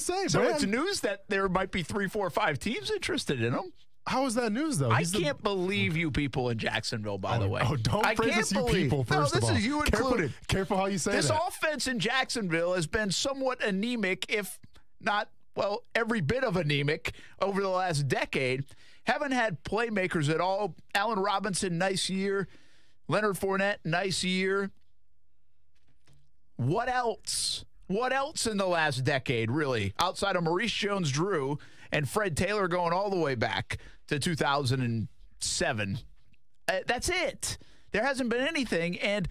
say, So Brad. it's news that there might be 3, 4, 5 teams interested in him. How is that news, though? I can't believe you people in Jacksonville, by the way. Oh, don't praise us, you people, first of all. No, this is you included. Careful how you say this that. This offense in Jacksonville has been somewhat anemic, if not, well, every bit of anemic over the last decade. Haven't had playmakers at all. Allen Robinson, nice year. Leonard Fournette, nice year. What else? What else in the last decade, really, outside of Maurice Jones-Drew and Fred Taylor going all the way back to 2007? That's it. There hasn't been anything, and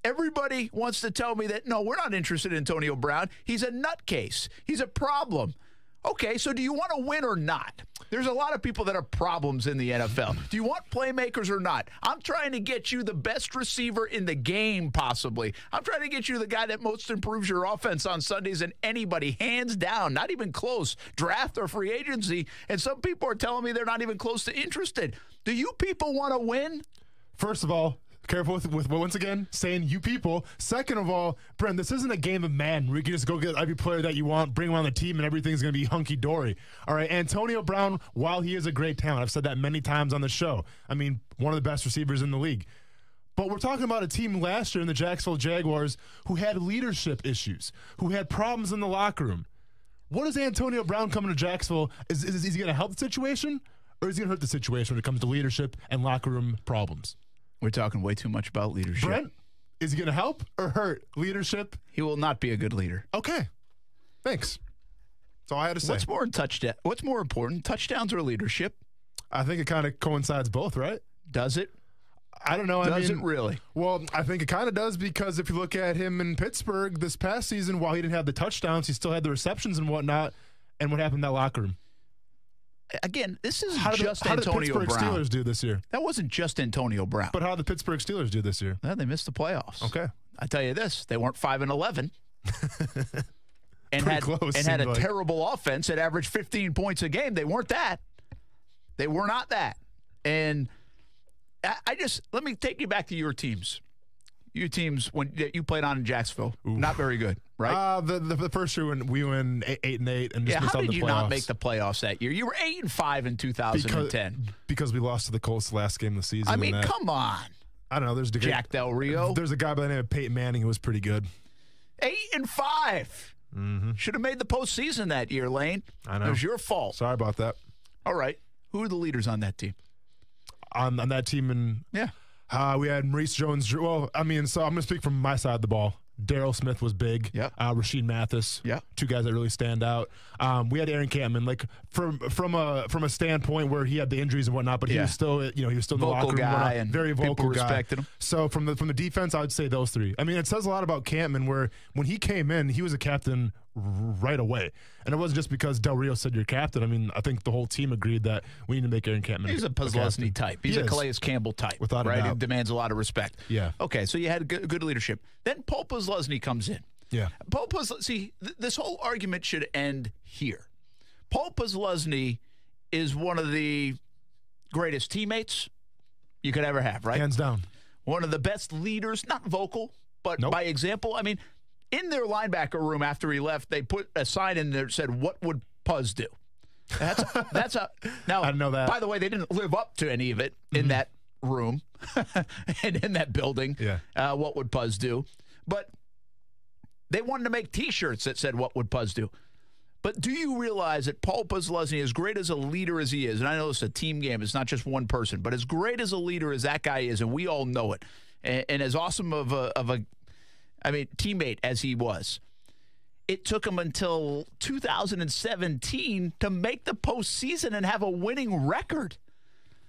everybody wants to tell me that, no, we're not interested in Antonio Brown. He's a nutcase. He's a problem. Okay, so do you want to win or not? There's a lot of people that are problems in the NFL. Do you want playmakers or not? I'm trying to get you the best receiver in the game, possibly. I'm trying to get you the guy that most improves your offense on Sundays than anybody, hands down, not even close, draft or free agency. And some people are telling me they're not even close to interested. Do you people want to win? First of all, careful with once again, saying you people. Second of all, Brent, this isn't a game of man where you can just go get every player that you want, bring him on the team, and everything's going to be hunky-dory. All right, Antonio Brown, while he is a great talent, I've said that many times on the show. I mean, one of the best receivers in the league. But we're talking about a team last year in the Jacksonville Jaguars who had leadership issues, who had problems in the locker room. What is Antonio Brown coming to Jacksonville? Is he going to help the situation, or is he going to hurt the situation when it comes to leadership and locker room problems? We're talking way too much about leadership. Brent, is he going to help or hurt leadership? He will not be a good leader. Okay. Thanks. That's all I had to say. What's more important, touchdowns or leadership? I think it kind of coincides both, right? Does it? I don't know. Does it really? Well, I think it kind of does, because if you look at him in Pittsburgh this past season, while he didn't have the touchdowns, he still had the receptions and whatnot. And what happened in that locker room? Again, this isn't how just Antonio Brown. How did the Pittsburgh Steelers do this year? That wasn't just Antonio Brown. But how did the Pittsburgh Steelers do this year? Well, they missed the playoffs. Okay. I tell you this, they weren't 5-11. and had a terrible offense that averaged 15 points a game. They weren't that. They were not that. And let me take you back to your teams. Your teams when you played on in Jacksonville, not very good, right? The first year when we went 8-8 and just missed how out on the playoffs. did you not make the playoffs that year? You were 8-5 in 2010 because we lost to the Colts the last game of the season. I mean, come on. I don't know. There's Jack Del Rio. There's a guy by the name of Peyton Manning who was pretty good. 8-5. Mm-hmm. Should have made the postseason that year, Lane. I know. It was your fault. Sorry about that. All right. Who are the leaders on that team? On that team, we had Maurice Jones. Well, I mean, so I'm going to speak from my side of the ball. Daryl Smith was big. Yeah. Rasheed Mathis. Yeah. Two guys that really stand out. We had Aaron Campman, like from a standpoint where he had the injuries and whatnot, but he was still, he was still in the locker room. Guy and very vocal people guy. Respected him. So from the defense, I would say those three. I mean, it says a lot about Campman where when he came in, he was a captain right away. And it wasn't just because Del Rio said you're captain. I mean, I think the whole team agreed that we need to make Aaron Campman. He's a Posluszny type. He's a Calais Campbell type. Without a doubt. He demands a lot of respect. Yeah. Okay, so you had good leadership. Then Paul Posluszny comes in. Yeah. Paul Posluszny, this whole argument should end here. Paul Posluszny is one of the greatest teammates you could ever have, right? Hands down. One of the best leaders, not vocal, but by example. I mean, in their linebacker room after he left, they put a sign in there that said, "What would Puz do?" That's a now. I didn't know that. By the way, they didn't live up to any of it in that room and in that building. Yeah. What would Puz do? But they wanted to make T-shirts that said, "What would Puz do?" But do you realize that Paul Posluszny, as great as a leader as he is, and I know it's a team game, it's not just one person, but as great as a leader as that guy is, and we all know it, and as awesome of a teammate as he was, it took him until 2017 to make the postseason and have a winning record.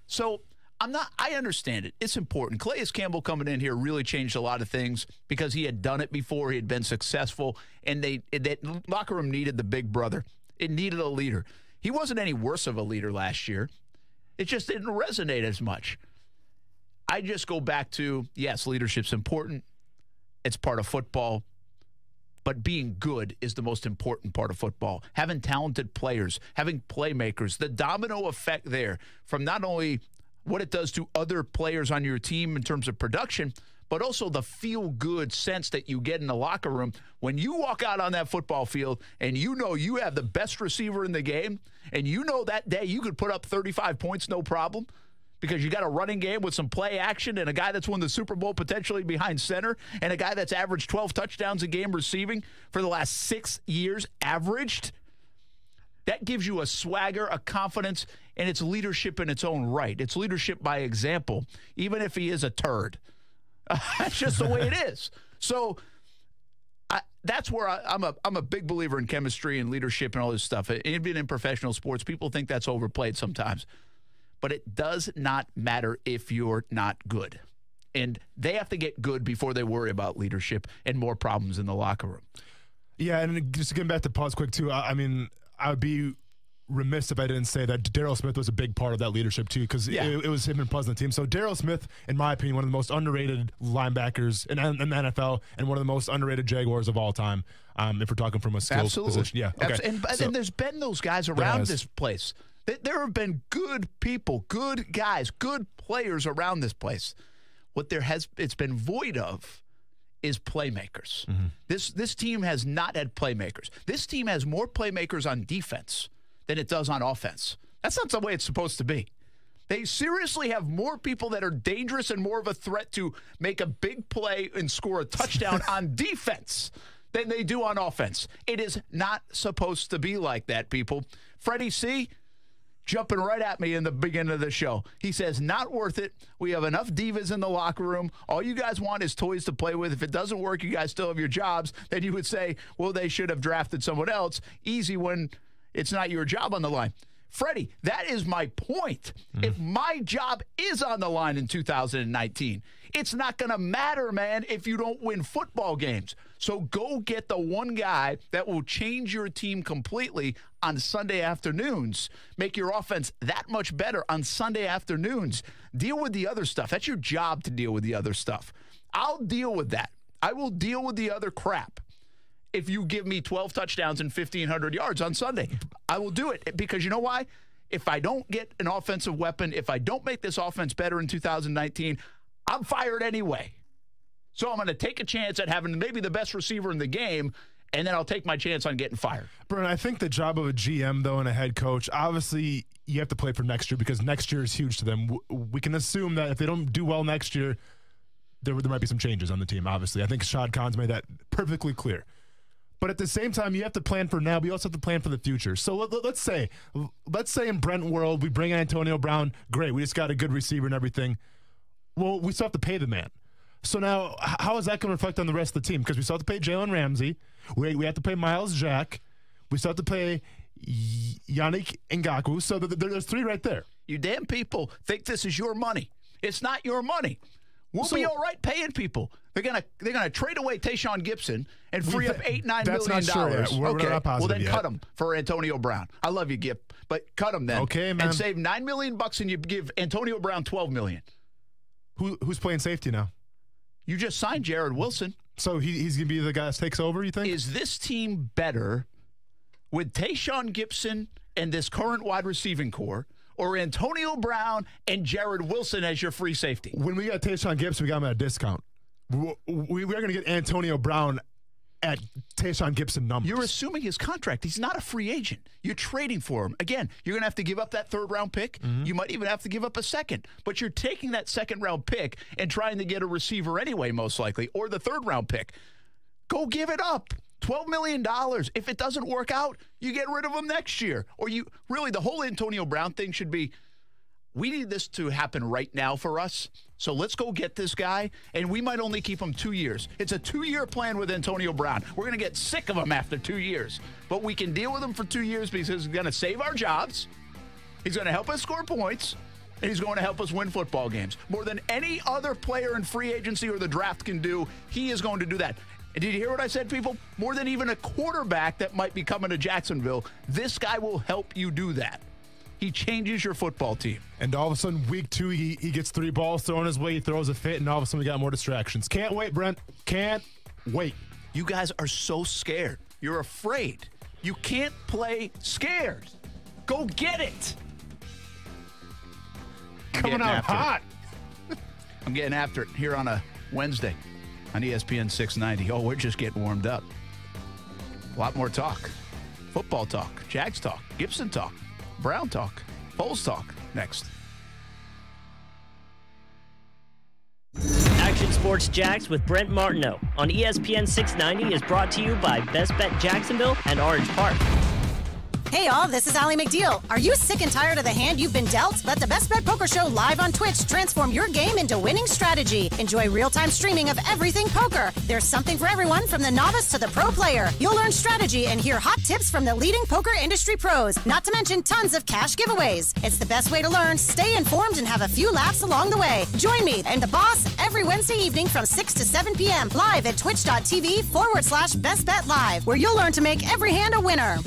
So I understand it. It's important. Calais Campbell coming in here really changed a lot of things because he had done it before. He had been successful, and that locker room needed the big brother. It needed a leader. He wasn't any worse of a leader last year. It just didn't resonate as much. I just go back to, yes, leadership's important. It's part of football. But being good is the most important part of football. Having talented players, having playmakers, the domino effect there from not only what it does to other players on your team in terms of production, but also the feel-good sense that you get in the locker room when you walk out on that football field and you know you have the best receiver in the game, and you know that day you could put up 35 points no problem because you got a running game with some play action and a guy that's won the Super Bowl potentially behind center and a guy that's averaged 12 touchdowns a game receiving for the last 6 years averaged. That gives you a swagger, a confidence, and it's leadership in its own right. It's leadership by example, even if he is a turd. That's just the way it is. So that's where I'm a big believer in chemistry and leadership and all this stuff. Even in professional sports, people think that's overplayed sometimes. But it does not matter if you're not good. And they have to get good before they worry about leadership and more problems in the locker room. Yeah, and just getting back to pause quick, too, I mean, I would be remiss if I didn't say that Darryl Smith was a big part of that leadership, too, because it was him and Puz on the team. So Darryl Smith, in my opinion, one of the most underrated linebackers in the NFL and one of the most underrated Jaguars of all time, if we're talking from a skill position. Yeah, okay. And there's been those guys around this place. There have been good people, good guys, good players around this place. What it's been void of is playmakers. Mm-hmm. This team has not had playmakers. This team has more playmakers on defense than it does on offense. That's not the way it's supposed to be. They seriously have more people that are dangerous and more of a threat to make a big play and score a touchdown on defense than they do on offense. It is not supposed to be like that, people. Freddie C., jumping right at me in the beginning of the show. He says, not worth it. We have enough divas in the locker room. All you guys want is toys to play with. If it doesn't work, you guys still have your jobs. Then you would say, well, they should have drafted someone else. Easy when it's not your job on the line. Freddie, that is my point. If my job is on the line in 2019, it's not going to matter, man, if you don't win football games. So go get the one guy that will change your team completely on Sunday afternoons. Make your offense that much better on Sunday afternoons. Deal with the other stuff. That's your job to deal with the other stuff. I'll deal with that. I will deal with the other crap. If you give me 12 touchdowns and 1,500 yards on Sunday, I will do it. Because you know why? If I don't get an offensive weapon, if I don't make this offense better in 2019, I'm fired anyway. So I'm going to take a chance at having maybe the best receiver in the game, and then I'll take my chance on getting fired. Brian, I think the job of a GM, though, and a head coach, obviously you have to play for next year because next year is huge to them. We can assume that if they don't do well next year, there might be some changes on the team, obviously. I think Shad Khan's made that perfectly clear. But at the same time, you have to plan for now, but you also have to plan for the future. So let's say in Brent world, we bring in Antonio Brown. Great, we just got a good receiver and everything. Well, we still have to pay the man. So now, how is that going to reflect on the rest of the team? Because we still have to pay Jalen Ramsey. We have to pay Miles Jack. We still have to pay Yannick Ngakoue. So there's three right there. You damn people think this is your money. It's not your money. We'll be all right paying people. They're gonna trade away Tayshaun Gibson and free up $8-9 million. That's not sure yet. We're not positive well then yet. Cut him for Antonio Brown. I love you, Gip, but cut him then. Okay, man. And save $9 million and you give Antonio Brown $12 million. Who's playing safety now? You just signed Jared Wilson. So he's gonna be the guy that takes over. You think? Is this team better with Tayshaun Gibson and this current wide receiving core, or Antonio Brown and Jared Wilson as your free safety? When we got Tayshaun Gibson, we got him at a discount. We're going to get Antonio Brown at Tayshaun Gibson numbers. You're assuming his contract. He's not a free agent. You're trading for him. Again, you're going to have to give up that third-round pick. Mm-hmm. You might even have to give up a second. But you're taking that second-round pick and trying to get a receiver anyway, most likely, or the third-round pick. Go give it up. $12 million. If it doesn't work out, you get rid of him next year. Or the whole Antonio Brown thing should be, we need this to happen right now for us. So let's go get this guy, and we might only keep him 2 years. It's a 2-year plan with Antonio Brown. We're going to get sick of him after 2 years. But we can deal with him for 2 years because he's going to save our jobs. He's going to help us score points. And he's going to help us win football games. More than any other player in free agency or the draft can do, he is going to do that. And did you hear what I said, people? More than even a quarterback that might be coming to Jacksonville, this guy will help you do that. He changes your football team. And all of a sudden, week 2, he gets 3 balls thrown his way, he throws a fit, and all of a sudden we got more distractions. Can't wait, Brent. Can't wait. You guys are so scared. You're afraid. You can't play scared. Go get it. Coming out hot. I'm getting after it here on a Wednesday on ESPN 690. Oh, we're just getting warmed up. A lot more talk. Football talk, Jags talk, Gibson talk, Brown talk, Foles talk. Next. Action Sports Jax with Brent Martineau on ESPN 690 is brought to you by Best Bet Jacksonville and Orange Park. Hey all, this is Allie McDeal. Are you sick and tired of the hand you've been dealt? Let the Best Bet Poker Show live on Twitch transform your game into winning strategy. Enjoy real-time streaming of everything poker. There's something for everyone from the novice to the pro player. You'll learn strategy and hear hot tips from the leading poker industry pros, not to mention tons of cash giveaways. It's the best way to learn, stay informed, and have a few laughs along the way. Join me and the boss every Wednesday evening from 6 to 7 p.m. live at twitch.tv/bestbetlive, where you'll learn to make every hand a winner.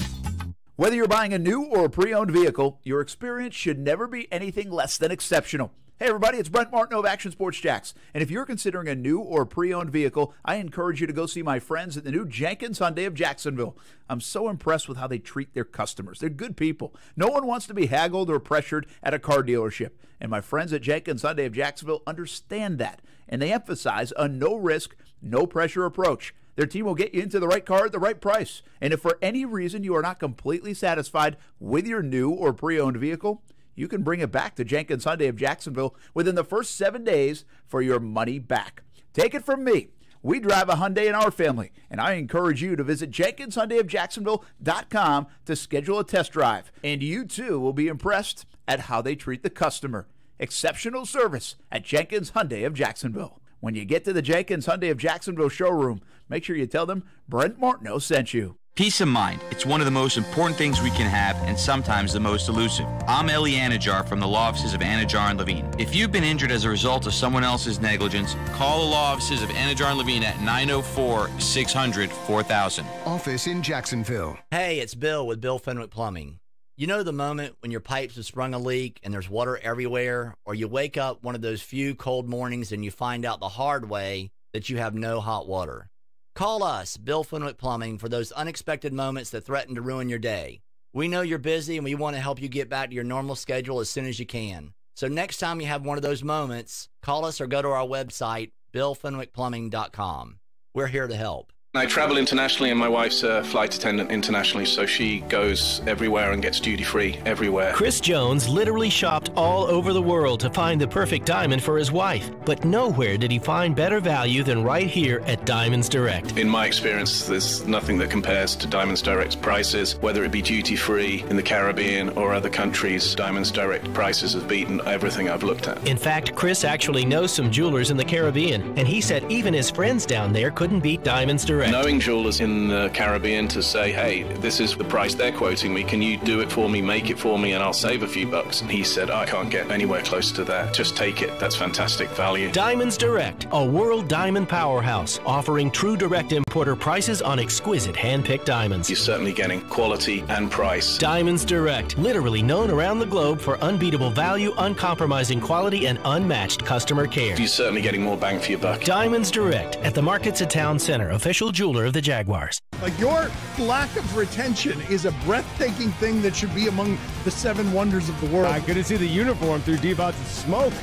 Whether you're buying a new or a pre-owned vehicle, your experience should never be anything less than exceptional. Hey everybody, it's Brent Martineau of Action Sports Jax. And if you're considering a new or pre-owned vehicle, I encourage you to go see my friends at the new Jenkins Hyundai of Jacksonville. I'm so impressed with how they treat their customers. They're good people. No one wants to be haggled or pressured at a car dealership. And my friends at Jenkins Hyundai of Jacksonville understand that. And they emphasize a no-risk, no-pressure approach. Their team will get you into the right car at the right price. And if for any reason you are not completely satisfied with your new or pre-owned vehicle, you can bring it back to Jenkins Hyundai of Jacksonville within the first 7 days for your money back. Take it from me. We drive a Hyundai in our family, and I encourage you to visit JenkinsHyundaiofJacksonville.com to schedule a test drive. And you, too, will be impressed at how they treat the customer. Exceptional service at Jenkins Hyundai of Jacksonville. When you get to the Jenkins Hyundai of Jacksonville showroom, make sure you tell them Brent Martineau sent you. Peace of mind. It's one of the most important things we can have and sometimes the most elusive. I'm Eli Anajar from the law offices of Anajar and Levine. If you've been injured as a result of someone else's negligence, call the law offices of Anajar and Levine at 904-600-4000. Office in Jacksonville. Hey, it's Bill with Bill Fenwick Plumbing. You know the moment when your pipes have sprung a leak and there's water everywhere, or you wake up one of those few cold mornings and you find out the hard way that you have no hot water. Call us, Bill Fenwick Plumbing, for those unexpected moments that threaten to ruin your day. We know you're busy and we want to help you get back to your normal schedule as soon as you can. So next time you have one of those moments, call us or go to our website, BillFenwickPlumbing.com. We're here to help. I travel internationally, and my wife's a flight attendant internationally, so she goes everywhere and gets duty-free everywhere. Chris Jones literally shopped all over the world to find the perfect diamond for his wife, but nowhere did he find better value than right here at Diamonds Direct. In my experience, there's nothing that compares to Diamonds Direct's prices, whether it be duty-free in the Caribbean or other countries. Diamonds Direct prices have beaten everything I've looked at. In fact, Chris actually knows some jewelers in the Caribbean, and he said even his friends down there couldn't beat Diamonds Direct. Knowing jewelers in the Caribbean to say, hey, this is the price they're quoting me, can you do it for me, make it for me, and I'll save a few bucks? And he said, I can't get anywhere close to that. Just take it. That's fantastic value. Diamonds Direct, a world diamond powerhouse, offering true direct importer prices on exquisite hand-picked diamonds. You're certainly getting quality and price. Diamonds Direct, literally known around the globe for unbeatable value, uncompromising quality, and unmatched customer care. You're certainly getting more bang for your buck. Diamonds Direct at the Markets at Town Center, official jeweler of the Jaguars. Like, your lack of retention is a breathtaking thing that should be among the 7 wonders of the world. I couldn't see the uniform through Devon's smoke.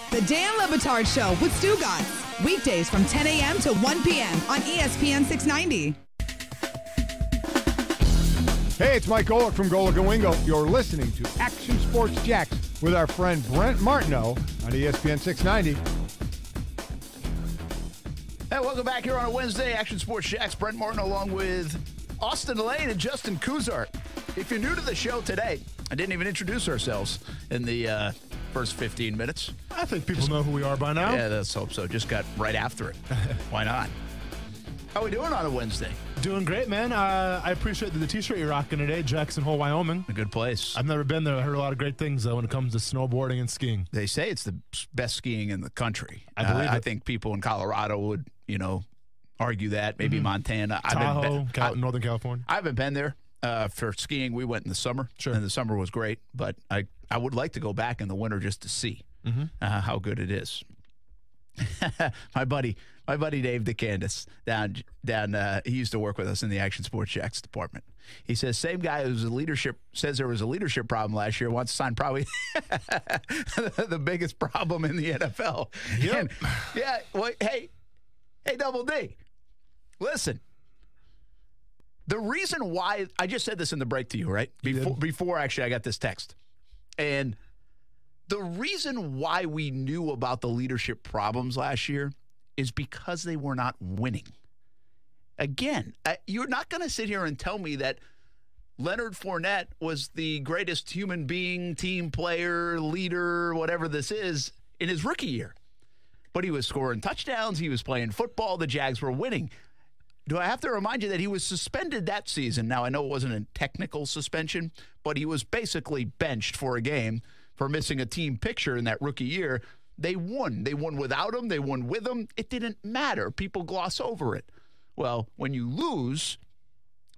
The Dan Le Batard Show with Stu Gatz. Weekdays from 10 a.m. to 1 p.m. on ESPN 690. Hey, it's Mike Golick from Golick and Wingo. You're listening to Action Sports Jax with our friend Brent Martineau on ESPN 690. Hey, welcome back here on a Wednesday. Action Sports Jax, Brent Martineau along with Austin Lane and Justin Kuzart. If you're new to the show today, I didn't even introduce ourselves in the first 15 minutes. I think people know who we are by now. Yeah, let's hope so. Just got right after it. Why not? How are we doing on a Wednesday? Doing great, man. I appreciate the T-shirt you're rocking today, Jackson Hole, Wyoming. A good place. I've never been there. I heard a lot of great things, though, when it comes to snowboarding and skiing. They say it's the best skiing in the country. I believe it. I think people in Colorado would, argue that. Maybe Montana. Tahoe, Northern California. I haven't been there for skiing. We went in the summer. Sure. And the summer was great. But I would like to go back in the winter just to see how good it is. My buddy Dave DeCandis down. He used to work with us in the Action Sports Jacks department. He says same guy who's says there was a leadership problem last year wants to sign probably the biggest problem in the NFL. Yep. Yeah. Well, hey, Double D, listen. The reason why I just said this in the break to you, right? Before actually I got this text, and the reason why we knew about the leadership problems last year is because they were not winning. Again, you're not going to sit here and tell me that Leonard Fournette was the greatest human being, team player, leader, whatever this is, in his rookie year. But he was scoring touchdowns. He was playing football. The Jags were winning. Do I have to remind you that he was suspended that season? Now, I know it wasn't a technical suspension, but he was basically benched for a game for missing a team picture in that rookie year. They won. They won without him. They won with him. It didn't matter. People gloss over it. Well, when you lose,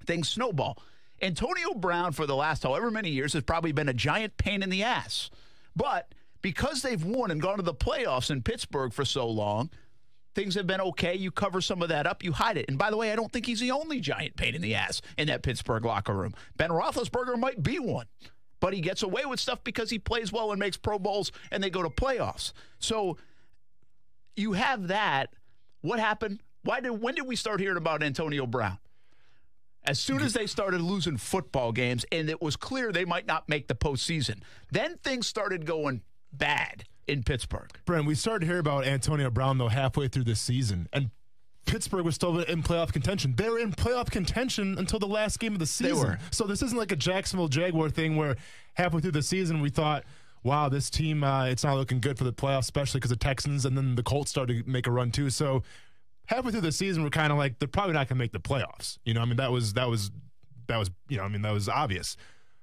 things snowball. Antonio Brown, for the last however many years, has probably been a giant pain in the ass. But because they've won and gone to the playoffs in Pittsburgh for so long, things have been okay. You cover some of that up. You hide it. And by the way, I don't think he's the only giant pain in the ass in that Pittsburgh locker room. Ben Roethlisberger might be one. But he gets away with stuff because he plays well and makes Pro Bowls and they go to playoffs. So you have that. What happened? When did we start hearing about Antonio Brown? As soon as they started losing football games and it was clear they might not make the postseason, then things started going bad in Pittsburgh. Brent, we started to hear about Antonio Brown, though, halfway through this season. And Pittsburgh was still in playoff contention. They were in playoff contention until the last game of the season. They were. So this isn't like a Jacksonville Jaguar thing where halfway through the season we thought, wow, this team, it's not looking good for the playoffs, especially because the Texans and then the Colts started to make a run too. So halfway through the season, we're kind of like, they're probably not going to make the playoffs. You know, I mean, that was obvious.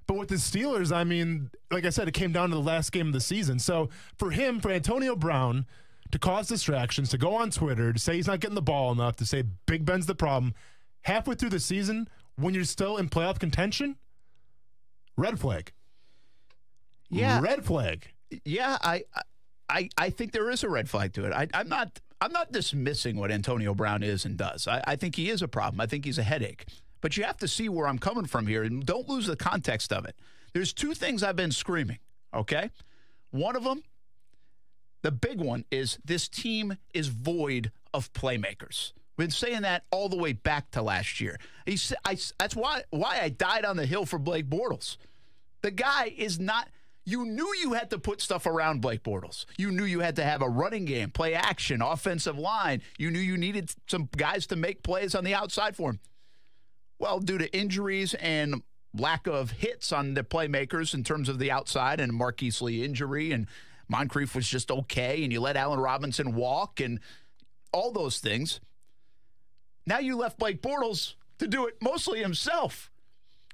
But with the Steelers, I mean, like I said, it came down to the last game of the season. So for Antonio Brown to cause distractions, to go on Twitter, to say he's not getting the ball enough, to say Big Ben's the problem, halfway through the season, when you're still in playoff contention, red flag. Yeah. Red flag. Yeah, I think there is a red flag to it. I'm not dismissing what Antonio Brown is and does. I think he is a problem. I think he's a headache. But you have to see where I'm coming from here, and don't lose the context of it. There's two things I've been screaming, okay? One of them, the big one, is this team is void of playmakers. We've been saying that all the way back to last year. That's why I died on the hill for Blake Bortles. The guy is not – you knew you had to put stuff around Blake Bortles. You knew you had to have a running game, play action, offensive line. You knew you needed some guys to make plays on the outside for him. Well, due to injuries and lack of hits on the playmakers in terms of the outside and Marquise Lee injury and Moncrief was just okay and you let Allen Robinson walk and all those things. Now you left Blake Bortles to do it mostly himself.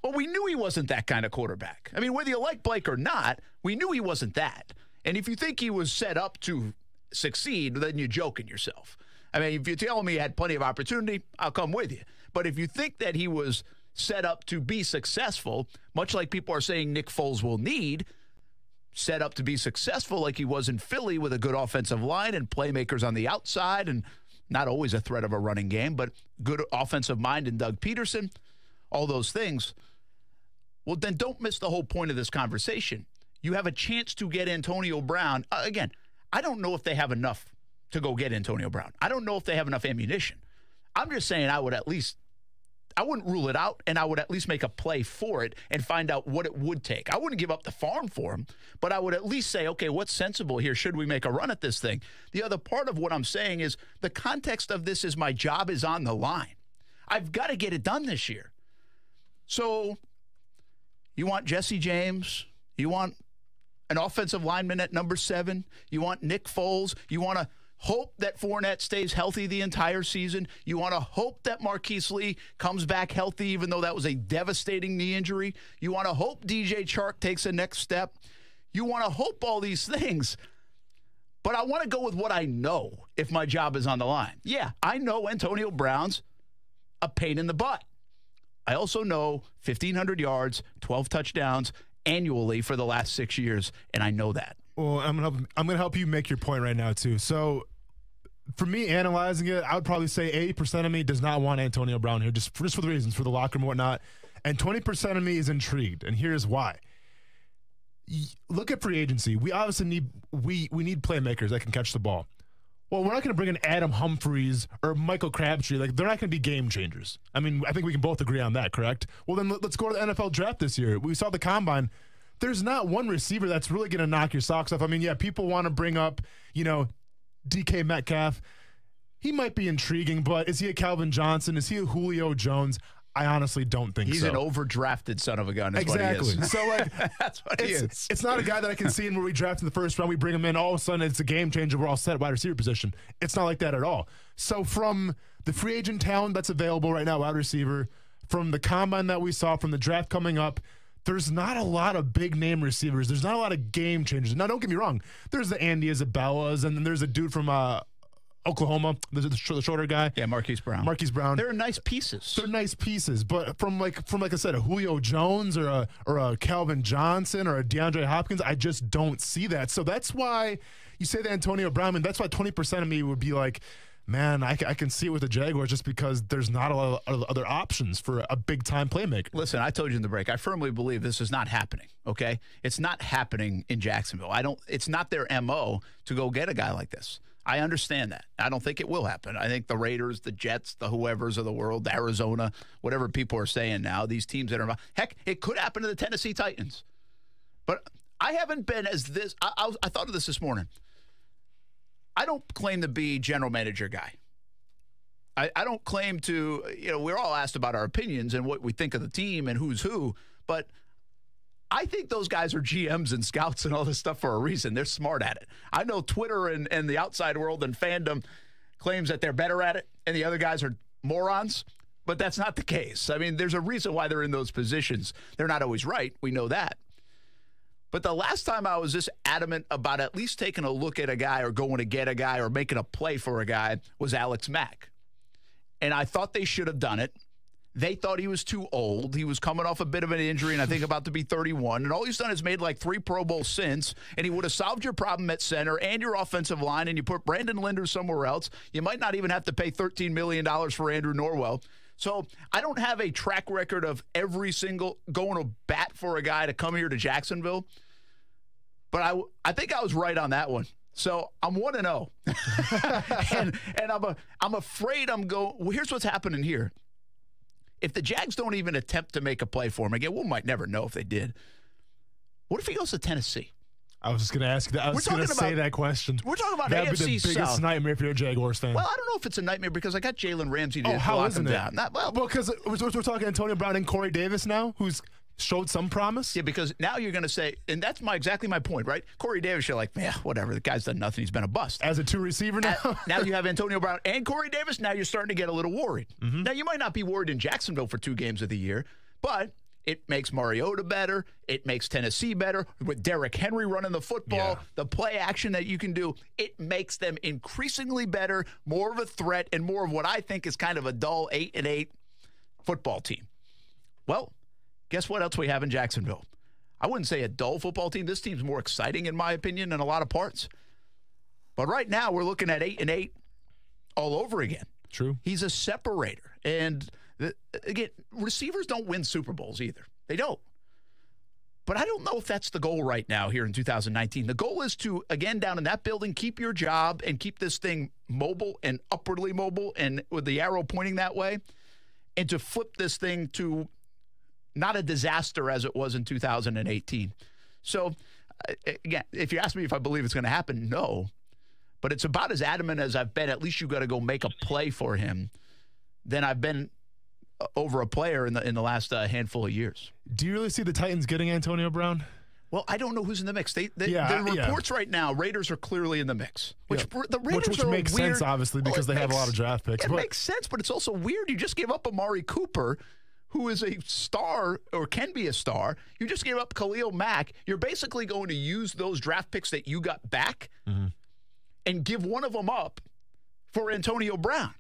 Well, we knew he wasn't that kind of quarterback. I mean, whether you like Blake or not, we knew he wasn't that. And if you think he was set up to succeed, then you're joking yourself. I mean, if you're telling me he had plenty of opportunity, I'll come with you. But if you think that he was set up to be successful, much like people are saying Nick Foles will need, set up to be successful like he was in Philly with a good offensive line and playmakers on the outside and not always a threat of a running game, but good offensive mind in Doug Peterson, all those things, well, then don't miss the whole point of this conversation. You have a chance to get Antonio Brown. Again, I don't know if they have enough to go get Antonio Brown. I don't know if they have enough ammunition. I'm just saying I wouldn't rule it out, and I would at least make a play for it and find out what it would take. I wouldn't give up the farm for him, but I would at least say, okay, what's sensible here? Should we make a run at this thing? The other part of what I'm saying is the context of this is my job is on the line. I've got to get it done this year. So you want Jesse James? You want an offensive lineman at number 7? You want Nick Foles? You want to hope that Fournette stays healthy the entire season. You want to hope that Marquise Lee comes back healthy, even though that was a devastating knee injury. You want to hope DJ Chark takes a next step. You want to hope all these things. But I want to go with what I know if my job is on the line. Yeah, I know Antonio Brown's a pain in the butt. I also know 1,500 yards, 12 touchdowns annually for the last 6 years, and I know that. Well, I'm gonna help you make your point right now too. So for me, analyzing it, I would probably say 80% of me does not want Antonio Brown here, just for the reasons, for the locker room and whatnot. And 20% of me is intrigued, and here's why. Look at free agency. We obviously need playmakers that can catch the ball. Well, we're not going to bring in Adam Humphries or Michael Crabtree. Like, they're not going to be game changers. I mean, I think we can both agree on that, correct? Well, then let's go to the NFL draft this year. We saw the combine. There's not one receiver that's really going to knock your socks off. I mean, yeah, people want to bring up, DK Metcalf. He might be intriguing, but is he a Calvin Johnson? Is he a Julio Jones? I honestly don't think He's so. He's an overdrafted son of a gun. Is Exactly. What he is. So, that's what he is. It's not a guy that I can see in where we draft in the first round. We bring him in. All of a sudden, it's a game changer. We're all set at wide receiver position. It's not like that at all. So, from the free agent talent that's available right now, wide receiver, from the combine that we saw, from the draft coming up, there's not a lot of big name receivers. There's not a lot of game changers. Now, don't get me wrong. There's the Andy Isabellas, and then there's a dude from Oklahoma, the shorter guy. Yeah, Marquise Brown. They're nice pieces. But from like I said, a Julio Jones or a Calvin Johnson or a DeAndre Hopkins, I just don't see that. So that's why you say that Antonio Brown, and that's why 20% of me would be like, man, I can see it with the Jaguars just because there's not a lot of other options for a big-time playmaker. Listen, I told you in the break, I firmly believe this is not happening, okay? It's not happening in Jacksonville. It's not their MO to go get a guy like this. I understand that. I don't think it will happen. I think the Raiders, the Jets, the whoever's of the world, Arizona, whatever people are saying now, these teams that are – heck, it could happen to the Tennessee Titans. But I haven't been as this – I thought of this morning. I don't claim to be general manager guy. I don't claim to – we're all asked about our opinions and what we think of the team and who's who, but – I think those guys are GMs and scouts and all this stuff for a reason. They're smart at it. I know Twitter and the outside world and fandom claims that they're better at it and the other guys are morons, but that's not the case. I mean, there's a reason why they're in those positions. They're not always right. We know that. But the last time I was this adamant about at least taking a look at a guy or going to get a guy or making a play for a guy was Alex Mack. And I thought they should have done it. They thought he was too old. He was coming off a bit of an injury and I think about to be 31. And all he's done is made like 3 Pro Bowls since. And he would have solved your problem at center and your offensive line. And you put Brandon Linder somewhere else. You might not even have to pay $13 million for Andrew Norwell. So I don't have a track record of every single going to bat for a guy to come here to Jacksonville. But I think I was right on that one. So I'm 1-0. and I'm afraid I'm going. Well, here's what's happening here. If the Jags don't even attempt to make a play for him, again, we might never know if they did. What if he goes to Tennessee? I was just going to ask that. I was going to say that question. We're talking about That'd AFC be the biggest South. nightmare if you're a Jaguars fan. Well, I don't know if it's a nightmare because I got Jalen Ramsey to how lock isn't him it? down. Well, because we're talking Antonio Brown and Corey Davis now, who's showed some promise. Yeah, because now you're going to say, and that's exactly my point, right? Corey Davis, you're like, man, whatever. The guy's done nothing. He's been a bust. As a 2 receiver now? Now you have Antonio Brown and Corey Davis. Now you're starting to get a little worried. Mm-hmm. Now you might not be worried in Jacksonville for 2 games of the year, but it makes Mariota better. It makes Tennessee better. With Derrick Henry running the football, the play action that you can do, it makes them increasingly better, more of a threat, and more of what I think is kind of a dull 8-8 football team. Well, guess what else we have in Jacksonville? I wouldn't say a dull football team. This team's more exciting, in my opinion, in a lot of parts. But right now, we're looking at 8-8 all over again. True. He's a separator. And, again, receivers don't win Super Bowls either. They don't. But I don't know if that's the goal right now here in 2019. The goal is to, again, down in that building, keep your job and keep this thing mobile and upwardly mobile and with the arrow pointing that way, and to flip this thing to not a disaster as it was in 2018. So, again, if you ask me if I believe it's going to happen, no. But it's about as adamant as I've been. At least you got to go make a play for him than I've been over a player in the last handful of years. Do you really see the Titans getting Antonio Brown? Well, I don't know who's in the mix. The reports right now, Raiders are clearly in the mix. The Raiders which makes sense, obviously, because they have a lot of draft picks. It makes sense, but it's also weird. You just gave up Amari Cooper, who is a star or can be a star. You just gave up Khalil Mack. You're basically going to use those draft picks that you got back and give one of them up for Antonio Brown.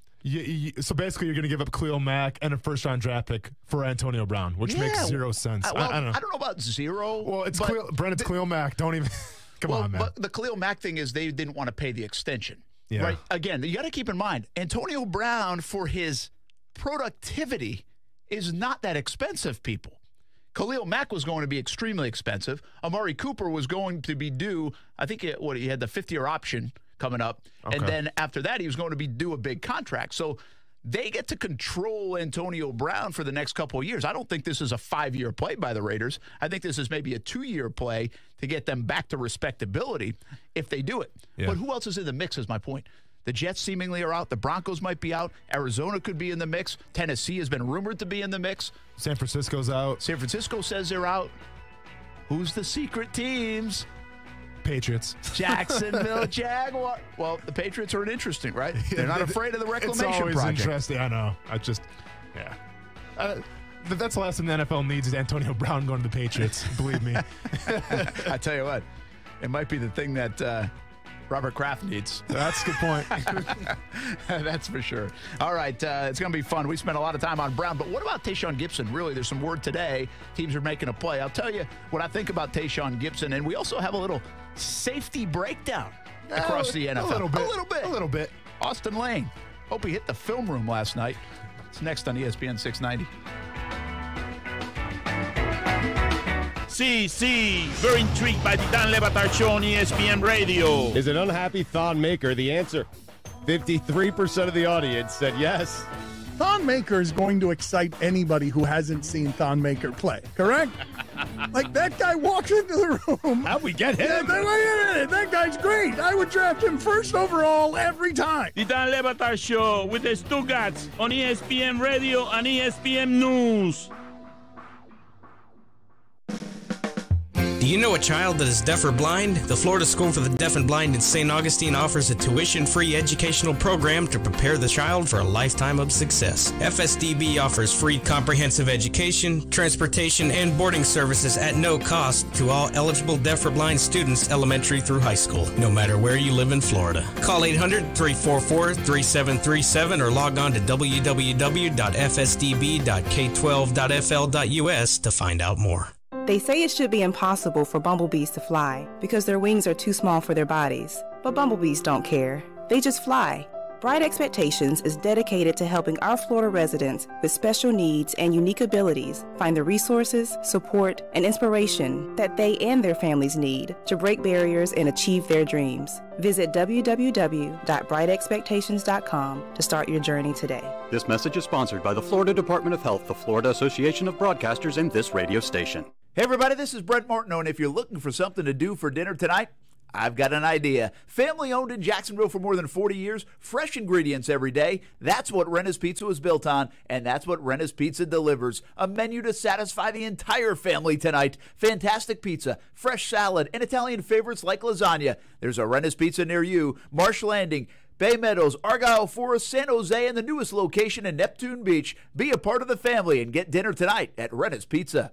So basically, you're going to give up Khalil Mack and a first-round draft pick for Antonio Brown, which makes zero sense. Well, I don't know. I don't know about zero. Well, it's Khalil Mack. Don't even – come on, man. But the Khalil Mack thing is they didn't want to pay the extension. Yeah. Right? Again, you got to keep in mind, Antonio Brown, for his productivity, is not that expensive, people. Khalil Mack was going to be extremely expensive. Amari Cooper was going to be due, I think he had the 5th-year option coming up. Okay. And then after that, he was going to be due a big contract. So they get to control Antonio Brown for the next couple of years. I don't think this is a 5-year play by the Raiders. I think this is maybe a 2-year play to get them back to respectability if they do it. Yeah. But who else is in the mix is my point. The Jets seemingly are out. The Broncos might be out. Arizona could be in the mix. Tennessee has been rumored to be in the mix. San Francisco's out. San Francisco says they're out. Who's the secret teams? Patriots. Jacksonville Jaguars. Well, the Patriots are interesting, right? They're not afraid of the reclamation project. It's always project. Interesting. I know. That's the last thing the NFL needs is Antonio Brown going to the Patriots. Believe me. I tell you what, it might be the thing that Robert Kraft needs. That's a good point. That's for sure. All right, it's going to be fun. We spent a lot of time on Brown, but what about Tayshaun Gibson? Really, there's some word today. Teams are making a play. I'll tell you what I think about Tayshaun Gibson, and we also have a little safety breakdown across the NFL. A little bit. Austin Lane. Hope he hit the film room last night. It's next on ESPN 690. See, very intrigued by the Dan Le Batard Show on ESPN Radio. Is an unhappy Thon Maker the answer? 53% of the audience said yes. Thon Maker is going to excite anybody who hasn't seen Thon Maker play, correct? Like, that guy walks into the room. How'd we get him? Yeah, wait a minute, that guy's great. I would draft him first overall every time. The Dan Le Batard Show with the Stugats on ESPN Radio and ESPN News. Do you know a child that is deaf or blind? The Florida School for the Deaf and Blind in St. Augustine offers a tuition-free educational program to prepare the child for a lifetime of success. FSDB offers free comprehensive education, transportation, and boarding services at no cost to all eligible deaf or blind students elementary through high school, no matter where you live in Florida. Call 800-344-3737 or log on to www.fsdb.k12.fl.us to find out more. They say it should be impossible for bumblebees to fly because their wings are too small for their bodies. But bumblebees don't care. They just fly. Bright Expectations is dedicated to helping our Florida residents with special needs and unique abilities find the resources, support, and inspiration that they and their families need to break barriers and achieve their dreams. Visit www.brightexpectations.com to start your journey today. This message is sponsored by the Florida Department of Health, the Florida Association of Broadcasters, and this radio station. Hey everybody, this is Brent Martineau, and if you're looking for something to do for dinner tonight, I've got an idea. Family owned in Jacksonville for more than 40 years, fresh ingredients every day. That's what Renna's Pizza was built on, and that's what Renna's Pizza delivers. A menu to satisfy the entire family tonight. Fantastic pizza, fresh salad, and Italian favorites like lasagna. There's a Renna's Pizza near you. Marsh Landing, Bay Meadows, Argyle Forest, San Jose, and the newest location in Neptune Beach. Be a part of the family and get dinner tonight at Renna's Pizza.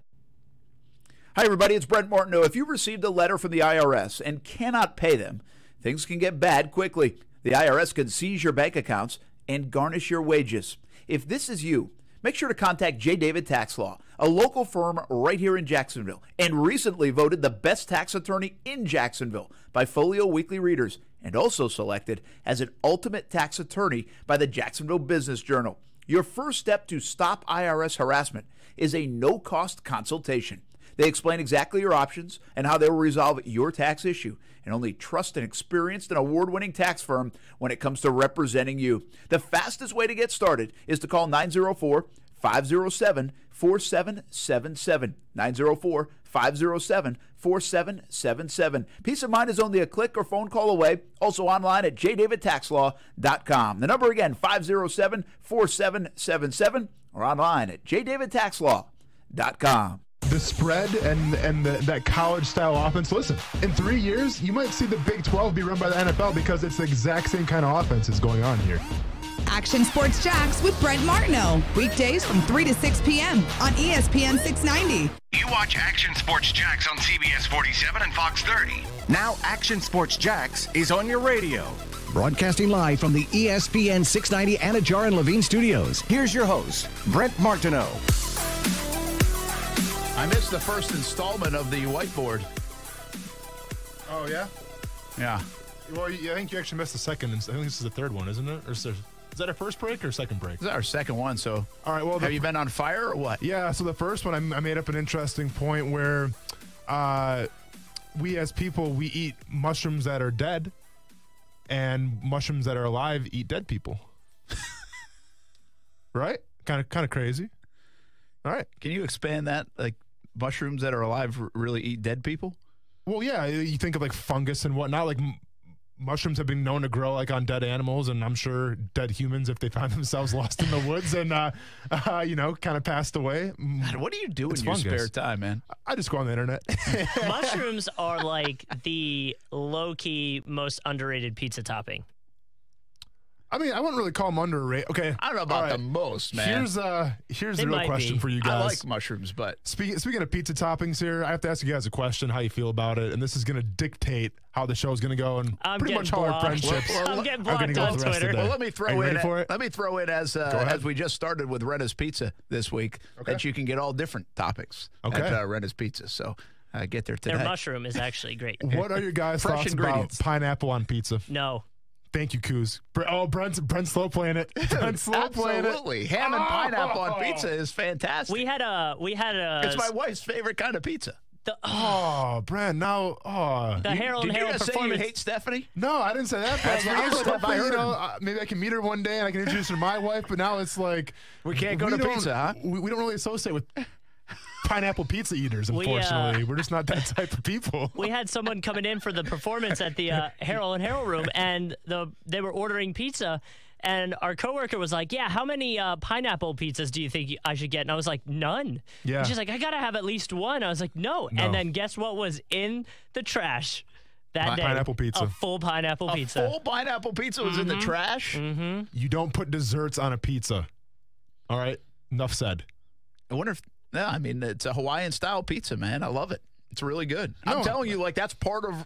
Hi, everybody. It's Brent Martineau. If you received a letter from the IRS and cannot pay them, things can get bad quickly. The IRS can seize your bank accounts and garnish your wages. If this is you, make sure to contact J. David Tax Law, a local firm right here in Jacksonville, and recently voted the best tax attorney in Jacksonville by Folio Weekly Readers, and also selected as an ultimate tax attorney by the Jacksonville Business Journal. Your first step to stop IRS harassment is a no-cost consultation. They explain exactly your options and how they will resolve your tax issue, and only trust an experienced and award-winning tax firm when it comes to representing you. The fastest way to get started is to call 904-507-4777. 904-507-4777. Peace of mind is only a click or phone call away. Also online at jdavidtaxlaw.com. The number again, 507-4777, or online at jdavidtaxlaw.com. The spread and that college-style offense. Listen, in 3 years, you might see the Big 12 be run by the NFL because it's the exact same kind of offense that's going on here. Action Sports Jacks with Brent Martineau. Weekdays from 3 to 6 p.m. on ESPN 690. You watch Action Sports Jacks on CBS 47 and Fox 30. Now Action Sports Jacks is on your radio. Broadcasting live from the ESPN 690 Anajar and Levine studios. Here's your host, Brent Martineau. I missed the first installment of the whiteboard. Oh, yeah? Yeah. Well, I think you actually missed the second. I think this is the third one, isn't it? Or is that our first break or second break? This is our second one. So, all right. Well, have you been on fire or what? Yeah. So the first one, I made up an interesting point where, we as people, we eat mushrooms that are dead, and mushrooms that are alive eat dead people. Right? Kind of crazy. All right. Can you expand that? Like mushrooms that are alive really eat dead people? Well, yeah. You think of like fungus and whatnot. Like mushrooms have been known to grow like on dead animals, and I'm sure dead humans if they find themselves lost in the woods and kind of passed away. God, what do you do in your spare time, man? I just go on the internet. Mushrooms are like the low-key most underrated pizza topping. I mean, I wouldn't really call them underrated. Okay, I don't know about the most, man. Here's the real question for you guys. I like mushrooms, but speaking of pizza toppings here, I have to ask you guys a question: how you feel about it? And this is going to dictate how the show is going to go, and pretty much how our friendships I'm getting are going to blocked go on the rest Twitter. of the day. Well, let me throw in as we we just started with Rena's Pizza this week that you can get all different topics at Rena's Pizza. So get there today. Their mushroom is actually great. What are your guys' Fresh thoughts ingredients. about pineapple on pizza? No. Thank you, Coos. Brent's slow playing it. Brent's slow playing it. Absolutely. Ham and pineapple on pizza is fantastic. We had a. It's my wife's favorite kind of pizza. Brent, now, the Harold and Harold Did you say you hate Stephanie? No, I didn't say that. That's I was Steph. I heard maybe I can meet her one day and I can introduce her to my wife, but now it's like we can't go to pizza, huh? We don't really associate with pineapple pizza eaters, unfortunately. We're just not that type of people. We had someone coming in for the performance at the Harold and Harold room, and they were ordering pizza, and our coworker was like, yeah, how many pineapple pizzas do you think I should get? And I was like, none. Yeah. And she's like, I got to have at least one. I was like, no. And then guess what was in the trash that day? Pineapple pizza. A full pineapple pizza. A full pineapple pizza was in the trash? Mm-hmm. You don't put desserts on a pizza. All right? Enough said. I wonder if... No, I mean, it's a Hawaiian-style pizza, man. I love it. It's really good. I'm telling you, like, that's part of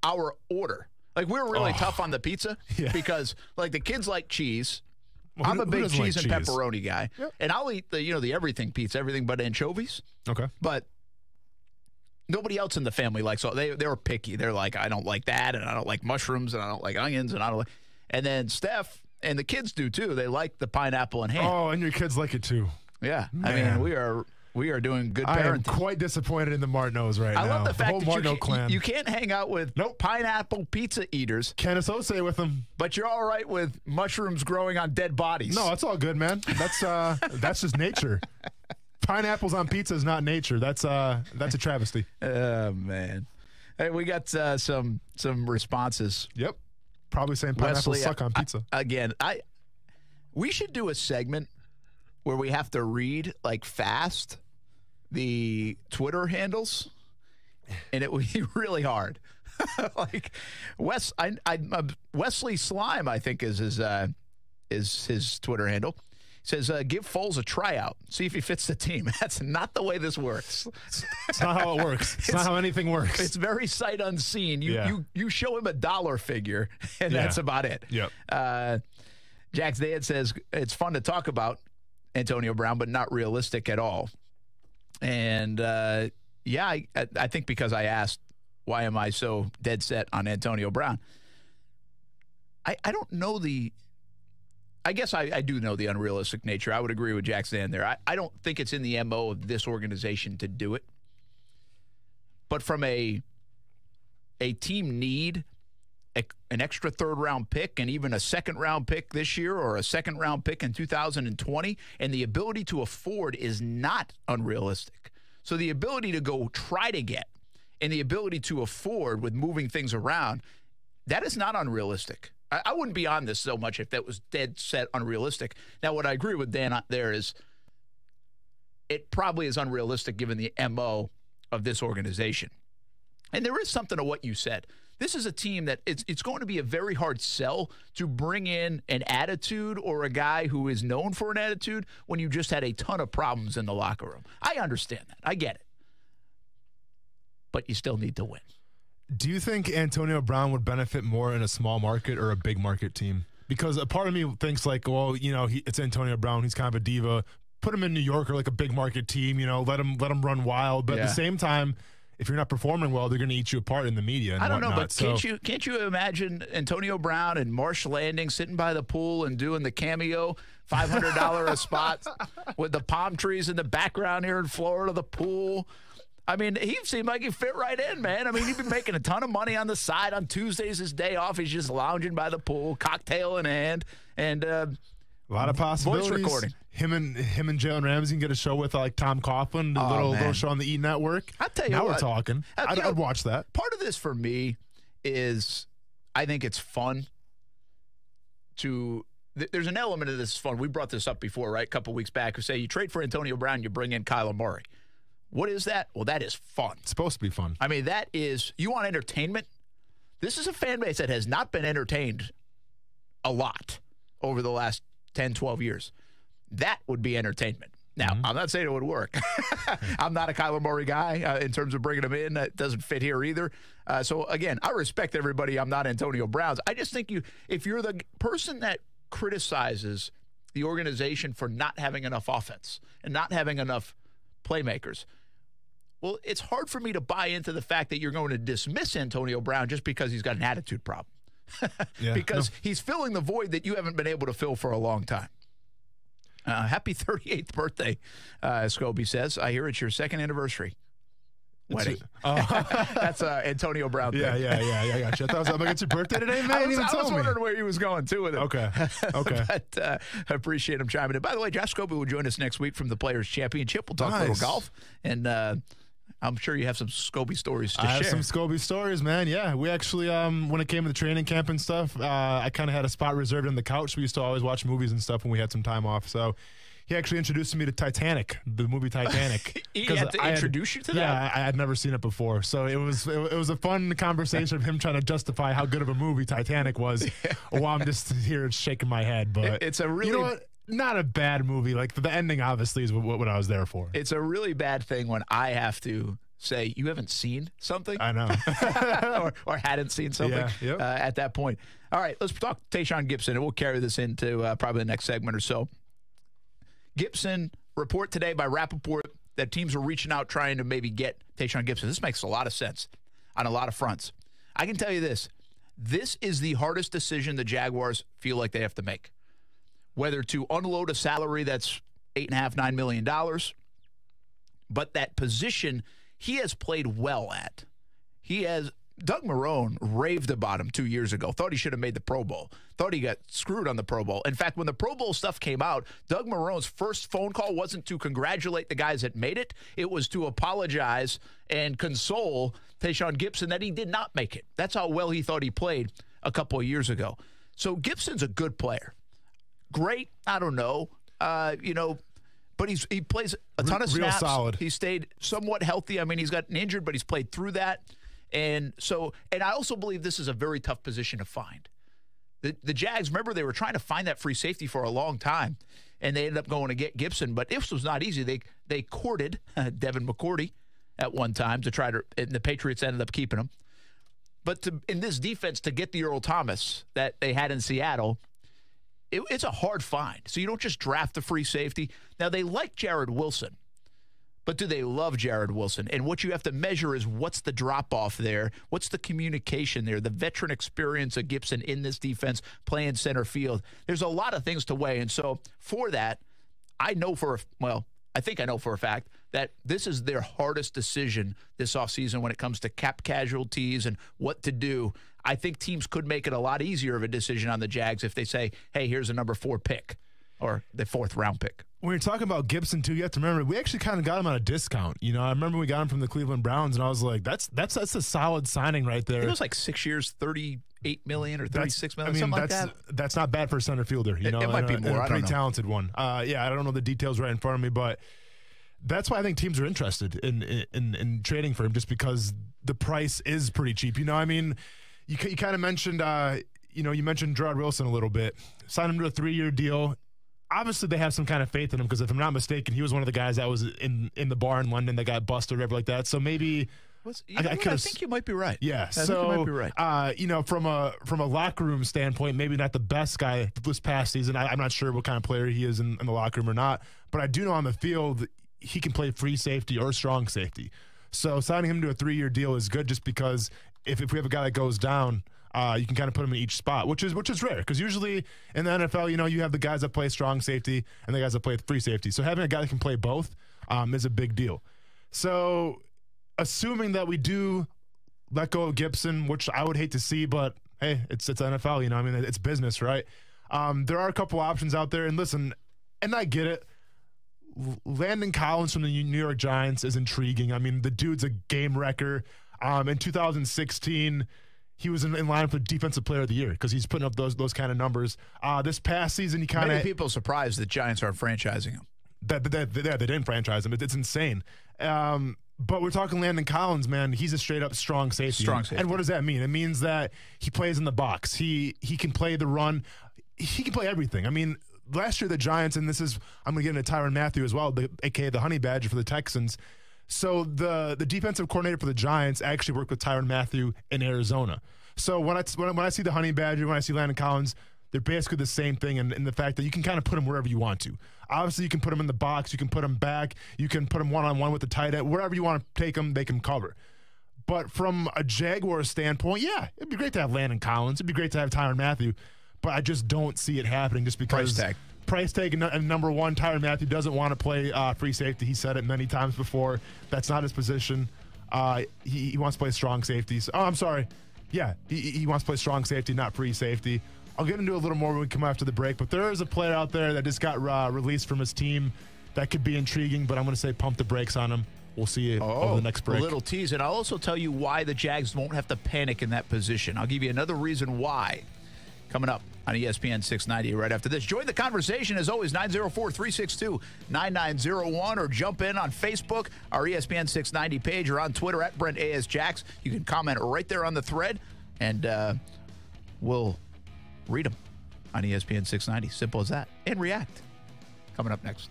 our order. Like, we're really tough on the pizza because, like, the kids like cheese. Well, I'm a big cheese like and cheese? pepperoni guy. Yep. And I'll eat the everything pizza, everything but anchovies. Okay. But nobody else in the family likes all. They were picky. They're like, I don't like that, and I don't like mushrooms, and I don't like onions, and I don't like. And then Steph and the kids do, too. They like the pineapple and ham. Oh, and your kids like it, too. Yeah, Man. I mean, we are doing good parenting. I am quite disappointed in the Martineaus right now. I love the fact whole that Martineau clan. you can't hang out with pineapple pizza eaters. Can't associate with them. But you're all right with mushrooms growing on dead bodies. No, it's all good, man. That's just nature. Pineapples on pizza is not nature. That's a travesty. Oh man, hey, we got some responses. Yep, probably saying pineapples Wesley, suck on pizza. We should do a segment where we have to read like fast the Twitter handles, and it would be really hard. Like Wesley Slime, I think is his Twitter handle. Says, give Foles a tryout. See if he fits the team. That's not the way this works. It's not how it works. It's not how anything works. It's very sight unseen. You show him a dollar figure, and that's about it. Yep. Jack's dad says, it's fun to talk about Antonio Brown, but not realistic at all. And, I think because I asked, why am I so dead set on Antonio Brown? I don't know I guess I do know the unrealistic nature. I would agree with Jack's dad there. I don't think it's in the MO of this organization to do it. But from a team need, an extra third-round pick and even a second-round pick this year or a second-round pick in 2020, and the ability to afford is not unrealistic. So the ability to go try to get and the ability to afford with moving things around, that is not unrealistic. I wouldn't be on this so much if that was dead set unrealistic. Now, what I agree with Dan there is it probably is unrealistic given the MO of this organization. And there is something to what you said. This is a team that it's going to be a very hard sell to bring in an attitude or a guy who is known for an attitude when you just had a ton of problems in the locker room. I understand that. I get it. But you still need to win. Do you think Antonio Brown would benefit more in a small market or a big market team? Because a part of me thinks like, well, it's Antonio Brown. He's kind of a diva. Put him in New York or like a big market team, let him run wild. But at the same time, if you're not performing well, they're going to eat you apart in the media and I don't whatnot. know, but can't you imagine Antonio Brown and Marsh Landing sitting by the pool and doing the cameo, $500 a spot with the palm trees in the background here in Florida, the pool? I mean, he seemed like he fit right in, man. I mean, he'd been making a ton of money on the side. On Tuesdays, his day off, he's just lounging by the pool, cocktail in hand, and a lot of possibilities. Voice recording. Him and Jalen Ramsey can get a show with like Tom Coughlin, the little show on the E! Network. I'll tell you now what, we're talking. I'd watch that. Part of this for me is I think it's fun to there's an element of this fun. We brought this up before, right? A couple weeks back. We say you trade for Antonio Brown, you bring in Kyler Murray. What is that? Well, that is fun. It's supposed to be fun. I mean, that is, you want entertainment? This is a fan base that has not been entertained a lot over the last 10, 12 years. That would be entertainment. Now, I'm not saying it would work. I'm not a Kyler Murray guy in terms of bringing him in. That doesn't fit here either. So, again, I respect everybody. I'm not Antonio Brown's. I just think if you're the person that criticizes the organization for not having enough offense and not having enough playmakers, well, it's hard for me to buy into the fact that you're going to dismiss Antonio Brown just because he's got an attitude problem. Because he's filling the void that you haven't been able to fill for a long time. Happy 38th birthday, Scobie says. I hear it's your second anniversary wedding. That's Antonio Brown thing. Yeah, I got you. I thought it's your birthday today, man. I was wondering where he was going, too, with it. Okay. But I appreciate him chiming in. By the way, Josh Scobie will join us next week from the Players' Championship. We'll talk a little golf, and I'm sure you have some Scobie stories to share. I have some Scobie stories, man. Yeah, we actually, when it came to the training camp and stuff, I kind of had a spot reserved on the couch. We used to always watch movies and stuff when we had some time off. So he actually introduced me to Titanic, the movie Titanic. He had to introduce you to that? Yeah, I had never seen it before. So it was a fun conversation of him trying to justify how good of a movie Titanic was while I'm just here shaking my head. But it's a really... You know what? Not a bad movie. Like, the ending, obviously, is what I was there for. It's a really bad thing when I have to say, you haven't seen something? I know. or hadn't seen something at that point. All right, let's talk Tayshaun Gibson, and we'll carry this into probably the next segment or so. Gibson, report today by Rappaport that teams are reaching out trying to maybe get Tayshaun Gibson. This makes a lot of sense on a lot of fronts. I can tell you this. This is the hardest decision the Jaguars feel like they have to make. Whether to unload a salary that's $8.5, $9 million, but that position he has played well at. Doug Marrone raved about him 2 years ago, thought he should have made the Pro Bowl, thought he got screwed on the Pro Bowl. In fact, when the Pro Bowl stuff came out, Doug Marrone's first phone call wasn't to congratulate the guys that made it. It was to apologize and console Tayshaun Gibson that he did not make it. That's how well he thought he played a couple of years ago. So Gibson's a good player. Great, I don't know, but he plays a ton of snaps. Real solid. He stayed somewhat healthy. I mean, he's gotten injured, but he's played through that. And I also believe this is a very tough position to find. The Jags, remember, they were trying to find that free safety for a long time, and they ended up going to get Gibson. But this was not easy. They courted Devin McCourty at one time and the Patriots ended up keeping him. But in this defense, to get the Earl Thomas that they had in Seattle, it's a hard find. So you don't just draft the free safety. Now, they like Jared Wilson, but do they love Jared Wilson? And what you have to measure is what's the drop-off there? What's the communication there? The veteran experience of Gibson in this defense playing center field. There's a lot of things to weigh. And so for that, I think I know for a fact that this is their hardest decision this offseason when it comes to cap casualties and what to do. I think teams could make it a lot easier of a decision on the Jags if they say, hey, here's a number 4 pick or the 4th round pick. When you're talking about Gibson, too, you have to remember, we actually kind of got him on a discount. You know, I remember we got him from the Cleveland Browns, and I was like, that's a solid signing right there. It was like 6 years, $38 million or $36 million, something like that. That's not bad for a center fielder. You know, it might be more. A pretty talented one. I don't know the details right in front of me, but that's why I think teams are interested in trading for him, just because the price is pretty cheap. You know, I mean, you kind of mentioned, you mentioned Gerard Wilson a little bit. Signed him to a 3-year deal. Obviously, they have some kind of faith in him because, if I'm not mistaken, he was one of the guys that was in the bar in London that got busted or whatever like that. So maybe I think you might be right. Yeah. I think you might be right. From a locker room standpoint, maybe not the best guy this past season. I'm not sure what kind of player he is in the locker room or not, but I do know on the field he can play free safety or strong safety. So signing him to a 3-year deal is good just because if we have a guy that goes down, you can kind of put him in each spot, which is rare because usually in the NFL, you have the guys that play strong safety and the guys that play free safety. So having a guy that can play both is a big deal. So assuming that we do let go of Gibson, which I would hate to see, but hey, it's NFL, it's business, right? There are a couple options out there, and listen, and I get it. Landon Collins from the New York Giants is intriguing. I mean, the dude's a game wrecker. In 2016, he was in line for Defensive Player of the Year because he's putting up those kind of numbers. This past season, he kind of... Many people surprised the Giants aren't franchising him. They didn't franchise him. It's insane. But we're talking Landon Collins, man. He's a straight-up strong safety. And what does that mean? It means that he plays in the box. He can play the run. He can play everything. I mean, last year the Giants, and I'm going to get into Tyrann Mathieu as well, a.k.a. the Honey Badger for the Texans. So the defensive coordinator for the Giants actually worked with Tyrann Mathieu in Arizona. So when I see the Honey Badger, when I see Landon Collins, they're basically the same thing in the fact that you can kind of put them wherever you want to. Obviously, you can put them in the box. You can put them back. You can put them one-on-one with the tight end. Wherever you want to take them, they can cover. But from a Jaguars standpoint, yeah, it'd be great to have Landon Collins. It'd be great to have Tyrann Mathieu. But I just don't see it happening just because price tag and number one, Tyrann Mathieu doesn't want to play free safety. He said it many times before. That's not his position. He wants to play strong safeties. Oh, I'm sorry. Yeah, he wants to play strong safety, not free safety. I'll get into a little more when we come after the break, but there is a player out there that just got released from his team that could be intriguing, but I'm going to say pump the brakes on him. We'll see you over the next break. A little tease, and I'll also tell you why the Jags won't have to panic in that position. I'll give you another reason why coming up on ESPN 690 right after this. Join the conversation, as always, 904-362-9901, or jump in on Facebook, our ESPN 690 page, or on Twitter at Brent A.S. Jax. You can comment right there on the thread, and we'll read them on ESPN 690. Simple as that. And react. Coming up next.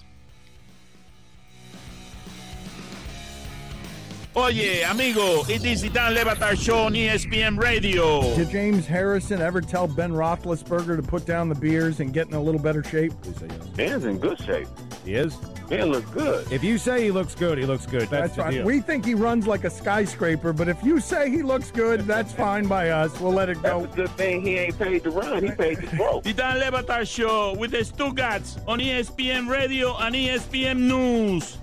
Oye, amigo, it is the Dan Le Batard Show on ESPN Radio. Did James Harrison ever tell Ben Roethlisberger to put down the beers and get in a little better shape? Ben's in good shape. He is? Ben looks good. If you say he looks good, he looks good. That's the fine. deal. We think he runs like a skyscraper, but if you say he looks good, that's fine by us. We'll let it go. That's a good thing he ain't paid to run. He paid to throw. The Dan Le Batard Show with the Stugatz on ESPN Radio and ESPN News.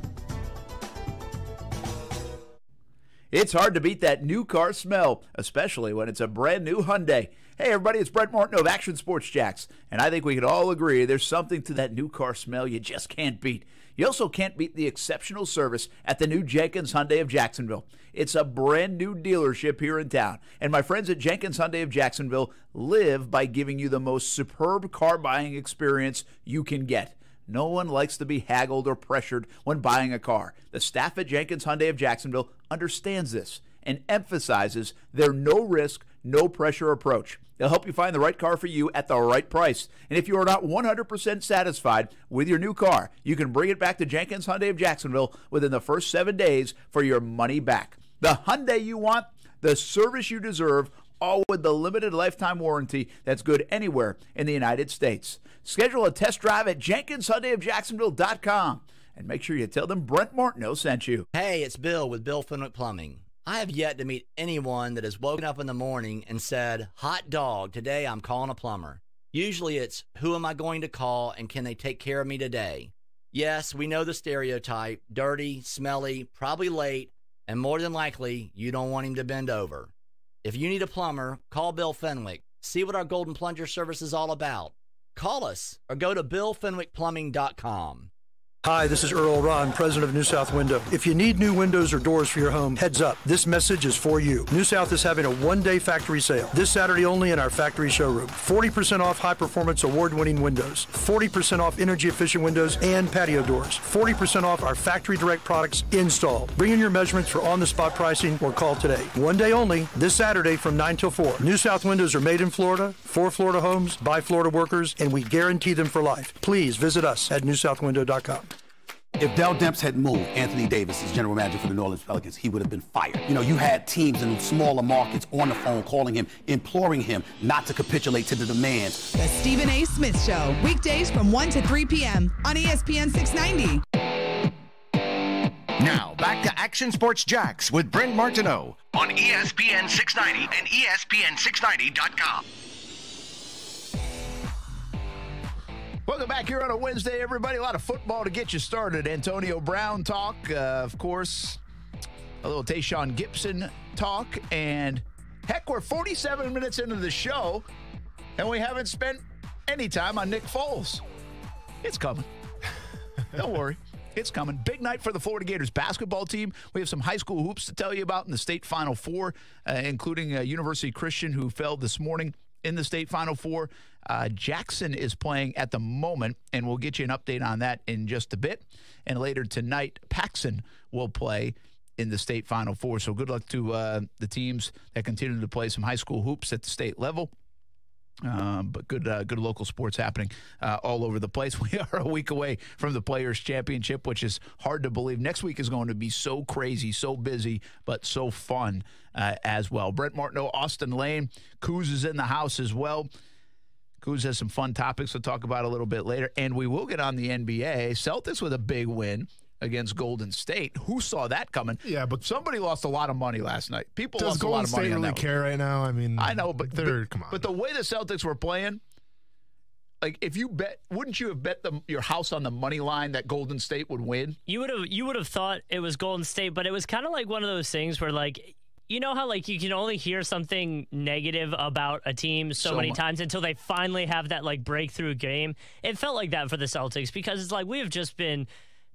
It's hard to beat that new car smell, especially when it's a brand new Hyundai. Hey, everybody, it's Brent Martin of Action Sports Jacks, and I think we can all agree there's something to that new car smell you just can't beat. You also can't beat the exceptional service at the new Jenkins Hyundai of Jacksonville. It's a brand new dealership here in town, and my friends at Jenkins Hyundai of Jacksonville live by giving you the most superb car buying experience you can get. No one likes to be haggled or pressured when buying a car. The staff at Jenkins Hyundai of Jacksonville understands this and emphasizes their no-risk, no-pressure approach. They'll help you find the right car for you at the right price. And if you are not 100% satisfied with your new car, you can bring it back to Jenkins Hyundai of Jacksonville within the first 7 days for your money back. The Hyundai you want, the service you deserve, all with the limited lifetime warranty that's good anywhere in the United States. Schedule a test drive at JenkinsHyundaiofJacksonville.com and make sure you tell them Brent Martineau sent you. Hey, it's Bill with Bill Fenwick Plumbing. I have yet to meet anyone that has woken up in the morning and said, hot dog, today I'm calling a plumber. Usually it's, who am I going to call and can they take care of me today? Yes, we know the stereotype, dirty, smelly, probably late, and more than likely, you don't want him to bend over. If you need a plumber, call Bill Fenwick. See what our Golden Plunger service is all about. Call us or go to BillFenwickPlumbing.com. Hi, this is Earl Ron, president of New South Window. If you need new windows or doors for your home, heads up, this message is for you. New South is having a one-day factory sale this Saturday only in our factory showroom. 40% off high-performance award-winning windows, 40% off energy-efficient windows and patio doors, 40% off our factory direct products installed. Bring in your measurements for on-the-spot pricing or call today. One day only, this Saturday from 9 till 4. New South windows are made in Florida, for Florida homes, by Florida workers, and we guarantee them for life. Please visit us at newsouthwindow.com. If Dell Demps had moved, Anthony Davis is general manager for the New Orleans Pelicans, he would have been fired. You know, you had teams in smaller markets on the phone calling him, imploring him not to capitulate to the demands. The Stephen A. Smith Show, weekdays from 1 to 3 p.m. on ESPN 690. Now, back to Action Sports Jacks with Brent Martineau on ESPN 690 and ESPN690.com. Welcome back here on a Wednesday, everybody. A lot of football to get you started. Antonio Brown talk, of course, a little Tayshaun Gibson talk, and heck, we're 47 minutes into the show, and we haven't spent any time on Nick Foles. It's coming. Don't worry. It's coming. Big night for the Florida Gators basketball team. We have some high school hoops to tell you about in the state Final Four, including University Christian, who fell this morning in the state Final Four. Jackson is playing at the moment, and we'll get you an update on that in just a bit. And later tonight, Paxson will play in the state Final Four. So good luck to the teams that continue to play some high school hoops at the state level. But good local sports happening all over the place. We are a week away from the Players' Championship, which is hard to believe. Next week is going to be so crazy, so busy, but so fun as well. Brent Martineau, Austin Lane, Coos is in the house as well. Coos has some fun topics to talk about a little bit later, and we will get on the NBA. Celtics with a big win against Golden State. Who saw that coming? Yeah, but somebody lost a lot of money last night. People does lost Golden a lot of money State on really that care right now? I mean, I know, but come on. But the way the Celtics were playing, like if you bet, wouldn't you have bet your house on the money line that Golden State would win? You would have thought it was Golden State, but it was kind of like one of those things where like. You know how, like, you can only hear something negative about a team so many times until they finally have that, like, breakthrough game? It felt like that for the Celtics because it's like we have just been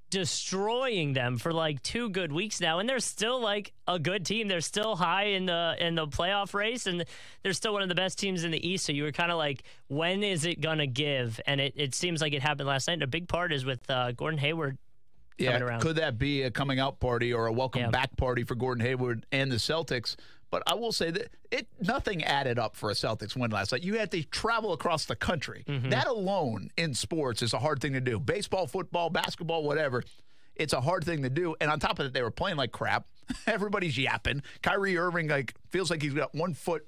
destroying them for, like, 2 good weeks now, and they're still, like, a good team. They're still high in the playoff race, and they're still one of the best teams in the East, so you were kind of like, when is it going to give? And it seems like it happened last night, and a big part is with Gordon Hayward. Could that be a coming out party or a welcome back party for Gordon Hayward and the Celtics? But I will say that nothing added up for a Celtics win last night. You had to travel across the country. Mm-hmm. That alone in sports is a hard thing to do. Baseball, football, basketball, whatever. It's a hard thing to do. And on top of it, they were playing like crap. Everybody's yapping. Kyrie Irving feels like he's got 1 foot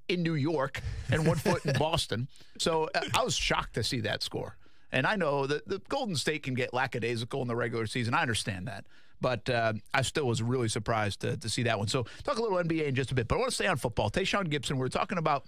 in New York and 1 foot in Boston. So I was shocked to see that score. And I know that the Golden State can get lackadaisical in the regular season. I understand that. But I still was really surprised to see that one. So talk a little NBA in just a bit. But I want to stay on football. Tayshaun Gibson, we're talking about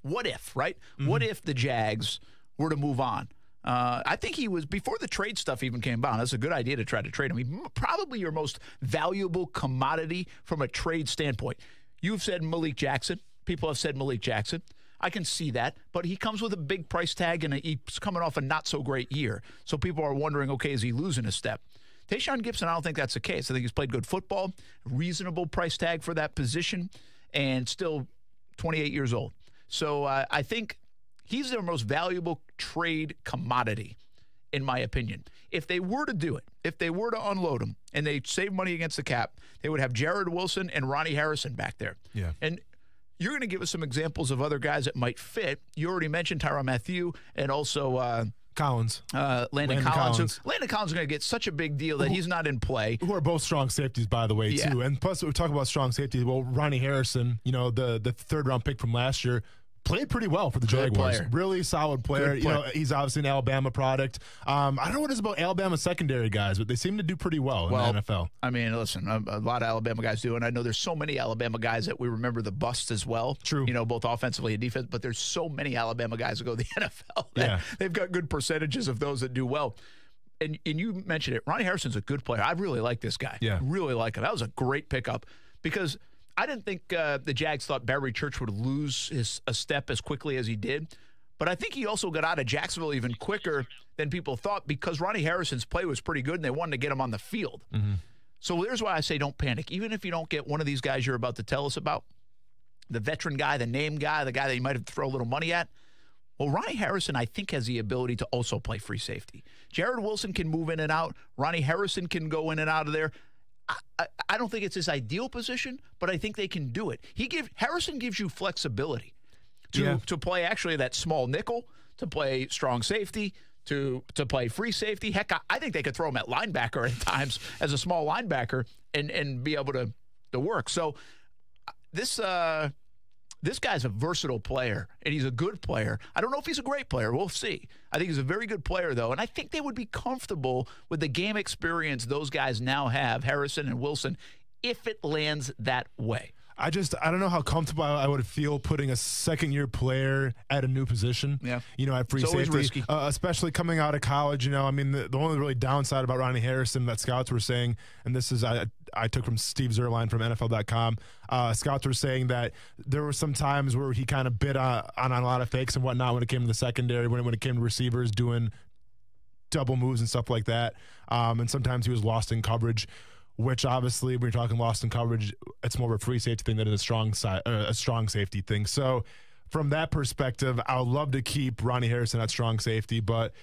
what if, right? Mm-hmm. What if the Jags were to move on? I think he was, before the trade stuff even came out, that's a good idea to try to trade him. He's probably your most valuable commodity from a trade standpoint. You've said Malik Jackson. People have said Malik Jackson. I can see that, but he comes with a big price tag, and he's coming off a not-so-great year. So people are wondering, okay, is he losing a step? Tayshaun Gibson, I don't think that's the case. I think he's played good football, reasonable price tag for that position, and still 28 years old. So I think he's their most valuable trade commodity, in my opinion. If they were to do it, if they were to unload him, and they save money against the cap, they would have Jared Wilson and Ronnie Harrison back there. Yeah. And you're going to give us some examples of other guys that might fit. You already mentioned Tyrann Mathieu and also Collins. Landon Collins. Landon Collins is going to get such a big deal that he's not in play. Who are both strong safeties, by the way, too. And plus, we talk about strong safeties. Well, Ronnie Harrison, the third-round pick from last year, played pretty well for the Jaguars. Really solid player. He's obviously an Alabama product. I don't know what it is about Alabama secondary guys, but they seem to do pretty well in the NFL. I mean, listen, a lot of Alabama guys do, and I know there's so many Alabama guys that we remember the busts as well. True. Both offensively and defense, but there's so many Alabama guys that go to the NFL that they've got good percentages of those that do well. And you mentioned it. Ronnie Harrison's a good player. I really like this guy. Yeah. Really like him. That was a great pickup because I didn't think the Jags thought Barry Church would lose a step as quickly as he did. But I think he also got out of Jacksonville even quicker than people thought because Ronnie Harrison's play was pretty good and they wanted to get him on the field. Mm-hmm. So there's why I say don't panic. Even if you don't get one of these guys you're about to tell us about, the veteran guy, the name guy, the guy that you might have to throw a little money at, well, Ronnie Harrison, I think, has the ability to also play free safety. Jared Wilson can move in and out. Ronnie Harrison can go in and out of there. I don't think it's his ideal position, but I think they can do it. Harrison gives you flexibility to play actually that small nickel, to play strong safety, to play free safety. Heck, I think they could throw him at linebacker at times as a small linebacker and be able to work. So this this guy's a versatile player, and he's a good player. I don't know if he's a great player. We'll see. I think he's a very good player, though, and I think they would be comfortable with the game experience those guys now have, Harrison and Wilson, if it lands that way. I don't know how comfortable I would feel putting a second-year player at a new position. Yeah. At free It's always safety, risky. especially coming out of college. The only really downside about Ronnie Harrison that scouts were saying, and this is I took from Steve Zerline from NFL.com. Scouts were saying that there were some times where he kind of bit on a lot of fakes and whatnot when it came to the secondary, when it came to receivers doing double moves and stuff like that, and sometimes he was lost in coverage. Which obviously, when you're talking lost in coverage, it's more of a free safety thing than a strong safety thing. So, from that perspective, I would love to keep Ronnie Harrison at strong safety, but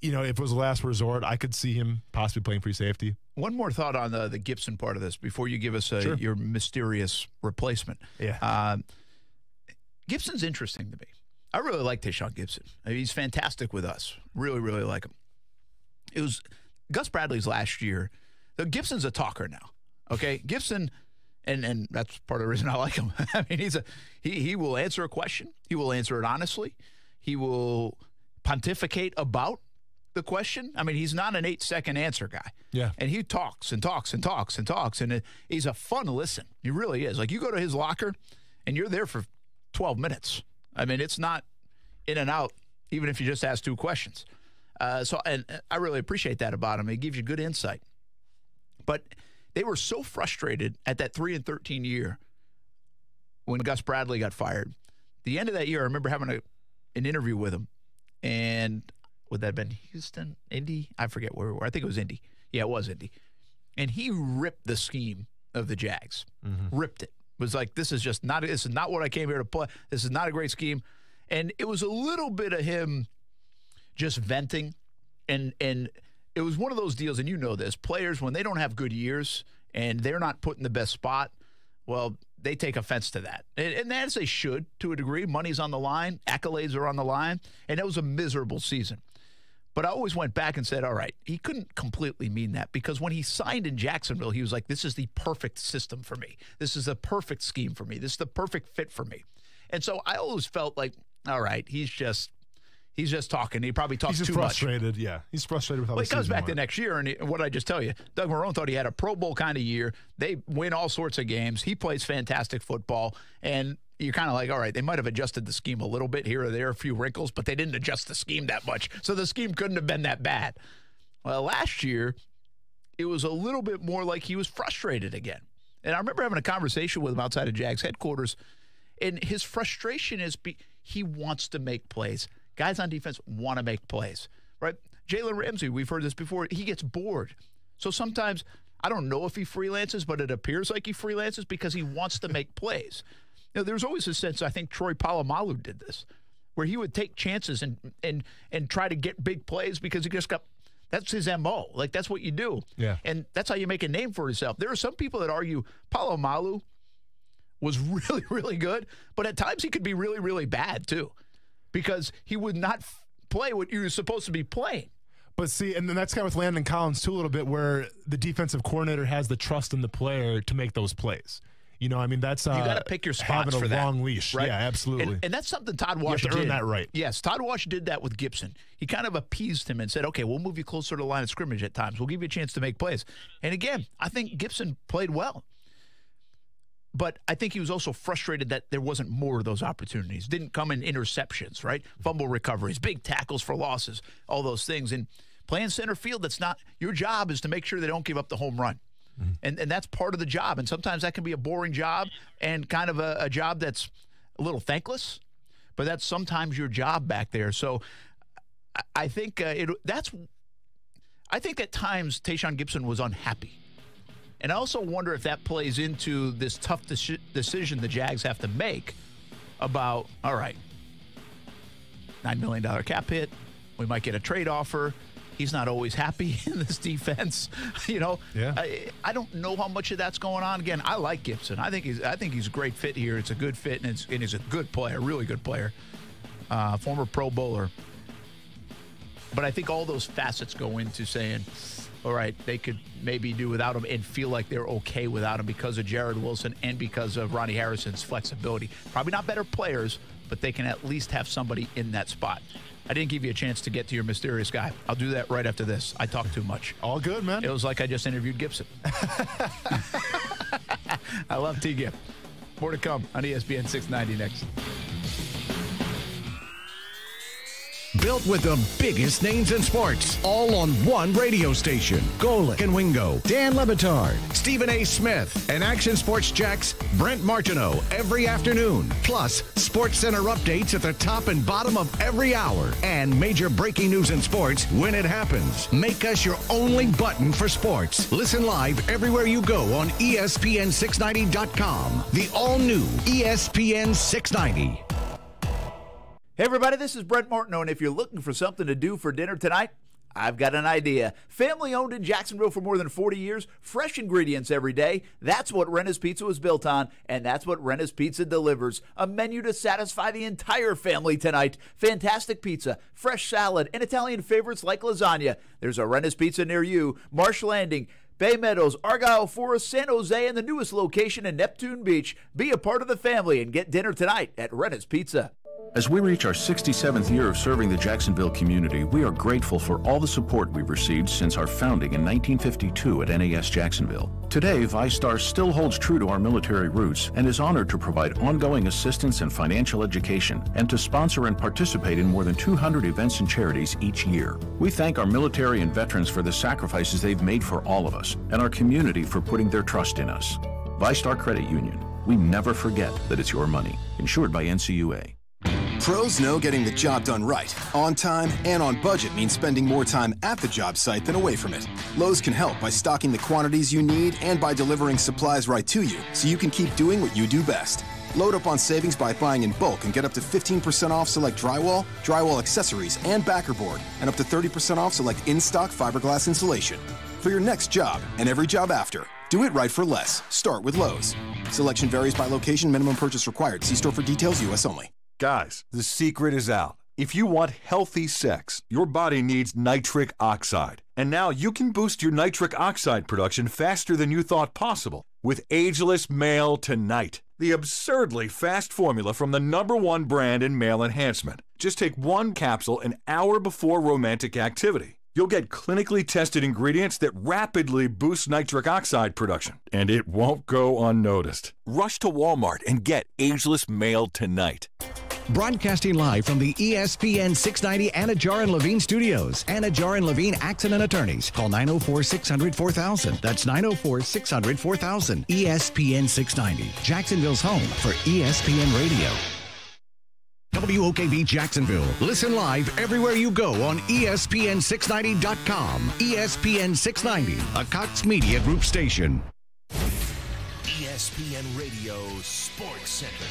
if it was a last resort, I could see him possibly playing free safety. One more thought on the Gibson part of this before you give us Sure. your mysterious replacement. Yeah, Gibson's interesting to me. I really like Tayshaun Gibson. He's fantastic with us. Really, really like him. It was Gus Bradley's last year. Gibson's a talker now, okay? Gibson, and that's part of the reason I like him. I mean, he will answer a question. He will answer it honestly. He will pontificate about the question. I mean, he's not an 8-second answer guy. Yeah. And he talks and talks and talks and talks, and he's a fun listen. He really is. Like, you go to his locker, and you're there for 12 minutes. I mean, it's not in and out, even if you just ask 2 questions. And I really appreciate that about him. It gives you good insight. But they were so frustrated at that 3-13 year when Gus Bradley got fired. The end of that year, I remember having an interview with him. And would that have been Houston, Indy? I forget where we were. I think it was Indy. Yeah, it was Indy. And he ripped the scheme of the Jags. Mm-hmm. Ripped it. Was like, this is not what I came here to play. This is not a great scheme. And it was a little bit of him just venting and it was one of those deals, and you know this, players, when they don't have good years and they're not put in the best spot, well, they take offense to that. And as they should, to a degree. Money's on the line. Accolades are on the line. And it was a miserable season. But I always went back and said, all right, he couldn't completely mean that, because when he signed in Jacksonville, he was like, this is the perfect system for me. This is the perfect scheme for me. This is the perfect fit for me. And so I always felt like, all right, he's just talking. He probably talks too much. He's frustrated, yeah. He's frustrated with how he comes back the next year, and what did I just tell you? Doug Marrone thought he had a Pro Bowl kind of year. They win all sorts of games. He plays fantastic football, and you're kind of like, all right, they might have adjusted the scheme a little bit here or there, a few wrinkles, but they didn't adjust the scheme that much, so the scheme couldn't have been that bad. Well, last year, it was a little bit more like he was frustrated again. And I remember having a conversation with him outside of Jags headquarters, and his frustration is he wants to make plays. Guys on defense want to make plays, right? Jalen Ramsey, we've heard this before, he gets bored. So sometimes, I don't know if he freelances, but it appears like he freelances because he wants to make plays. There's always a sense, I think Troy Polamalu did this, where he would take chances and try to get big plays because he just that's his MO. Like, that's what you do. Yeah. And that's how you make a name for yourself. There are some people that argue Polamalu was really, really good, but at times he could be really, really bad too, because he would not play what you're supposed to be playing. But see, and then that's kind of with Landon Collins too a little bit, where the defensive coordinator has the trust in the player to make those plays. You know, I mean, that's you got to pick your spots having for a that, long leash. right? Yeah, absolutely. And that's something Todd Wash you have to did. earn that right. Yes, Todd Wash did that with Gibson. He kind of appeased him and said, okay, we'll move you closer to the line of scrimmage at times. We'll give you a chance to make plays. And again, I think Gibson played well. But I think he was also frustrated that there wasn't more of those opportunities. Didn't come in interceptions, right? Fumble recoveries, big tackles for losses, all those things. And playing center field, that's not your job, is to make sure they don't give up the home run. Mm-hmm. And that's part of the job. And sometimes that can be a boring job and kind of a job that's a little thankless. But that's sometimes your job back there. So I think I think at times Tayshaun Gibson was unhappy. And I also wonder if that plays into this tough decision the Jags have to make about, all right, $9 million cap hit. We might get a trade offer. He's not always happy in this defense. You know, yeah. I don't know how much of that's going on. Again, I like Gibson. I think he's a great fit here. It's a good fit, and he's a good player, really good player, former Pro Bowler. But I think all those facets go into saying, all right, they could maybe do without him and feel like they're okay without him because of Jared Wilson and because of Ronnie Harrison's flexibility. Probably not better players, but they can at least have somebody in that spot. I didn't give you a chance to get to your mysterious guy. I'll do that right after this. I talk too much. All good, man. It was like I just interviewed Gibson. I love T-Gip. More to come on ESPN 690 next. Built with the biggest names in sports, all on one radio station. Golick and Wingo, Dan Le Batard, Stephen A. Smith, and Action Sports Jack's Brent Martineau every afternoon. Plus, Sports Center updates at the top and bottom of every hour. And major breaking news in sports when it happens. Make us your only button for sports. Listen live everywhere you go on ESPN690.com. The all-new ESPN 690. Hey, everybody, this is Brent Martineau, and if you're looking for something to do for dinner tonight, I've got an idea. Family-owned in Jacksonville for more than 40 years, fresh ingredients every day. That's what Renna's Pizza was built on, and that's what Renna's Pizza delivers. A menu to satisfy the entire family tonight. Fantastic pizza, fresh salad, and Italian favorites like lasagna. There's a Renna's Pizza near you. Marsh Landing, Bay Meadows, Argyle Forest, San Jose, and the newest location in Neptune Beach. Be a part of the family and get dinner tonight at Renna's Pizza. As we reach our 67th year of serving the Jacksonville community, we are grateful for all the support we've received since our founding in 1952 at NAS Jacksonville. Today, ViStar still holds true to our military roots and is honored to provide ongoing assistance and financial education and to sponsor and participate in more than 200 events and charities each year. We thank our military and veterans for the sacrifices they've made for all of us and our community for putting their trust in us. ViStar Credit Union. We never forget that it's your money. Insured by NCUA. Pros know getting the job done right, on time, and on budget means spending more time at the job site than away from it. Lowe's can help by stocking the quantities you need and by delivering supplies right to you so you can keep doing what you do best. Load up on savings by buying in bulk and get up to 15% off select drywall, drywall accessories, and backerboard, and up to 30% off select in-stock fiberglass insulation. For your next job and every job after, do it right for less. Start with Lowe's. Selection varies by location. Minimum purchase required. See store for details. U.S. only. Guys, the secret is out. If you want healthy sex, your body needs nitric oxide. And now you can boost your nitric oxide production faster than you thought possible with Ageless Male Tonight, the absurdly fast formula from the #1 brand in male enhancement. Just take one capsule an hour before romantic activity. You'll get clinically tested ingredients that rapidly boost nitric oxide production, and it won't go unnoticed. Rush to Walmart and get Ageless Male Tonight. Broadcasting live from the ESPN 690 Anajar and Levine studios. Anajar and Levine Accident Attorneys. Call 904-600-4000. That's 904-600-4000. ESPN 690. Jacksonville's home for ESPN Radio. WOKV Jacksonville. Listen live everywhere you go on ESPN690.com. ESPN 690, a Cox Media Group station. ESPN Radio Sports Center.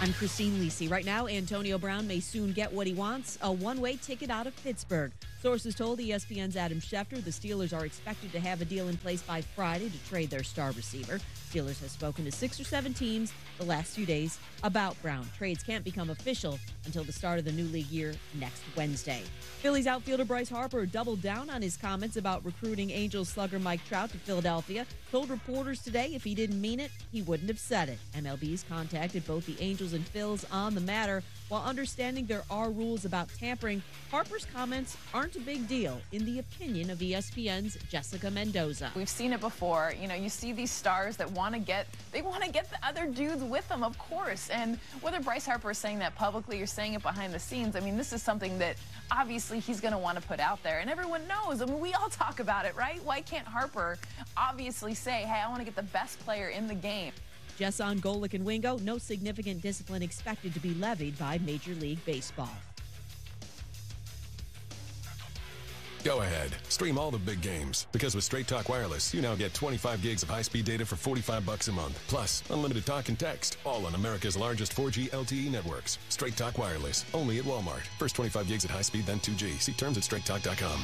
I'm Christine Lisi. Right now, Antonio Brown may soon get what he wants, a one-way ticket out of Pittsburgh. Sources told ESPN's Adam Schefter the Steelers are expected to have a deal in place by Friday to trade their star receiver. Steelers have spoken to 6 or 7 teams the last few days about Brown. Trades can't become official until the start of the new league year next Wednesday. Phillies outfielder Bryce Harper doubled down on his comments about recruiting Angels slugger Mike Trout to Philadelphia. Told reporters today if he didn't mean it, he wouldn't have said it. MLB's contacted both the Angels and Phils on the matter. While understanding there are rules about tampering, Harper's comments aren't a big deal, in the opinion of ESPN's Jessica Mendoza. We've seen it before. You know, you see these stars that want to get the other dudes with them, of course. And whether Bryce Harper is saying that publicly or saying it behind the scenes, I mean, this is something that obviously he's going to want to put out there. And everyone knows. I mean, we all talk about it, right? Why can't Harper obviously say, hey, I want to get the best player in the game? Jess on Golick and Wingo, no significant discipline expected to be levied by Major League Baseball. Go ahead. Stream all the big games. Because with Straight Talk Wireless, you now get 25 gigs of high-speed data for $45 a month. Plus, unlimited talk and text. All on America's largest 4G LTE networks. Straight Talk Wireless. Only at Walmart. First 25 gigs at high speed, then 2G. See terms at straighttalk.com.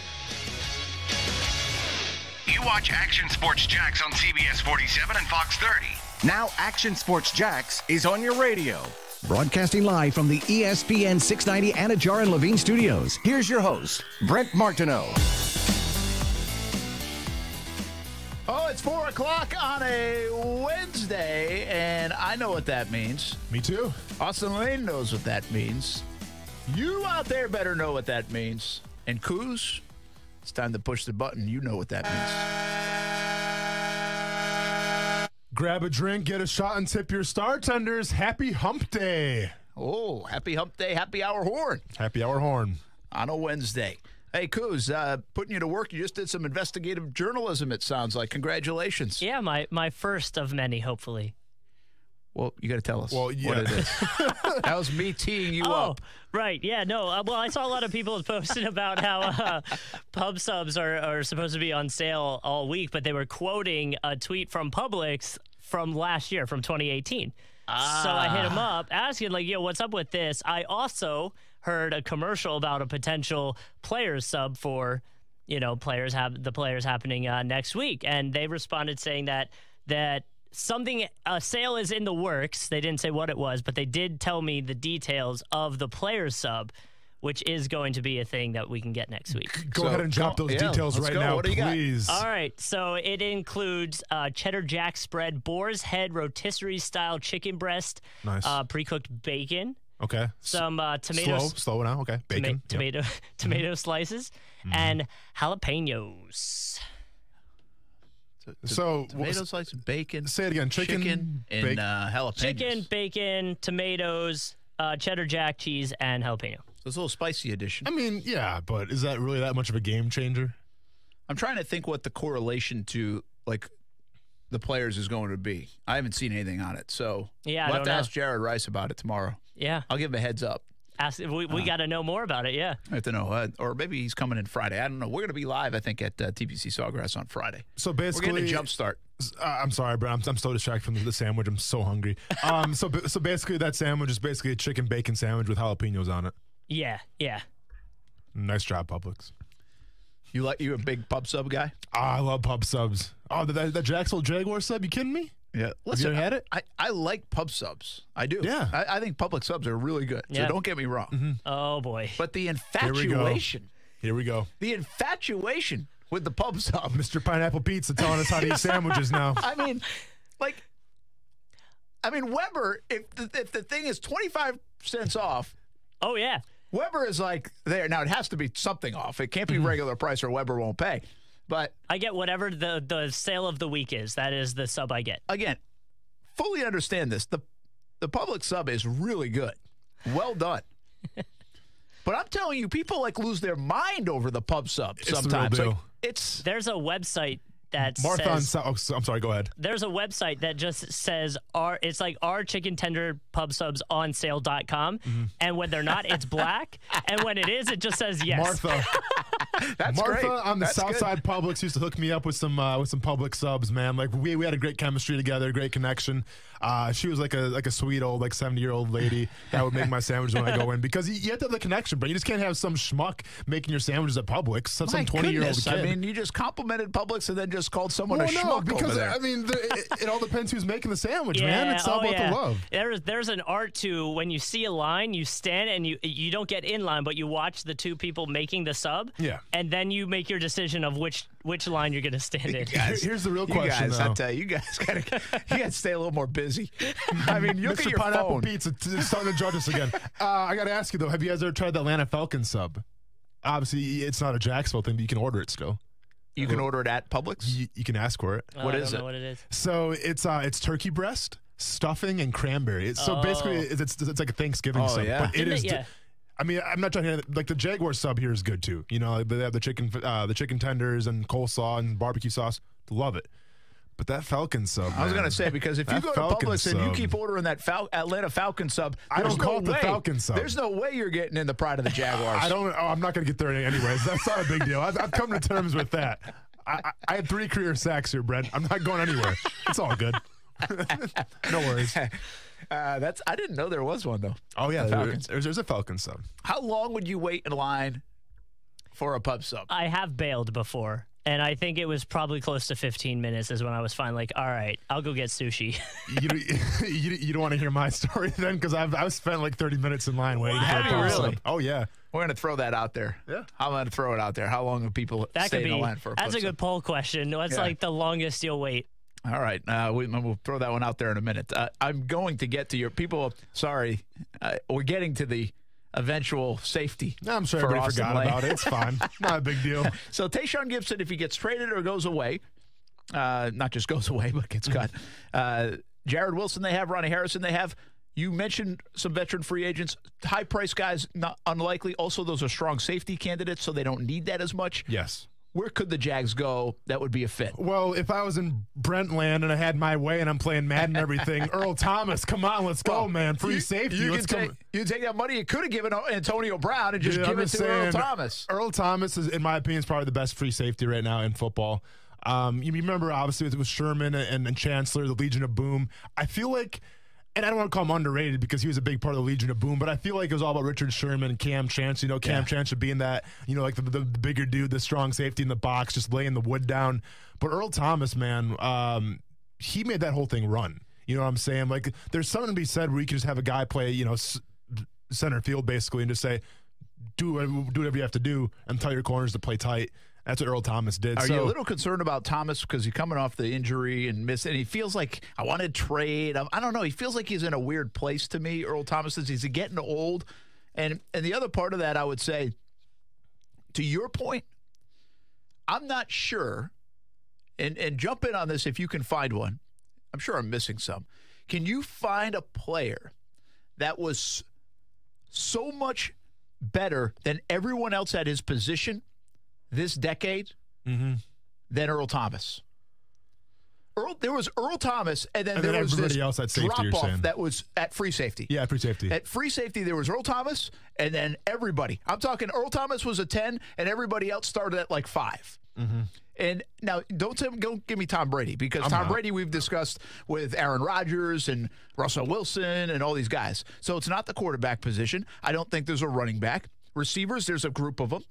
You watch Action Sports Jax on CBS 47 and Fox 30. Now Action Sports Jax is on your radio. Broadcasting live from the ESPN 690 Anajar and Levine studios. Here's your host, Brent Martineau. Oh, it's 4 o'clock on a Wednesday, and I know what that means. Me too. Austin Lane knows what that means. You out there better know what that means. And Coos, it's time to push the button. You know what that means. Grab a drink, get a shot, and tip your Startenders. Happy Hump Day. Oh, happy Hump Day, happy hour horn. Happy hour horn. On a Wednesday. Hey, Coos, putting you to work. You just did some investigative journalism, it sounds like. Congratulations. Yeah, my first of many, hopefully. Well, you got to tell us what it is. That was me teeing you up. Right. Yeah, no. Well, I saw a lot of people posting about how pub subs are supposed to be on sale all week, but they were quoting a tweet from Publix from last year, from 2018. So I hit him up asking, like, yo, what's up with this? I also heard a commercial about a potential players sub for, the players happening next week. And they responded saying that a sale is in the works. They didn't say what it was, but they did tell me the details of the players sub, which is going to be a thing that we can get next week. Go ahead and drop those details right now, please. All right. So it includes cheddar jack spread, boar's head rotisserie style chicken breast, nice. Pre-cooked bacon. Okay. Some tomatoes. Slow now. Okay. Bacon. Tomato slices and jalapenos. So tomato slices, bacon. Say it again. Chicken and jalapenos. Chicken, bacon, tomatoes, cheddar jack cheese, and jalapeno. So it's a little spicy edition. I mean, yeah, but is that really that much of a game changer? I'm trying to think what the correlation to the players is going to be. I haven't seen anything on it, so we'll have to ask Jared Rice about it tomorrow. Yeah, I'll give him a heads up. We got to know more about it. Yeah, I have to know, or maybe he's coming in Friday. I don't know. We're going to be live, I think, at TPC Sawgrass on Friday. So basically, we're getting a jump start. I'm sorry, Brent. I'm so distracted from the sandwich. I'm so hungry. So basically, that sandwich is basically a chicken bacon sandwich with jalapenos on it. Yeah. Nice job, Publix. You a big pub sub guy? I love pub subs. Oh, the Jacksonville Jaguars sub? You kidding me? Yeah. Listen, have you ever had it? I like pub subs. I do. Yeah. I think public subs are really good. So don't get me wrong. Mm-hmm. Oh, boy. But the infatuation. Here we go. The infatuation with the pub sub. Mr. Pineapple Pizza telling us how to eat sandwiches now. I mean, Weber, if the thing is 25 cents off. Oh, yeah. Weber is there. Now, it has to be something off. It can't be regular price or Weber won't pay. But I get whatever the sale of the week is. That is the sub I get. Again, fully understand this. The public sub is really good. Well done. But I'm telling you, people lose their mind over the pub sub sometimes. The real deal. There's a website that Martha says, I'm sorry, go ahead. There's a website that just says our chicken tender pub subs on sale.com. And when they're not, it's black. And when it is, it just says yes. Martha. That's Martha great. on the That's South good. Side Publix used to hook me up with some public subs, man. We had a great chemistry together, great connection. She was like a sweet old 70-year-old lady that would make my sandwiches when I go in, because you have to have the connection, but you just can't have some schmuck making your sandwiches at Publix. Some 20-year-old kid. I mean, you just complimented Publix and then just called someone a schmuck no, because over there. I mean, it all depends who's making the sandwich, man. It's all about the love. There's an art to when you see a line, you stand and you don't get in line, but you watch the two people making the sub. Yeah. And then you make your decision of which line you're going to stand in. Here's the real question, though. I tell you, you guys got to stay a little more busy. I mean, you look at Mr. your Pineapple phone. Pizza starting to judge us again. I got to ask you, though, have you guys ever tried the Atlanta Falcons sub? Obviously, it's not a Jacksonville thing, but you can order it still. You can order it at Publix? You can ask for it. What is it? What it is. So it's turkey breast, stuffing, and cranberry. So basically, it's like a Thanksgiving sub. Yeah. But it is. I mean, I'm not trying to the Jaguar sub here is good too. They have the chicken tenders and coleslaw and barbecue sauce. Love it. But that Falcon sub, I was going to say, because if you go to Publix and you keep ordering that Atlanta Falcon sub, I don't call it the Falcon sub. There's no way you're getting in the pride of the Jaguars. I'm not going to get there anyways. That's not a big deal. I've come to terms with that. I had 3 career sacks here, Brent. I'm not going anywhere. It's all good. No worries. I didn't know there was one, though. Oh, yeah. There's a Falcon sub. How long would you wait in line for a pub sub? I have bailed before. And I think it was probably close to 15 minutes is when I was finally like, all right, I'll go get sushi. You don't want to hear my story then? Because I've spent like 30 minutes in line waiting for a pop-up. Really? Oh, yeah. We're going to throw that out there. Yeah. I'm going to throw it out there. How long have people stayed in the line for a That's a good poll question. What's like the longest you'll wait? All right. We'll throw that one out there in a minute. I'm going to get to your people. Sorry. We're getting to the eventual safety. I'm sure everybody forgot about it. It's fine. Not a big deal. So Tayshaun Gibson, if he gets traded or goes away, not just goes away, but gets cut. Jared Wilson they have. Ronnie Harrison they have. You mentioned some veteran free agents. High-priced guys, not unlikely. Also, those are strong safety candidates, so they don't need that as much. Yes. Where could the Jags go that would be a fit? Well, if I was in Brentland and I had my way and I'm playing Madden and everything, Earl Thomas, come on, let's go, man. Free safety. You take that money you could have given Antonio Brown and just give it to Earl Thomas. Earl Thomas is, in my opinion, is probably the best free safety right now in football. You remember, obviously, it was Sherman and Chancellor, the Legion of Boom. I feel like, and I don't want to call him underrated because he was a big part of the Legion of Boom, but I feel like it was all about Richard Sherman and Cam Chancellor. Cam Chancellor being that, like the bigger dude, the strong safety in the box, just laying the wood down. But Earl Thomas, man, he made that whole thing run. You know what I'm saying? Like, there's something to be said where you can just have a guy play, center field basically and just say, do whatever you have to do and tell your corners to play tight. That's what Earl Thomas did. Are you a little concerned about Thomas because he's coming off the injury and he feels like I want to trade? I don't know. He feels like he's in a weird place to me. Earl Thomas is he's getting old, and the other part of that I would say, to your point, I'm not sure. And jump in on this if you can find one. I'm sure I'm missing some. Can you find a player that was so much better than everyone else at his position this decade than Earl Thomas? There was Earl Thomas, and then there was this else at safety, drop-off that was at free safety. Yeah, free safety. At free safety, there was Earl Thomas, and then everybody. I'm talking Earl Thomas was a 10, and everybody else started at like 5. And now, don't give me Tom Brady, because Tom Brady we've discussed with Aaron Rodgers and Russell Wilson and all these guys. So it's not the quarterback position. I don't think there's a running back. Receivers, there's a group of them.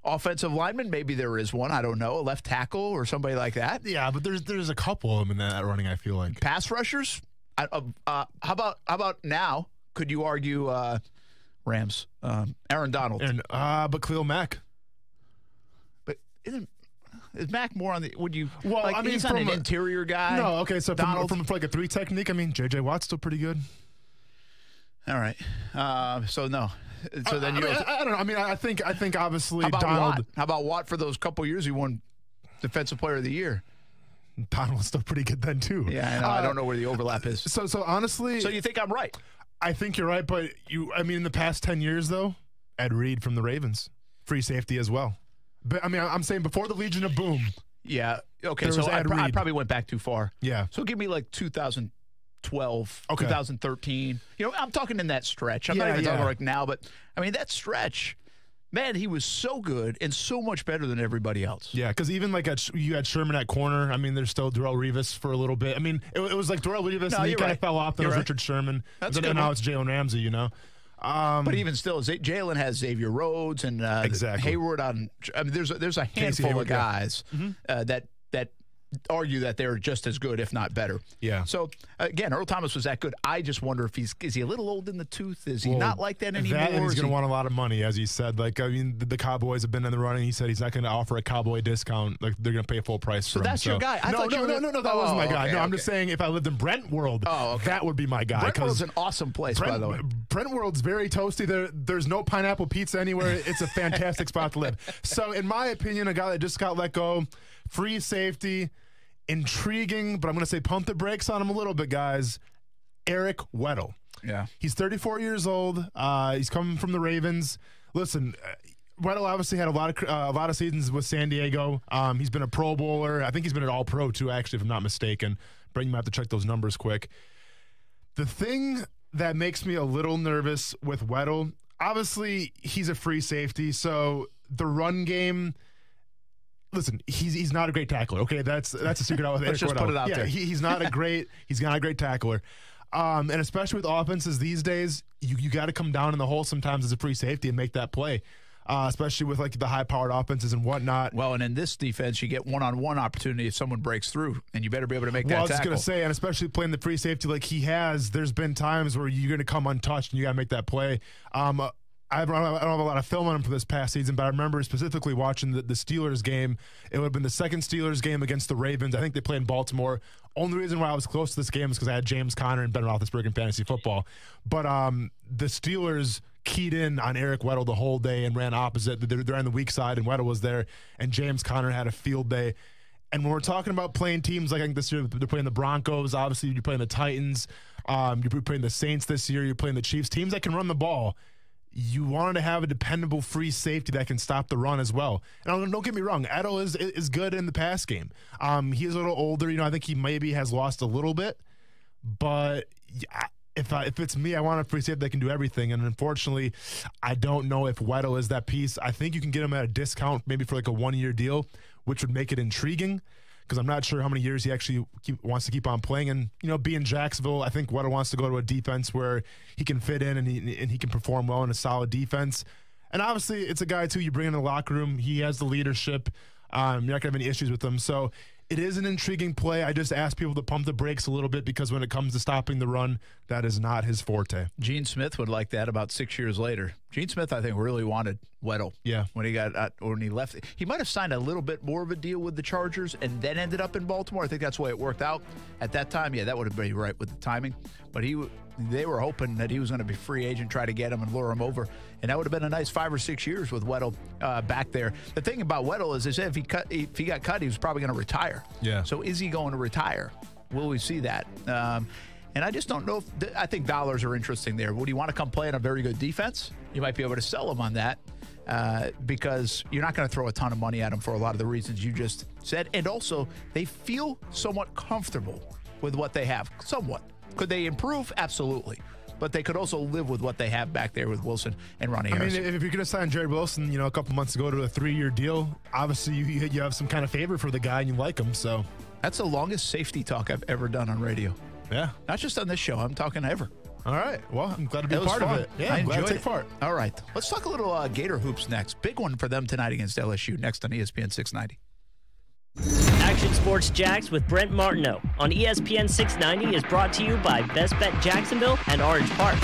Offensive lineman, maybe there is one. I don't know. A left tackle or somebody like that. Yeah, but there's a couple of them in that running, I feel like. Pass rushers? How about now? Could you argue Rams? Aaron Donald. But Khalil Mack. But is Mack more on the? Would you? Well, I mean, he's not an interior guy. No, okay. So from like a 3 technique, I mean, J.J. Watt's still pretty good. All right. So no. So then I don't know. I mean, I think obviously how about Donald. Watt? How about Watt for those couple years he won Defensive Player of the Year? Donald's still pretty good then too. Yeah, I know. I don't know where the overlap is. So honestly, so you think I'm right? I think you're right, but in the past 10 years though, Ed Reed from the Ravens, free safety as well. But I mean, I'm saying before the Legion of Boom. Yeah. Okay. So I probably went back too far. Yeah. So give me like 2012, 2013. I'm talking in that stretch. I'm not even talking like now, but I mean that stretch. Man, he was so good and so much better than everybody else. Yeah, because even like you had Sherman at corner. I mean, there's still Darrelle Revis for a little bit. I mean, it was like Darrelle Revis, and he kind of fell off. Then it was Richard Sherman. That's good. Now it's Jalen Ramsey. But even still, Jalen has Xavier Rhodes and Hayward on. I mean, there's a handful of guys that argue that they're just as good, if not better. Yeah. So again, Earl Thomas was that good. I just wonder if is he a little old in the tooth? Is he not like that anymore? And he's going to want a lot of money, as he said. Like, I mean, the Cowboys have been in the running. He said he's not going to offer a Cowboy discount. Like, they're going to pay full price for him. That's your guy. No, that wasn't my guy. No, I'm just saying if I lived in Brent World, that would be my guy. Brent World's an awesome place, by the way. Brent World's very toasty. There's no pineapple pizza anywhere. It's a fantastic spot to live. So, in my opinion, a guy that just got let go, free safety, intriguing, but I'm going to say pump the brakes on him a little bit, guys. Eric Weddle. Yeah. He's 34 years old. He's coming from the Ravens. Listen, Weddle obviously had a lot of seasons with San Diego. He's been a Pro Bowler. I think he's been an All-Pro too, actually, if I'm not mistaken. Brent, you might have to check those numbers quick. The thing that makes me a little nervous with Weddle, obviously he's a free safety, so the run game. Listen, he's not a great tackler. Okay, that's a secret out with Eric Let's just Weddle. put it out there. He's not a great tackler. And especially with offenses these days, you got to come down in the hole sometimes as a free safety and make that play. especially with like the high-powered offenses and whatnot. Well, and in this defense, you get one-on-one opportunity if someone breaks through, and you better be able to make that tackle. Well, I was going to say, and especially playing the free safety like he has, there's been times where you're going to come untouched and you got to make that play. I don't have a lot of film on him for this past season, but I remember specifically watching the Steelers game. It would have been the second Steelers game against the Ravens. I think they played in Baltimore. Only reason why I was close to this game is because I had James Conner and Ben Roethlisberger in fantasy football. But the Steelers keyed in on Eric Weddle the whole day and ran opposite. They're on the weak side, and Weddle was there, and James Conner had a field day. And when we're talking about playing teams, like I think this year they're playing the Broncos, obviously you're playing the Titans, you're playing the Saints this year, you're playing the Chiefs, teams that can run the ball. You wanted to have a dependable free safety that can stop the run as well. And don't get me wrong, Edel is good in the pass game. He's a little older. I think he maybe has lost a little bit. But if it's me, I want a free safety that can do everything. And unfortunately, I don't know if Weddle is that piece. I think you can get him at a discount, maybe for like a 1-year deal, which would make it intriguing. Because I'm not sure how many years he actually wants to keep on playing. And, being Jacksonville, I think Weddle wants to go to a defense where he can fit in and he can perform well in a solid defense. And obviously, it's a guy, too, you bring in the locker room. He has the leadership. You're not going to have any issues with him. So it is an intriguing play. I just ask people to pump the brakes a little bit because when it comes to stopping the run, that is not his forte. Gene Smith would like that about 6 years later. Gene Smith, I think, really wanted Weddle. Yeah. When he left. He might have signed a little bit more of a deal with the Chargers and then ended up in Baltimore. I think that's the way it worked out. At that time, yeah, that would have been right with the timing. But they were hoping that he was going to be free agent, try to get him and lure him over. And that would have been a nice 5 or 6 years with Weddle back there. The thing about Weddle is they said if he got cut, he was probably going to retire. Yeah. So is he going to retire? Will we see that? And I just don't know. I think dollars are interesting there. Would you want to come play in a very good defense? You might be able to sell him on that because you're not going to throw a ton of money at him for a lot of the reasons you just said. And also, they feel somewhat comfortable with what they have. Somewhat. Could they improve? Absolutely. But they could also live with what they have back there with Wilson and Ronnie Harrison. I mean, if you're going to sign Jared Wilson, a couple months ago to a 3-year deal, obviously you have some kind of favor for the guy and you like him. So that's the longest safety talk I've ever done on radio. Yeah. Not just on this show. I'm talking ever. All right. Well, I'm glad to be a part of it. Yeah, I'm glad to take part. All right. Let's talk a little Gator hoops next. Big one for them tonight against LSU. Next on ESPN 690. Action Sports Jacks with Brent Martineau on ESPN 690 is brought to you by Best Bet Jacksonville and Orange Park.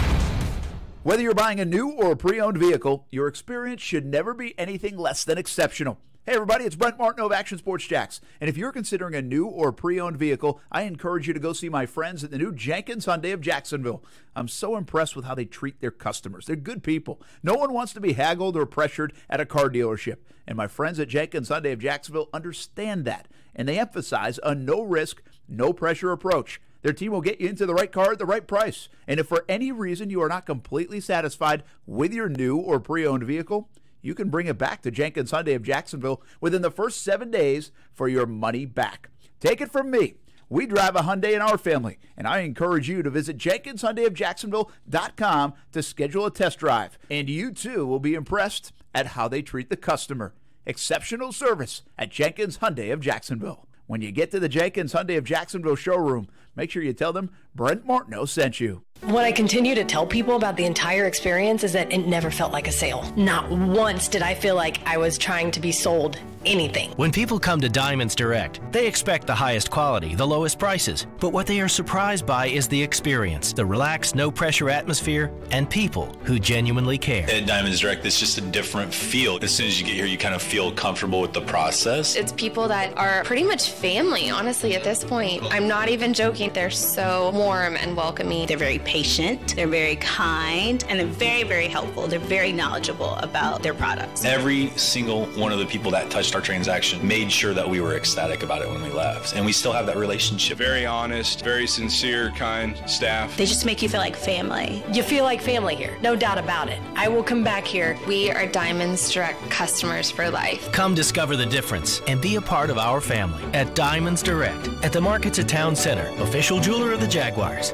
Whether you're buying a new or a pre-owned vehicle, your experience should never be anything less than exceptional. Hey everybody, it's Brent Martineau of Action Sports Jacks. And if you're considering a new or pre-owned vehicle, I encourage you to go see my friends at the new Jenkins Hyundai of Jacksonville. I'm so impressed with how they treat their customers. They're good people. No one wants to be haggled or pressured at a car dealership. And my friends at Jenkins Hyundai of Jacksonville understand that. And they emphasize a no-risk, no-pressure approach. Their team will get you into the right car at the right price. And if for any reason you are not completely satisfied with your new or pre-owned vehicle, you can bring it back to Jenkins Hyundai of Jacksonville within the first 7 days for your money back. Take it from me. We drive a Hyundai in our family, and I encourage you to visit JenkinsHyundaiofJacksonville.com to schedule a test drive. And you, too, will be impressed at how they treat the customer. Exceptional service at Jenkins Hyundai of Jacksonville. When you get to the Jenkins Hyundai of Jacksonville showroom, make sure you tell them Brent Martineau sent you. What I continue to tell people about the entire experience is that it never felt like a sale. Not once did I feel like I was trying to be sold anything. When people come to Diamonds Direct, they expect the highest quality, the lowest prices. But what they are surprised by is the experience, the relaxed, no-pressure atmosphere, and people who genuinely care. At Diamonds Direct, it's just a different feel. As soon as you get here, you kind of feel comfortable with the process. It's people that are pretty much family, honestly, at this point. I'm not even joking. They're so warm and welcoming. They're very patient, they're very kind, and they're very, very helpful. They're very knowledgeable about their products. Every single one of the people that touched our transaction made sure that we were ecstatic about it when we left. And we still have that relationship. Very honest, very sincere, kind staff. They just make you feel like family. You feel like family here, no doubt about it. I will come back here. We are Diamonds Direct customers for life. Come discover the difference and be a part of our family at Diamonds Direct at the Markets at Town Center, official jeweler of the Jaguars.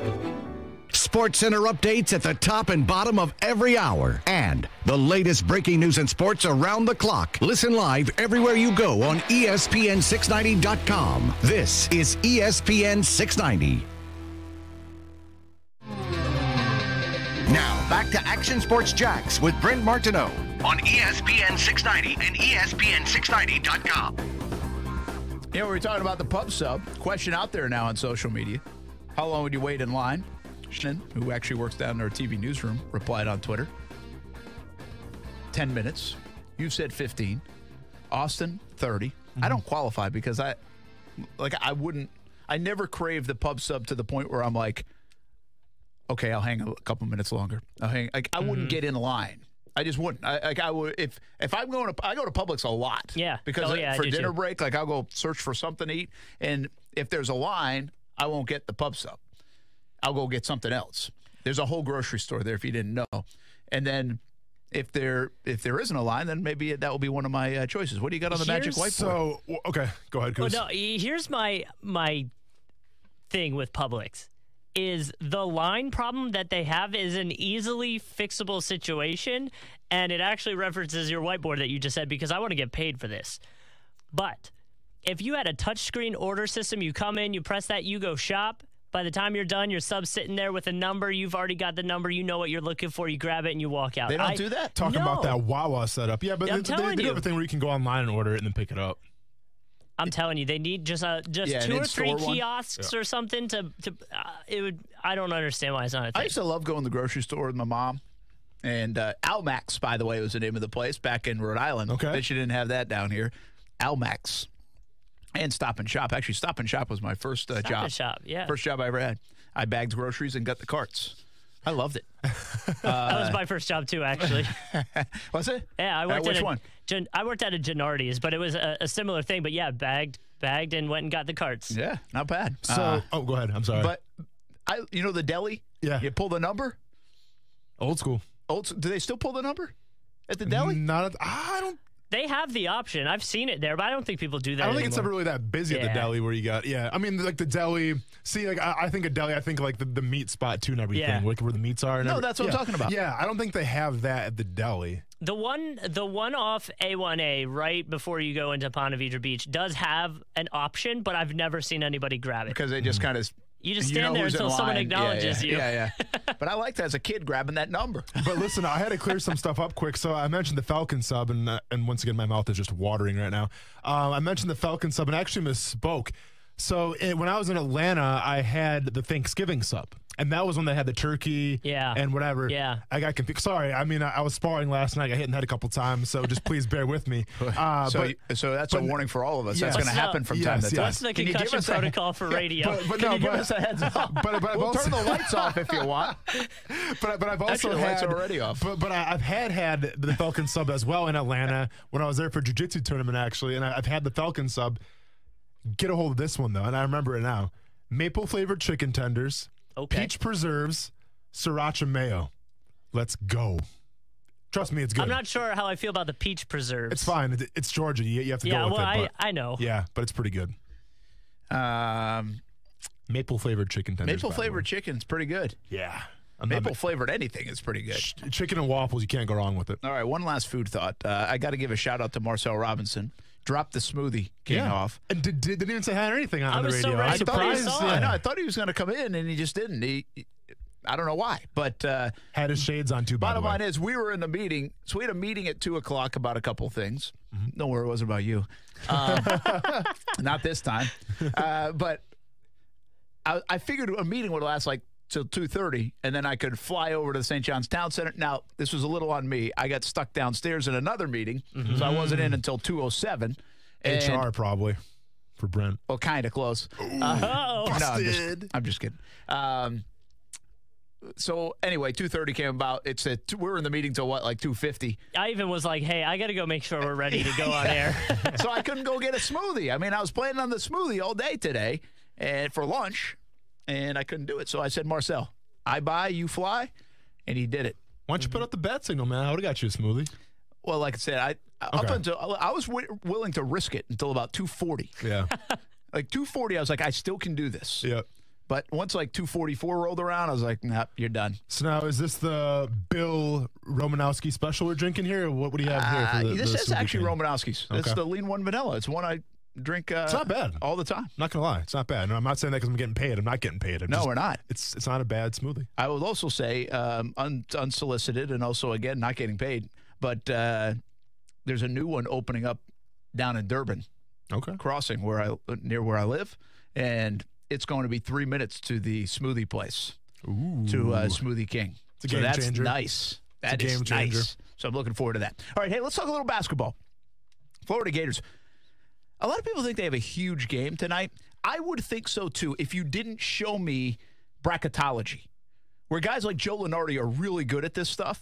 Sports Center updates at the top and bottom of every hour. And the latest breaking news and sports around the clock. Listen live everywhere you go on ESPN690.com. This is ESPN 690. Now, back to Action Sports Jacks with Brent Martineau. on ESPN 690 and ESPN690.com. You know, we were talking about the pub sub. Question out there now on social media. How long would you wait in line? Shannon, who actually works down in our TV newsroom, replied on Twitter. 10 minutes. You said 15. Austin, 30. Mm-hmm. I don't qualify because I never crave the pub sub to the point where I'm like, okay, I'll hang a couple minutes longer. I wouldn't get in line. I just wouldn't. I would if I'm going to. I go to Publix a lot. Yeah. Because for dinner break, I'll go search for something to eat, and if there's a line, I won't get the pub sub. I'll go get something else. There's a whole grocery store there if you didn't know, and then if there isn't a line, then maybe that will be one of my choices. What do you got on the magic whiteboard? So okay, go ahead, Coach. Well, no, here's my thing with Publix. Is the line problem that they have is an easily fixable situation, and it actually references your whiteboard that you just said because I want to get paid for this. But if you had a touchscreen order system, you come in, you press that, you go shop. By the time you're done, your sub's sitting there with a number. You've already got the number. You know what you're looking for. You grab it and you walk out. They don't do that? Talking about that Wawa setup. Yeah, but they do everything where you can go online and order it and then pick it up. I'm telling you, they need just 2 or 3 kiosks or something to it would. I don't understand why it's not a thing. I used to love going to the grocery store with my mom, and Almax, by the way, was the name of the place back in Rhode Island. Okay, bet you didn't have that down here. Almax and Stop and Shop. Actually, Stop and Shop was my first job. Stop and Shop, yeah, first job I ever had. I bagged groceries and got the carts. I loved it. That was my first job too, actually. Was it? Yeah, I worked which one? I worked at a Gennardi's, but it was a similar thing. But yeah, bagged and went and got the carts. Yeah, not bad. So, go ahead. I'm sorry. But the deli. Yeah, you pull the number. Old school. Do they still pull the number at the deli? I don't. They have the option. I've seen it there, but I don't think people do that. I don't think anymore. it's ever really that busy at the deli where you got. Yeah, I mean, like the deli. See, like I think a deli. I think like the meat spot too and everything. Yeah. Like where the meats are. And that's what I'm talking about. Yeah, I don't think they have that at the deli. The one off A1A right before you go into Ponte Vedra Beach does have an option, but I've never seen anybody grab it because they just kind of. You just stand there until someone acknowledges you. Yeah. But I liked as a kid grabbing that number. But listen, I had to clear some stuff up quick. So I mentioned the Falcon sub, and once again, my mouth is just watering right now. I mentioned the Falcon sub and actually misspoke. So when I was in Atlanta, I had the Thanksgiving sub. And that was when they had the turkey and whatever. Yeah. I got confused. Sorry. I mean, I was sparring last night. I hit in the head a couple times, so just please bear with me. So that's a warning for all of us. That's going to happen from time to time. What's the concussion protocol for radio? Can you give us a heads up? We'll turn the lights off if you want. But I've also Actually, the lights are already off. But I've had the Falcon sub as well in Atlanta when I was there for jiu-jitsu tournament, actually. And I've had the Falcon sub. Get a hold of this one, though, and I remember it now. Maple-flavored chicken tenders. Okay. Peach preserves, sriracha mayo. Let's go. Trust me, it's good. I'm not sure how I feel about the peach preserves. It's fine. It's Georgia. You have to go with it. Yeah, I know. Yeah, but it's pretty good. Maple-flavored chicken tenders. Maple-flavored chicken's pretty good. Yeah. Maple-flavored anything is pretty good. Chicken and waffles, you can't go wrong with it. All right, one last food thought. I got to give a shout-out to Marcel Robinson. Dropped the smoothie king off. And didn't even say hi or anything on the radio. So I was surprised. I thought he was going to come in, and he just didn't. I don't know why, but had his shades on too. Bottom line is, we were in the meeting. So we had a meeting at 2:00 about a couple things. Mm-hmm. Don't worry, it wasn't about you. Not this time. But I figured a meeting would last like till 2:30, and then I could fly over to the St. John's Town Center. Now, this was a little on me. I got stuck downstairs in another meeting, so I wasn't in until 2:07. HR probably for Brent. Well, kind of close. No, I'm just kidding. So anyway, 2:30 came about. We were in the meeting till what, like 2:50. I even was like, hey, I got to go make sure we're ready to go on air. So I couldn't go get a smoothie. I mean, I was planning on the smoothie all day today and for lunch, and I couldn't do it. So I said, Marcel, I buy, you fly, and he did it. Why don't you put up the bat signal, man? I would have got you a smoothie. Well, like I said, up until I was willing to risk it until about 2:40. Yeah. Like 2:40, I was like, I still can do this. Yeah. But once like 2:44 rolled around, I was like, nah, you're done. So now, is this the Bill Romanowski special we're drinking here? Or what do you have here? For this is actually Romanowski's. Okay. It's the Lean One Vanilla. It's one I drink. It's not bad all the time. Not gonna lie, it's not bad. No, I'm not saying that because I'm getting paid. I'm not getting paid. We're not. It's not a bad smoothie. I would also say unsolicited, and also again not getting paid. But there's a new one opening up down in Durban. Okay. Crossing near where I live, and it's going to be 3 minutes to the smoothie place. Ooh. To Smoothie King. It's a game changer. That's nice. That is game changer. nice. So I'm looking forward to that. All right, hey, let's talk a little basketball. Florida Gators. A lot of people think they have a huge game tonight. I would think so, too, if you didn't show me bracketology, where guys like Joe Lunardi are really good at this stuff,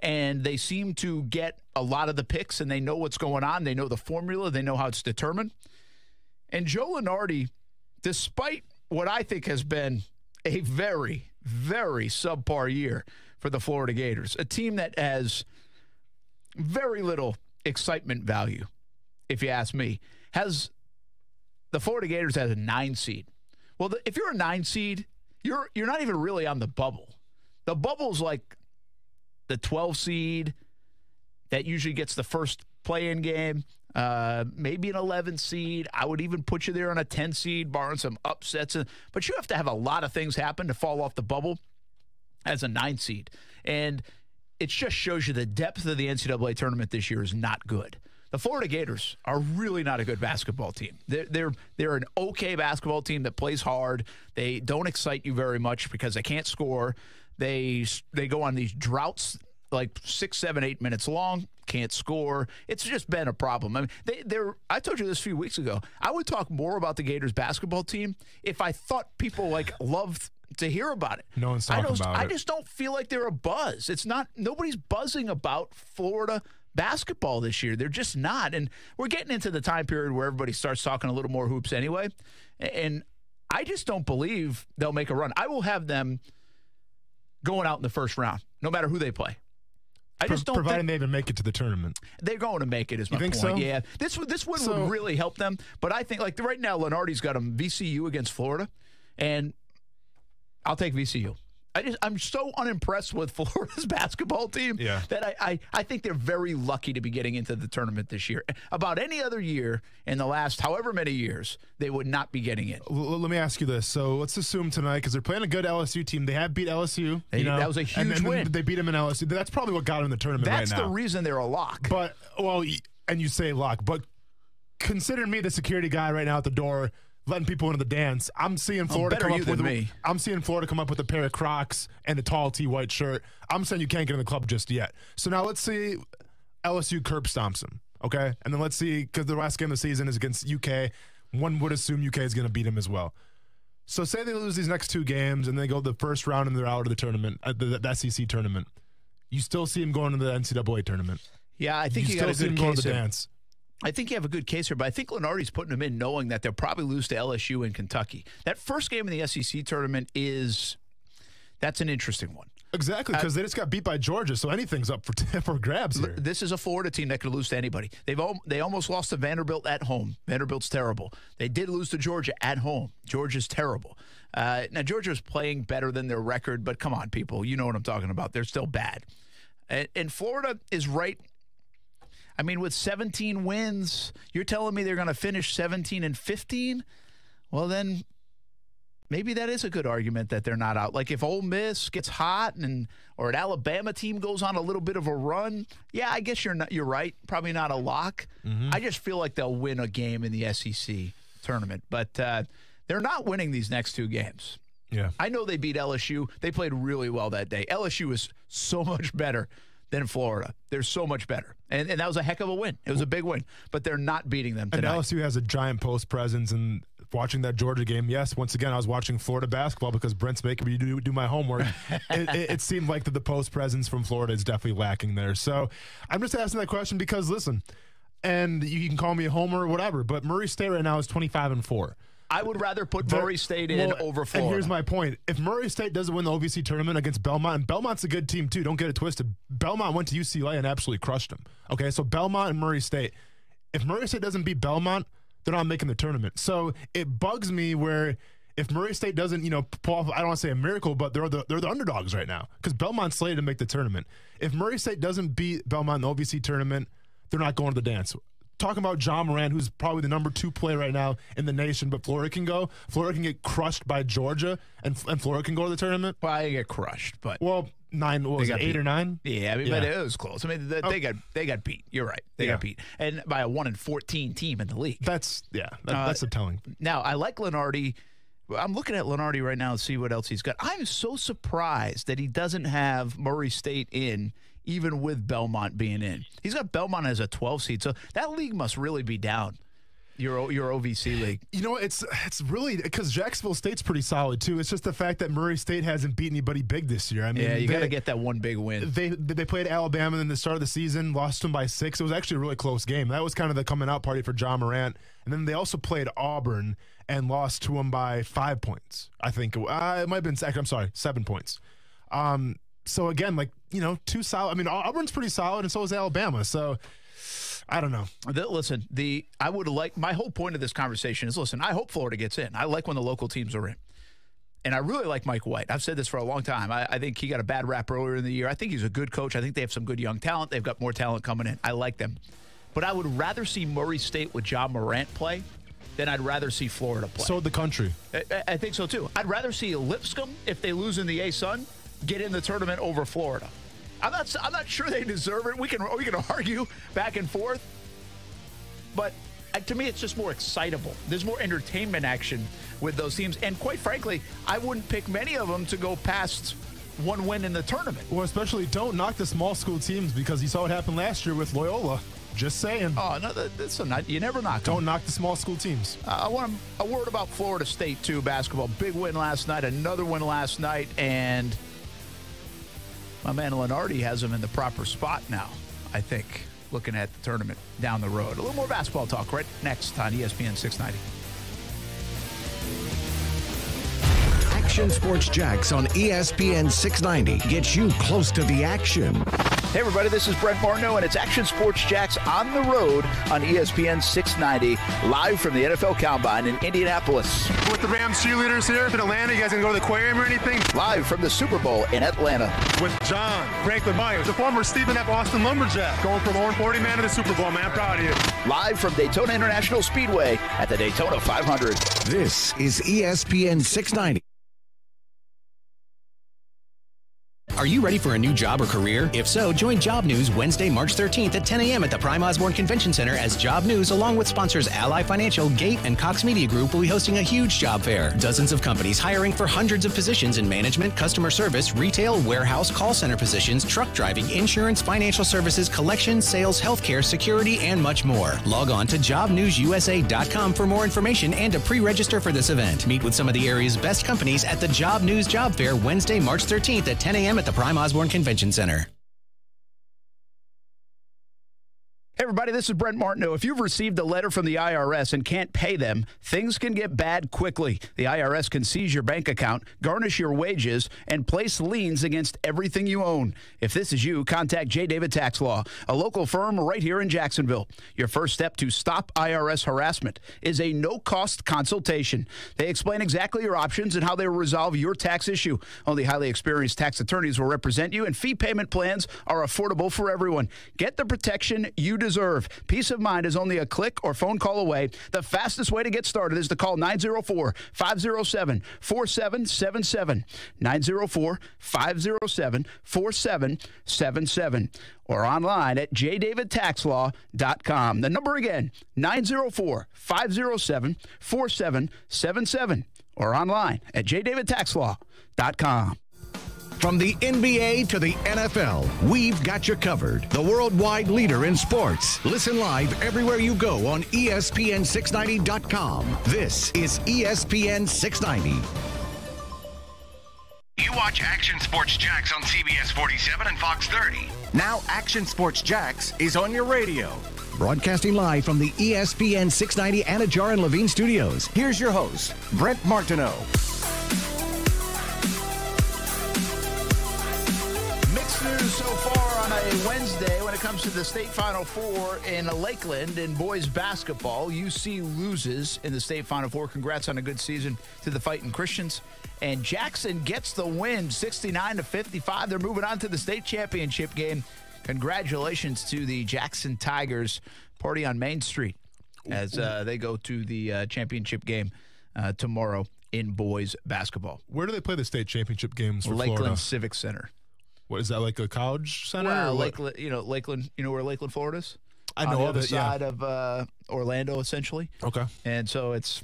and they seem to get a lot of the picks, and they know what's going on. They know the formula. They know how it's determined. And Joe Lunardi, despite what I think has been a very, very subpar year for the Florida Gators, a team that has very little excitement value, if you ask me, has the Florida Gators as a 9 seed. Well, if you're a 9 seed, you're not even really on the bubble. The bubble's like the 12 seed that usually gets the first play-in game, maybe an 11 seed. I would even put you there on a 10 seed, barring some upsets. But you have to have a lot of things happen to fall off the bubble as a 9 seed. And it just shows you the depth of the NCAA tournament this year is not good. The Florida Gators are really not a good basketball team. They're an okay basketball team that plays hard. They don't excite you very much because they can't score. They go on these droughts like 6, 7, 8 minutes long, can't score. It's just been a problem. I mean, I told you this a few weeks ago. I would talk more about the Gators basketball team if I thought people loved to hear about it. No one's talking about it. I just don't feel like they're a buzz. Nobody's buzzing about Florida basketball this year. They're just not. And we're getting into the time period where everybody starts talking a little more hoops anyway. And I just don't believe they'll make a run. I will have them going out in the first round, no matter who they play. I just don't providing they even make it to the tournament. They're going to make it, is my point. You think so? Yeah. This one would really help them. But I think, like right now, Lenardi's got them VCU against Florida, and I'll take VCU. I'm so unimpressed with Florida's basketball team that I think they're very lucky to be getting into the tournament this year. About any other year in the last however many years, they would not be getting in. Let me ask you this. So let's assume tonight, because they're playing a good LSU team. They have beat LSU. That was a huge win. They beat them in LSU. That's probably what got them in the tournament right now. That's the reason they're a lock. But, and you say lock, but consider me the security guy right now at the door, letting people into the dance. I'm seeing Florida come up with a pair of Crocs and a tall tee white shirt. I'm saying you can't get in the club just yet. So now let's see LSU curb stomps them, okay? And then let's see, because the last game of the season is against UK. One would assume UK is going to beat them as well. So say they lose these next 2 games and they go the first round and they're out of the tournament, the SEC tournament. You still see them going to the NCAA tournament. Yeah, I think you got a good case the dance. I think you have a good case here, but I think Lenardi's putting them in knowing that they'll probably lose to LSU and Kentucky. That first game in the SEC tournament that's an interesting one. Exactly, because they just got beat by Georgia, so anything's up for grabs here. This is a Florida team that could lose to anybody. They almost lost to Vanderbilt at home. Vanderbilt's terrible. They did lose to Georgia at home. Georgia's terrible. Now, Georgia's playing better than their record, but come on, people. You know what I'm talking about. They're still bad. And Florida is right. I mean, with 17 wins, you're telling me they're going to finish 17-15? Well, then maybe that is a good argument that they're not out. Like if Ole Miss gets hot or an Alabama team goes on a little bit of a run, yeah, I guess you're right. Probably not a lock. Mm-hmm. I just feel like they'll win a game in the SEC tournament, but they're not winning these next 2 games. Yeah, I know they beat LSU. They played really well that day. LSU is so much better than Florida. They're so much better. And that was a heck of a win. It was a big win. But they're not beating them tonight. And LSU has a giant post presence. And watching that Georgia game, yes, once again, I was watching Florida basketball because Brent's making me do my homework. It seemed like the post presence from Florida is definitely lacking there. So I'm just asking that question because, listen, and you can call me a homer or whatever, but Murray State right now is 25-4. I would rather put Murray State in over Florida. And here's my point. If Murray State doesn't win the OVC tournament against Belmont, and Belmont's a good team too, don't get it twisted. Belmont went to UCLA and absolutely crushed them. Okay, so Belmont and Murray State. If Murray State doesn't beat Belmont, they're not making the tournament. So it bugs me where if Murray State doesn't, pull off, I don't want to say a miracle, but they're the underdogs right now because Belmont's slated to make the tournament. If Murray State doesn't beat Belmont in the OVC tournament, they're not going to the dance. Talking about John Moran, who's probably the number 2 player right now in the nation, but Florida can get crushed by Georgia, and Florida can go to the tournament. Well, I get crushed, but 8 or 9? Yeah, I mean, but it was close. I mean, they got beat. You're right. They got beat, and by a 1-14 team in the league. That's a telling. Now I like Lenardi. I'm looking at Lenardi right now to see what else he's got. I'm so surprised that he doesn't have Murray State in, even with Belmont being in. He's got Belmont as a 12 seed, so that league must really be down. Your OVC league. You know, it's really because Jacksonville State's pretty solid too. It's just the fact that Murray State hasn't beat anybody big this year. I mean, you got to get that one big win. They played Alabama in the start of the season, lost them by 6. It was actually a really close game. That was kind of the coming out party for John Morant. And then they also played Auburn and lost to them by 5 points. I think it might have been. I'm sorry, 7 points. So again, like, you know, 2 solid. I mean, Auburn's pretty solid, and so is Alabama. So. I don't know. Listen, I would like, my whole point of this conversation is, listen, I hope Florida gets in. I like when the local teams are in. And I really like Mike White. I've said this for a long time. I think he got a bad rap earlier in the year. I think he's a good coach. I think they have some good young talent. They've got more talent coming in. I like them. But I would rather see Murray State with John Morant play than I'd rather see Florida play. So the country. I think so, too. I'd rather see Lipscomb, if they lose in the A-Sun, get in the tournament over Florida. I'm not sure they deserve it. We can argue back and forth, but to me, it's just more excitable. There's more entertainment action with those teams, and quite frankly, I wouldn't pick many of them to go past one win in the tournament. Well, especially don't knock the small school teams because you saw what happened last year with Loyola. Just saying. Oh no, you never knock them. Don't knock the small school teams. I want a word about Florida State too. Basketball, big win last night, another win last night, and. My man Lenardi has him in the proper spot now, I think, looking at the tournament down the road. A little more basketball talk right next on ESPN 690. Action Sports Jacks on ESPN 690 gets you close to the action. Hey, everybody, this is Brent Martineau, and it's Action Sports Jacks on the road on ESPN 690, live from the NFL Combine in Indianapolis. With the Rams cheerleaders here in Atlanta, you guys going to go to the aquarium or anything? Live from the Super Bowl in Atlanta. With John Franklin Myers, the former Stephen F. Austin Lumberjack, going from Orange 40 man to the Super Bowl, man. I'm proud of you. Live from Daytona International Speedway at the Daytona 500. This is ESPN 690. Are you ready for a new job or career? If so, join Job News Wednesday, March 13th at 10 a.m. at the Prime Osborne Convention Center as Job News, along with sponsors Ally Financial, Gate, and Cox Media Group, will be hosting a huge job fair. Dozens of companies hiring for hundreds of positions in management, customer service, retail, warehouse, call center positions, truck driving, insurance, financial services, collections, sales, healthcare, security, and much more. Log on to jobnewsusa.com for more information and to pre-register for this event. Meet with some of the area's best companies at the Job News Job Fair Wednesday, March 13th at 10 a.m. at the Prime Osborne Convention Center. Hey everybody, this is Brent Martineau. If you've received a letter from the IRS and can't pay them, things can get bad quickly. The IRS can seize your bank account, garnish your wages, and place liens against everything you own. If this is you, contact J. David Tax Law, a local firm right here in Jacksonville. Your first step to stop IRS harassment is a no-cost consultation. They explain exactly your options and how they will resolve your tax issue. Only highly experienced tax attorneys will represent you, and fee payment plans are affordable for everyone. Get the protection you deserve. Peace of mind is only a click or phone call away. The fastest way to get started is to call 904-507-4777. 904-507-4777. Or online at jdavidtaxlaw.com. The number again, 904-507-4777. Or online at jdavidtaxlaw.com. From the NBA to the NFL, we've got you covered. The worldwide leader in sports. Listen live everywhere you go on ESPN690.com. This is ESPN 690. You watch Action Sports Jacks on CBS 47 and Fox 30. Now Action Sports Jacks is on your radio. Broadcasting live from the ESPN 690 Anajar and Levine studios. Here's your host, Brent Martineau. News so far on a Wednesday when it comes to the state Final Four in Lakeland in boys basketball. UC loses in the state Final Four. Congrats on a good season to the Fighting Christians. And Jackson gets the win, 69-55. They're moving on to the state championship game. Congratulations to the Jackson Tigers. Party on Main Street as they go to the championship game tomorrow in boys basketball. Where do they play the state championship games for Lakeland Florida? Civic Center. What is that, like a college center? Well, or what? Lakeland. You know where Lakeland, Florida is? I know on the of other it, yeah. side of Orlando, essentially. Okay. And so it's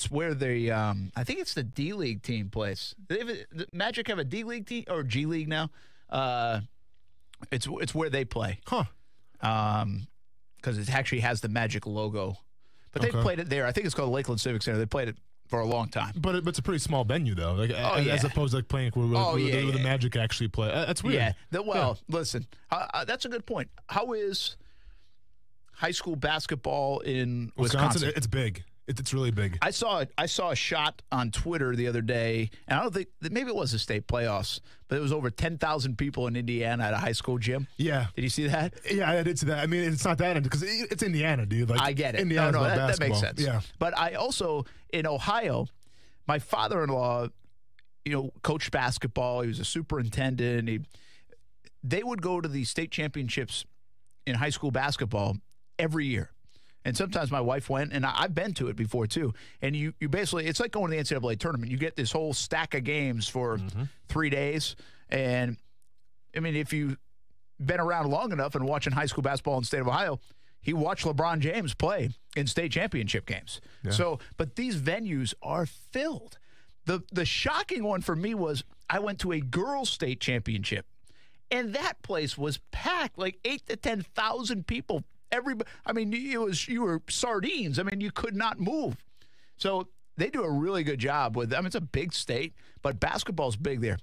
where the I think it's the D League team plays. The Magic have a D League team or G League now. It's where they play. Huh. Because it actually has the Magic logo. But they played it there. I think it's called Lakeland Civic Center. They played it for a long time. But it's a pretty small venue, though. Like, as opposed to like playing where the Magic actually play. That's weird. Yeah. Listen, that's a good point. How is high school basketball in Wisconsin? It's big. It's really big. I saw a shot on Twitter the other day, and I don't think maybe it was the state playoffs, but it was over 10,000 people in Indiana at a high school gym. Yeah. Did you see that? Yeah, I did see that. I mean, it's not that because it's Indiana, dude. Like, I get it. Indiana's No, about that makes basketball. sense. Yeah. But I also, in Ohio, my father-in-law, coached basketball. He was a superintendent. They would go to the state championships in high school basketball every year. And sometimes my wife went, and I've been to it before too. And you basically, it's like going to the NCAA tournament. You get this whole stack of games for 3 days. And, I mean, if you've been around long enough and watching high school basketball in the state of Ohio, he watched LeBron James play in state championship games. Yeah. So, but these venues are filled. The shocking one for me was I went to a girls' state championship, and that place was packed, like 8,000 to 10,000 people. Everybody, I mean, you were sardines. I mean, you could not move. So they do a really good job with. I mean, it's a big state, but basketball's big there.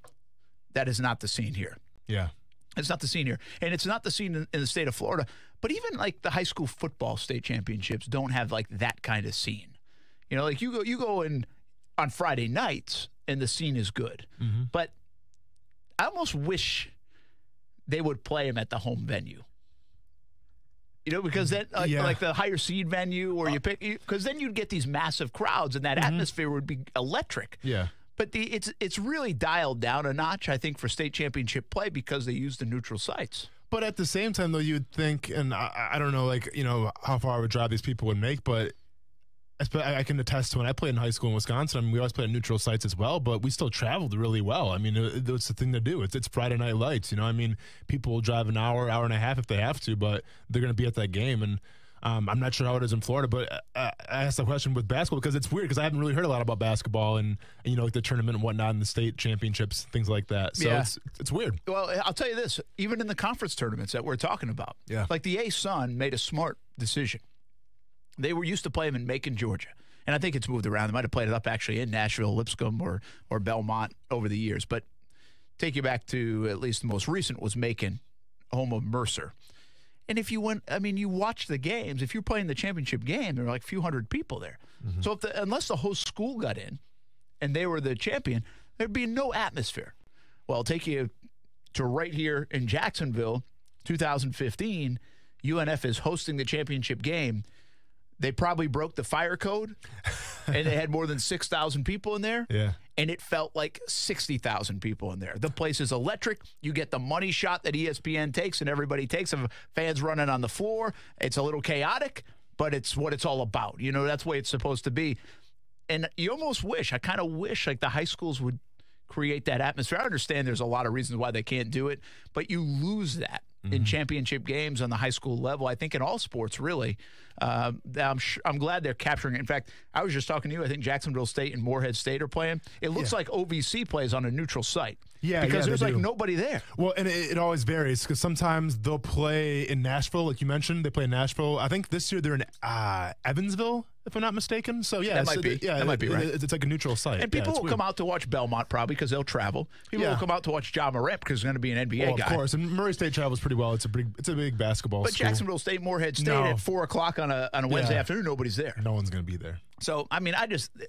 That is not the scene here. Yeah, it's not the scene here, and it's not the scene in the state of Florida. But even like the high school football state championships don't have like that kind of scene. Like you go in on Friday nights, and the scene is good. Mm-hmm. But I almost wish they would play them at the home venue. Because then, like the higher seed venue, or you pick, because then you'd get these massive crowds, and that atmosphere would be electric. Yeah. But it's really dialed down a notch, I think, for state championship play because they use the neutral sites. But at the same time, though, you would think, and I don't know, how far of a drive these people would make, but I can attest to when I played in high school in Wisconsin. I mean, we always played at neutral sites as well, but we still traveled really well. I mean, it's the thing to do. It's Friday night lights, I mean, people will drive an hour and a half if they have to, but they're going to be at that game. And I'm not sure how it is in Florida, but I asked the question with basketball because it's weird because I haven't really heard a lot about basketball and like the tournament and whatnot and the state championships, things like that. So it's weird. Well, I'll tell you this, even in the conference tournaments that we're talking about, like the A-Sun made a smart decision. They were used to play them in Macon, Georgia. And I think it's moved around. They might have played it up actually in Nashville, Lipscomb, or Belmont over the years. But take you back to at least the most recent was Macon, home of Mercer. And if you went, I mean, you watch the games. If you're playing the championship game, there were like a few hundred people there. Mm-hmm. So unless the host school got in and they were the champion, there'd be no atmosphere. Well, I'll take you to right here in Jacksonville, 2015. UNF is hosting the championship game. They probably broke the fire code, and they had more than 6,000 people in there. Yeah. And it felt like 60,000 people in there. The place is electric. You get the money shot that ESPN takes and everybody takes of fans running on the floor. It's a little chaotic, but it's what it's all about. That's the way it's supposed to be. And you almost wish, I kind of wish like the high schools would create that atmosphere. I understand there's a lot of reasons why they can't do it, but you lose that in championship games on the high school level. I think in all sports, really. I'm glad they're capturing it. In fact, I was just talking to you. I think Jacksonville State and Morehead State are playing. It looks like OVC plays on a neutral site. Yeah, because there's like do. nobody there. Well, and it always varies because sometimes they'll play in Nashville, like you mentioned. They play in Nashville. I think this year they're in Evansville, if I'm not mistaken. So yeah, that might be. Yeah, that might be right. It's like a neutral site, and people will come out to watch Belmont probably because they'll travel. People will come out to watch John Morant because he's going to be an NBA guy. Of course, and Murray State travels pretty well. It's a big basketball. But school. Jacksonville State, Morehead State at 4:00 on a Wednesday afternoon, nobody's there. No one's going to be there. So I mean,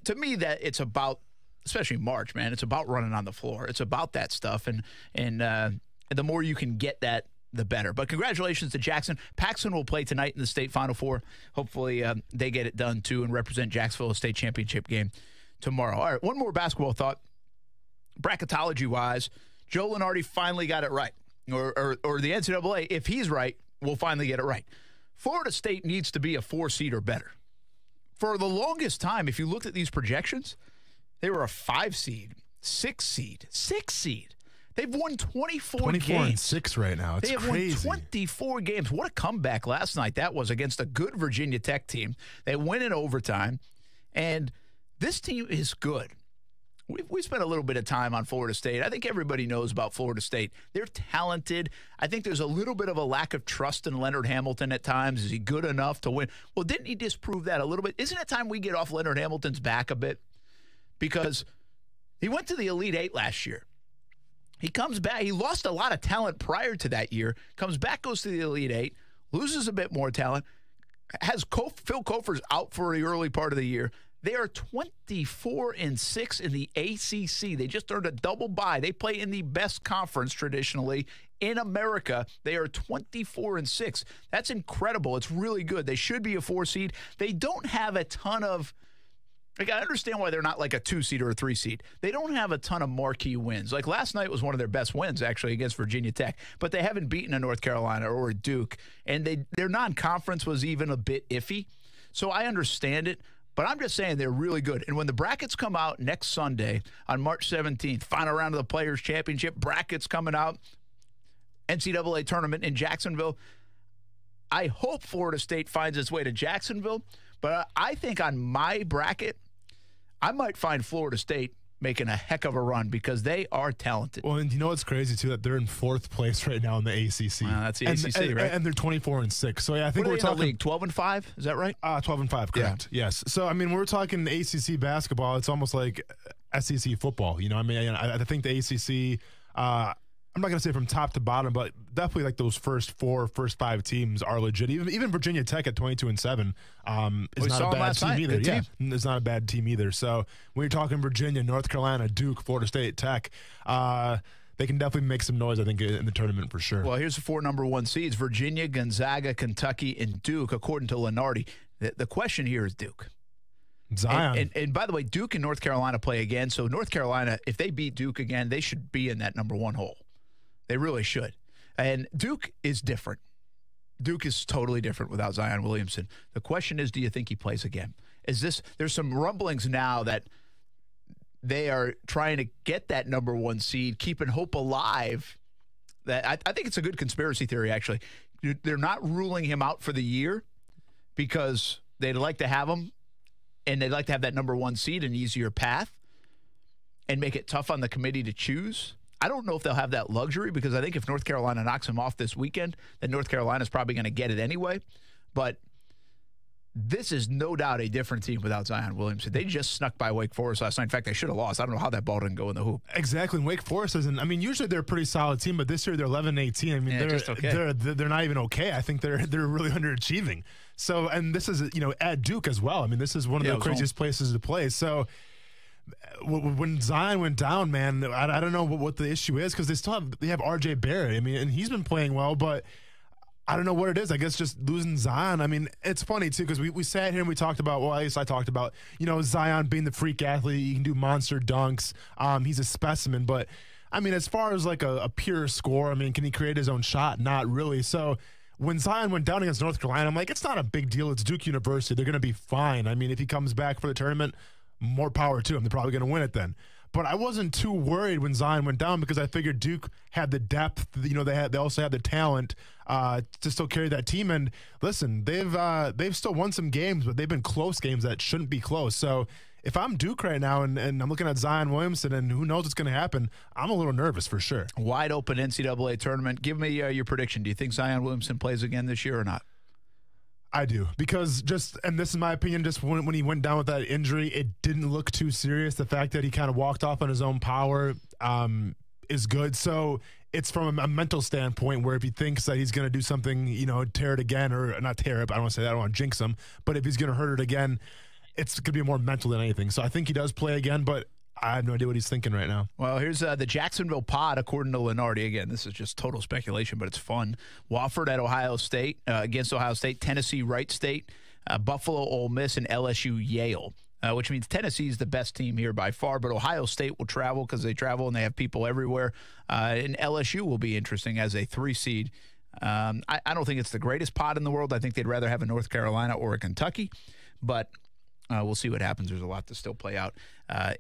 to me that it's about. Especially March, man. It's about running on the floor. It's about that stuff, and the more you can get that, the better. But congratulations to Jackson. Paxton will play tonight in the state Final Four. Hopefully they get it done, too, and represent Jacksonville state championship game tomorrow. All right, one more basketball thought. Bracketology-wise, Joe Lunardi finally got it right. Or the NCAA, if he's right, will finally get it right. Florida State needs to be a 4 seed or better. For the longest time, if you looked at these projections, they were a 5 seed, 6 seed. They've won 24 and 6 right now. It's crazy. They have won 24 games. What a comeback last night that was against a good Virginia Tech team. They win in overtime, and this team is good. We spent a little bit of time on Florida State. I think everybody knows about Florida State. They're talented. I think there's a little bit of a lack of trust in Leonard Hamilton at times. Is he good enough to win? Well, didn't he disprove that a little bit? Isn't it time we get off Leonard Hamilton's back a bit? Because he went to the Elite Eight last year. He comes back. He lost a lot of talent prior to that year. Comes back, goes to the Elite Eight, loses a bit more talent. Has Phil Kofer's out for the early part of the year. They are 24-6 in the ACC. They just earned a double bye. They play in the best conference traditionally in America. They are 24-6. That's incredible. It's really good. They should be a 4 seed. They don't have a ton of. Like, I understand why they're not like a 2 seed or a 3 seed. They don't have a ton of marquee wins. Like last night was one of their best wins, actually, against Virginia Tech. But they haven't beaten a North Carolina or a Duke. And their non-conference was even a bit iffy. So I understand it. But I'm just saying they're really good. And when the brackets come out next Sunday on March 17th, final round of the Players' Championship, brackets coming out, NCAA tournament in Jacksonville, I hope Florida State finds its way to Jacksonville. But I think on my bracket, I might find Florida State making a heck of a run because they are talented. Well, and you know what's crazy, too? That they're in 4th place right now in the ACC. That's the ACC, right? And they're 24-6. So, yeah, I think we're talking in the league 12-5. Is that right? 12-5, correct. Yeah. Yes. So, I mean, we're talking ACC basketball. It's almost like SEC football. You know, I mean, I think the ACC, I'm not going to say from top to bottom, but definitely like those first 5 teams are legit. Even Virginia Tech at 22-7 is not a bad team either. Yeah, it's not a bad team either. So when you're talking Virginia, North Carolina, Duke, Florida State, Tech, they can definitely make some noise, I think, in the tournament for sure. Well, here's the 4 number 1 seeds: Virginia, Gonzaga, Kentucky, and Duke, according to Lenardi. The question here is Duke. Zion. And by the way, Duke and North Carolina play again. So North Carolina, if they beat Duke again, they should be in that number 1 hole. They really should. And Duke is different. Duke is totally different without Zion Williamson. The question is, do you think he plays again? There's some rumblings now that they are trying to get that number 1 seed, keeping hope alive. That I think it's a good conspiracy theory, actually. They're not ruling him out for the year because they'd like to have him, and they'd like to have that number 1 seed, an easier path, and make it tough on the committee to choose. I don't know if they'll have that luxury because I think if North Carolina knocks him off this weekend, then North Carolina's probably going to get it anyway. But this is no doubt a different team without Zion Williamson. They just snuck by Wake Forest last night. In fact, they should have lost. I don't know how that ball didn't go in the hoop. Exactly. And Wake Forest isn't. I mean, usually they're a pretty solid team, but this year they're 11-18. I mean, they're just okay. They're not even okay. I think they're really underachieving. So, and this is at Duke as well. I mean, this is one of the craziest places to play. So. When Zion went down, man, I don't know what the issue is because they have RJ Barrett. I mean, and he's been playing well, but I don't know what it is. I guess just losing Zion. I mean, it's funny too because we sat here and we talked about. Well, at least I talked about Zion being the freak athlete. He can do monster dunks. He's a specimen, but I mean, as far as like a pure score, I mean, can he create his own shot? Not really. So. When Zion went down against North Carolina, I'm like, it's not a big deal. It's Duke University. They're going to be fine. I mean, if he comes back for the tournament, more power to him. They're probably going to win it then. But I wasn't too worried when Zion went down because I figured Duke had the depth. They also had the talent to still carry that team. And listen, they've still won some games, but they've been close games that shouldn't be close. So if I'm Duke right now and I'm looking at Zion Williamson and who knows what's going to happen, I'm a little nervous for sure. Wide open NCAA tournament. Give me your prediction. Do you think Zion Williamson plays again this year or not? I do, because and this is my opinion, just when he went down with that injury, it didn't look too serious. The fact that he kind of walked off on his own power is good. So it's from a mental standpoint where if he thinks that he's going to do something, tear it again, or not tear it, but I don't want to say that, I don't want to jinx him, but if he's going to hurt it again, it's going to be more mental than anything. So I think he does play again, but I have no idea what he's thinking right now. Well, here's the Jacksonville Pod, according to Lenardi. Again, this is just total speculation, but it's fun. Wofford at Ohio State, against Ohio State, Tennessee, Wright State, Buffalo, Ole Miss, and LSU, Yale, which means Tennessee is the best team here by far, but Ohio State will travel because they travel and they have people everywhere. And LSU will be interesting as a 3 seed. I don't think it's the greatest pod in the world. I think they'd rather have a North Carolina or a Kentucky, but we'll see what happens. There's a lot to still play out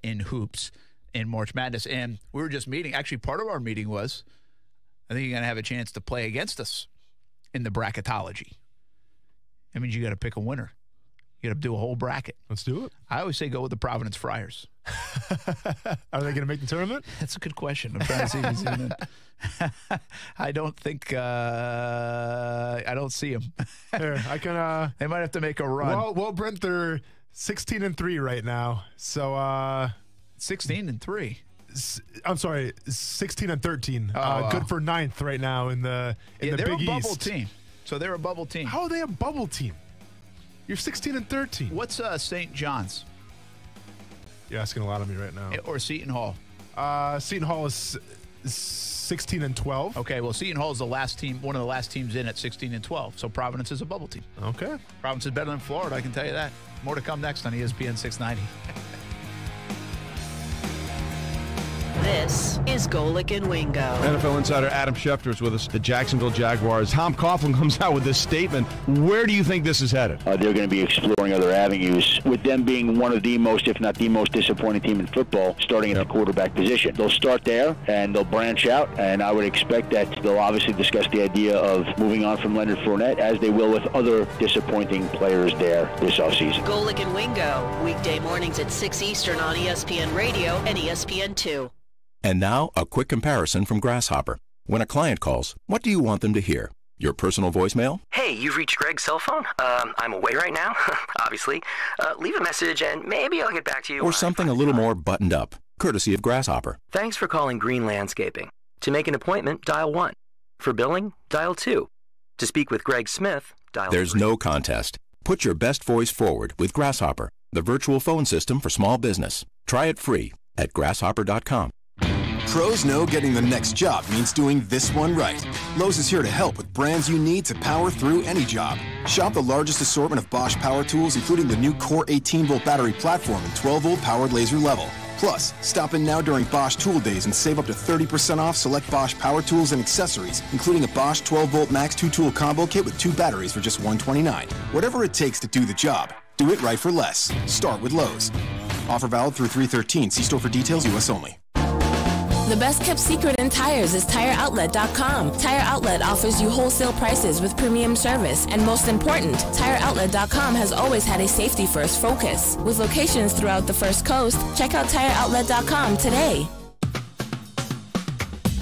in hoops. in March Madness. And we were just meeting. Actually, part of our meeting was, I think you're going to have a chance to play against us in the bracketology. That means you got to pick a winner. You got to do a whole bracket. Let's do it. I always say go with the Providence Friars. Are they going to make the tournament? That's a good question. I'm trying to see who's in it. I don't think I don't see them. Here, I can. They might have to make a run. Well, Brent, they're 16-3 right now. So 16-3. I'm sorry, 16-13. Good for 9th right now in the Big East. They're a bubble team. So they're a bubble team. How are they a bubble team? You're 16-13. What's St. John's? You're asking a lot of me right now. Or Seton Hall? Seton Hall is 16-12. Okay, well, Seton Hall is the last team, one of the last teams in at 16-12. So Providence is a bubble team. Okay. Providence is better than Florida, I can tell you that. More to come next on ESPN 690. This is Golic and Wingo. NFL insider Adam Schefter is with us. The Jacksonville Jaguars. Tom Coughlin comes out with this statement. Where do you think this is headed? They're going to be exploring other avenues, with them being one of the most, if not the most disappointing team in football, starting at the quarterback position. They'll start there, and they'll branch out, and I would expect that they'll obviously discuss the idea of moving on from Leonard Fournette, as they will with other disappointing players there this offseason. Golic and Wingo, weekday mornings at 6 Eastern on ESPN Radio and ESPN2. And now, a quick comparison from Grasshopper. When a client calls, what do you want them to hear? Your personal voicemail? Hey, you've reached Greg's cell phone. I'm away right now, obviously. Leave a message and maybe I'll get back to you. Or something a little more buttoned up, courtesy of Grasshopper. Thanks for calling Green Landscaping. To make an appointment, dial 1. For billing, dial 2. To speak with Greg Smith, dial 3. There's no contest. Put your best voice forward with Grasshopper, the virtual phone system for small business. Try it free at grasshopper.com. Pros know getting the next job means doing this one right. Lowe's is here to help with brands you need to power through any job. Shop the largest assortment of Bosch power tools, including the new Core 18-volt battery platform and 12-volt powered laser level. Plus, stop in now during Bosch Tool Days and save up to 30% off select Bosch power tools and accessories, including a Bosch 12-volt Max 2-tool combo kit with 2 batteries for just $129. Whatever it takes to do the job, do it right for less. Start with Lowe's. Offer valid through 3/13. See store for details. U.S. only. The best kept secret in tires is TireOutlet.com. Tire Outlet offers you wholesale prices with premium service. And most important, TireOutlet.com has always had a safety-first focus. With locations throughout the First Coast, check out TireOutlet.com today.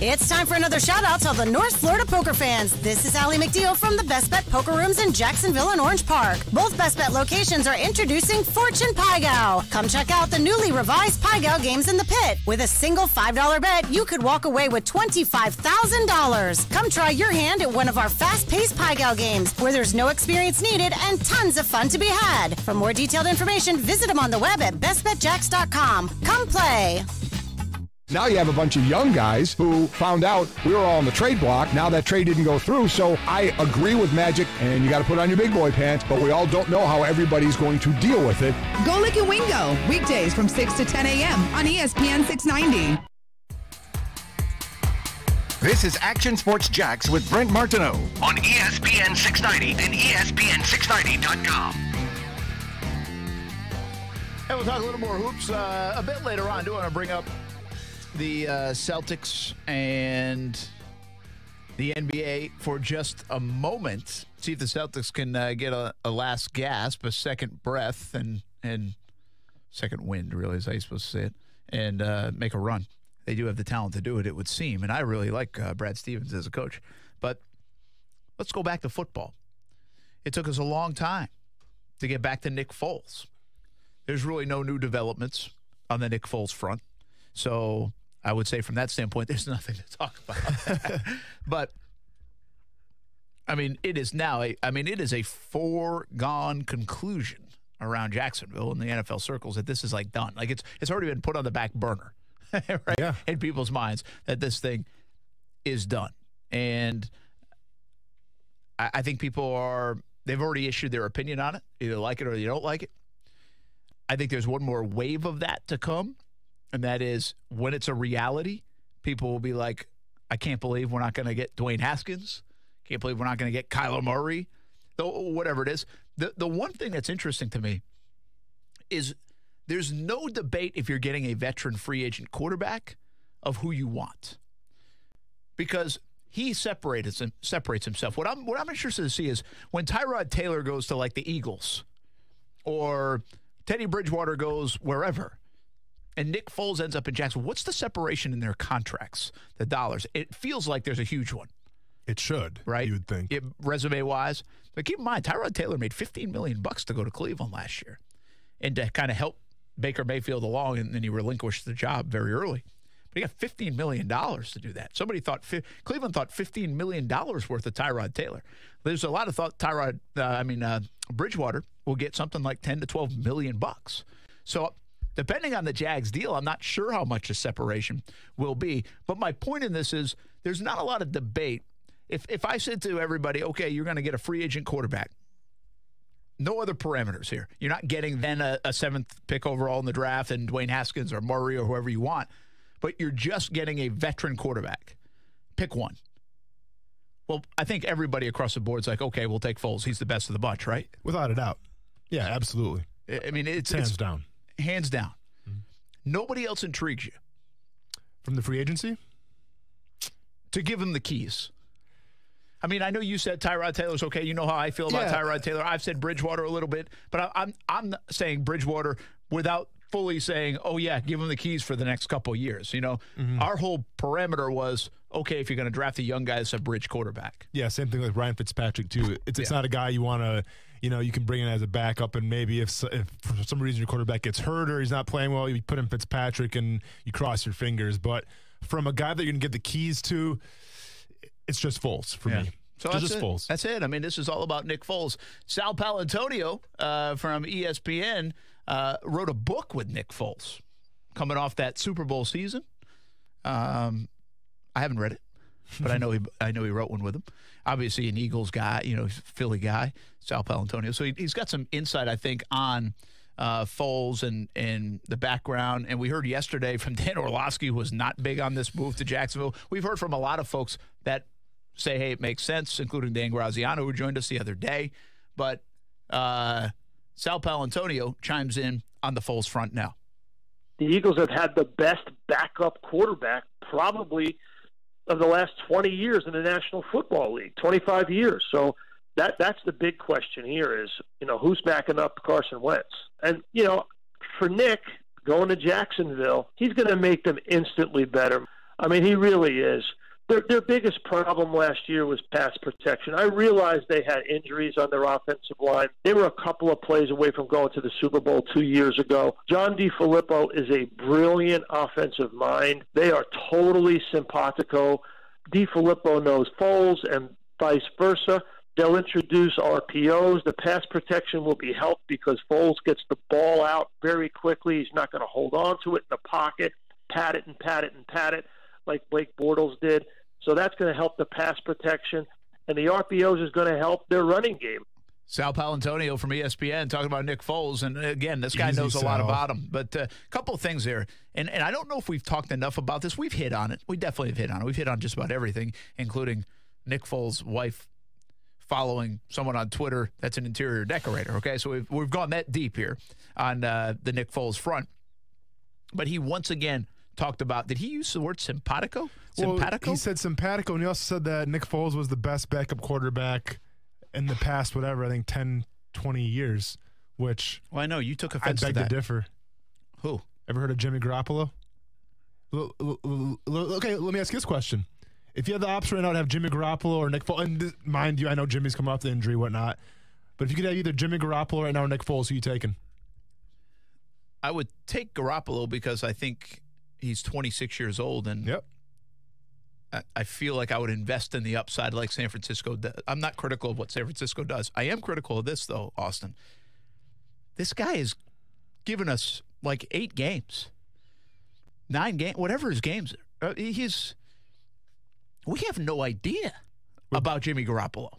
It's time for another shout-out to all the North Florida poker fans. This is Allie McDeal from the Best Bet Poker Rooms in Jacksonville and Orange Park. Both Best Bet locations are introducing Fortune Pai Gow. Come check out the newly revised Pai Gow games in the pit. With a single $5 bet, you could walk away with $25,000. Come try your hand at one of our fast-paced Pai Gow games, where there's no experience needed and tons of fun to be had. For more detailed information, visit them on the web at bestbetjacks.com. Come play. Now you have a bunch of young guys who found out we were all on the trade block. Now that trade didn't go through, so I agree with Magic, and you got to put on your big boy pants, but we all don't know how everybody's going to deal with it. Golic and Wingo, weekdays from 6 to 10 a.m. on ESPN 690. This is Action Sports Jacks with Brent Martineau on ESPN 690 and ESPN690.com. And we'll talk a little more hoops a bit later on. I do want to bring up the Celtics and the NBA for just a moment. See if the Celtics can get a last gasp, a second breath, and second wind, really, is how you're supposed to say it, and make a run. They do have the talent to do it, it would seem, and I really like Brad Stevens as a coach. But let's go back to football. It took us a long time to get back to Nick Foles. There's really no new developments on the Nick Foles front. So I would say from that standpoint, there's nothing to talk about. But, I mean, it is now, it is a foregone conclusion around Jacksonville in the NFL circles that this is like done. Like it's already been put on the back burner, right? Yeah. In people's minds that this thing is done. And I think they've already issued their opinion on it. Either like it or you don't like it. I think there's one more wave of that to come. And that is when it's a reality, people will be like, I can't believe we're not going to get Dwayne Haskins. Can't believe we're not going to get Kyler Murray. Whatever it is. The one thing that's interesting to me is there's no debate if you're getting a veteran free agent quarterback of who you want, because he separates himself. What I'm interested to see is when Tyrod Taylor goes to like the Eagles or Teddy Bridgewater goes wherever, and Nick Foles ends up in Jacksonville. What's the separation in their contracts, the dollars? It feels like there's a huge one. It should, right? You would think. Resume-wise. But keep in mind, Tyrod Taylor made $15 million to go to Cleveland last year and to kind of help Baker Mayfield along, and then he relinquished the job very early. But he got $15 million to do that. Cleveland thought $15 million worth of Tyrod Taylor. There's a lot of thought Bridgewater will get something like $10 to $12 million. So depending on the Jags deal, I'm not sure how much the separation will be. But my point in this is there's not a lot of debate. If I said to everybody, okay, you're going to get a free agent quarterback, no other parameters here. You're not getting then a seventh pick overall in the draft and Dwayne Haskins or Murray or whoever you want, but you're just getting a veteran quarterback. Pick one. Well, I think everybody across the board is like, okay, we'll take Foles. He's the best of the bunch, right? Without a doubt. Yeah, absolutely. I mean, it's hands down. Hands down. Mm-hmm. Nobody else intrigues you. From the free agency? To give him the keys. I mean, I know you said Tyrod Taylor's okay. You know how I feel about Tyrod Taylor. I've said Bridgewater a little bit, but I'm saying Bridgewater without fully saying, oh, yeah, give him the keys for the next couple of years. You know, our whole parameter was, okay, if you're going to draft a young guy, it's a bridge quarterback. Yeah, same thing with Ryan Fitzpatrick, too. It's not a guy you want to, you can bring in as a backup, and maybe if for some reason your quarterback gets hurt or he's not playing well, you put in Fitzpatrick and you cross your fingers. But from a guy that you're going to get the keys to, it's just Foles for me. So just Foles. That's it. I mean, this is all about Nick Foles. Sal Paolantonio from ESPN wrote a book with Nick Foles coming off that Super Bowl season. I haven't read it, but I know he wrote one with him. Obviously, an Eagles guy, he's a Philly guy, Sal Paolantonio. So he's got some insight, I think, on Foles and the background. And we heard yesterday from Dan Orlovsky, who was not big on this move to Jacksonville. We've heard from a lot of folks that say, hey, it makes sense, including Dan Graziano, who joined us the other day. But Sal Paolantonio chimes in on the Foles front now. The Eagles have had the best backup quarterback probably of the last 20 years in the National Football League, 25 years. So that's the big question here is, who's backing up Carson Wentz? And, for Nick, going to Jacksonville, he's going to make them instantly better. I mean, he really is. Their biggest problem last year was pass protection. I realized they had injuries on their offensive line. They were a couple of plays away from going to the Super Bowl 2 years ago. John DeFilippo is a brilliant offensive mind. They are totally simpatico. DeFilippo knows Foles and vice versa. They'll introduce RPOs. The pass protection will be helped because Foles gets the ball out very quickly. He's not going to hold on to it in the pocket, pat it and pat it and pat it like Blake Bortles did. So that's going to help the pass protection, and the RPOs is going to help their running game. Sal Paolantonio from ESPN talking about Nick Foles, and again, this guy knows a lot about him. But a couple of things there, and I don't know if we've talked enough about this. We've hit on it. We definitely have hit on it. We've hit on just about everything, including Nick Foles' wife following someone on Twitter that's an interior decorator. Okay, so we've gone that deep here on the Nick Foles front. But he once again talked about, did he use the word simpatico? Simpatico? Well, he said simpatico, and he also said that Nick Foles was the best backup quarterback in the past, whatever, I think 10, 20 years, which I know you took offense to that. I beg to differ. Who? Ever heard of Jimmy Garoppolo? Okay, let me ask you this question. If you had the option right now to have Jimmy Garoppolo or Nick Foles, and mind you, I know Jimmy's coming off the injury, whatnot, but if you could have either Jimmy Garoppolo right now or Nick Foles, who are you taking? I would take Garoppolo because I think he's 26 years old, and I feel like I would invest in the upside like San Francisco does. I'm not critical of what San Francisco does. I am critical of this, though, Austin. This guy has given us like 8 games, 9 games, whatever his games are. We have no idea about Jimmy Garoppolo.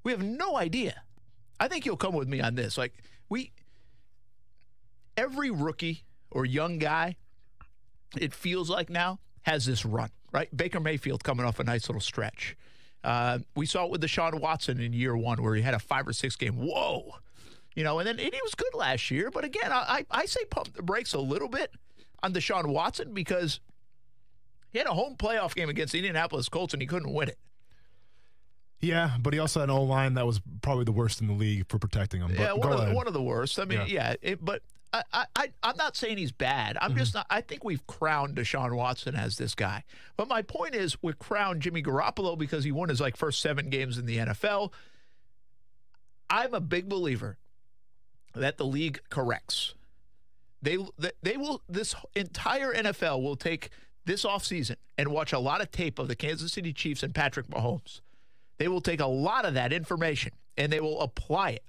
We have no idea. I think you'll come with me on this. Like, every rookie or young guy, it feels like now, has this run, right? Baker Mayfield coming off a nice little stretch. We saw it with Deshaun Watson in year 1 where he had a 5 or 6 game. Whoa. You know, and he was good last year. But again, I say pump the brakes a little bit on Deshaun Watson because he had a home playoff game against the Indianapolis Colts and he couldn't win it. Yeah, but he also had an O-line that was probably the worst in the league for protecting him. But yeah, one of the worst. I mean, but I'm not saying he's bad. I'm just not. I think we've crowned Deshaun Watson as this guy. But my point is, we've crowned Jimmy Garoppolo because he won his first 7 games in the NFL. I'm a big believer that the league corrects. They will. This entire NFL will take this offseason and watch a lot of tape of the Kansas City Chiefs and Patrick Mahomes. They will take a lot of that information and they will apply it.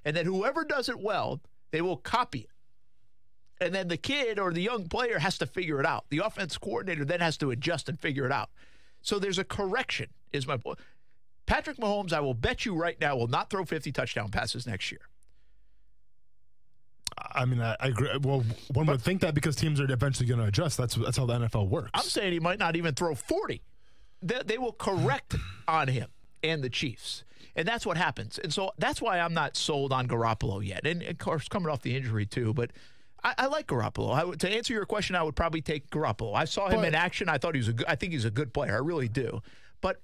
And then whoever does it well, they will copy it. And then the kid or the young player has to figure it out. The offense coordinator then has to adjust and figure it out. So there's a correction, is my point. Patrick Mahomes, I will bet you right now, will not throw 50 touchdown passes next year. I mean, I agree. Well, one would think that because teams are eventually going to adjust. That's how the NFL works. I'm saying he might not even throw 40. They will correct on him and the Chiefs. And that's what happens. And so that's why I'm not sold on Garoppolo yet. And, of course, coming off the injury, too. But I like Garoppolo. To answer your question, I would probably take Garoppolo. I saw him in action. I thought I think he's a good player. I really do. But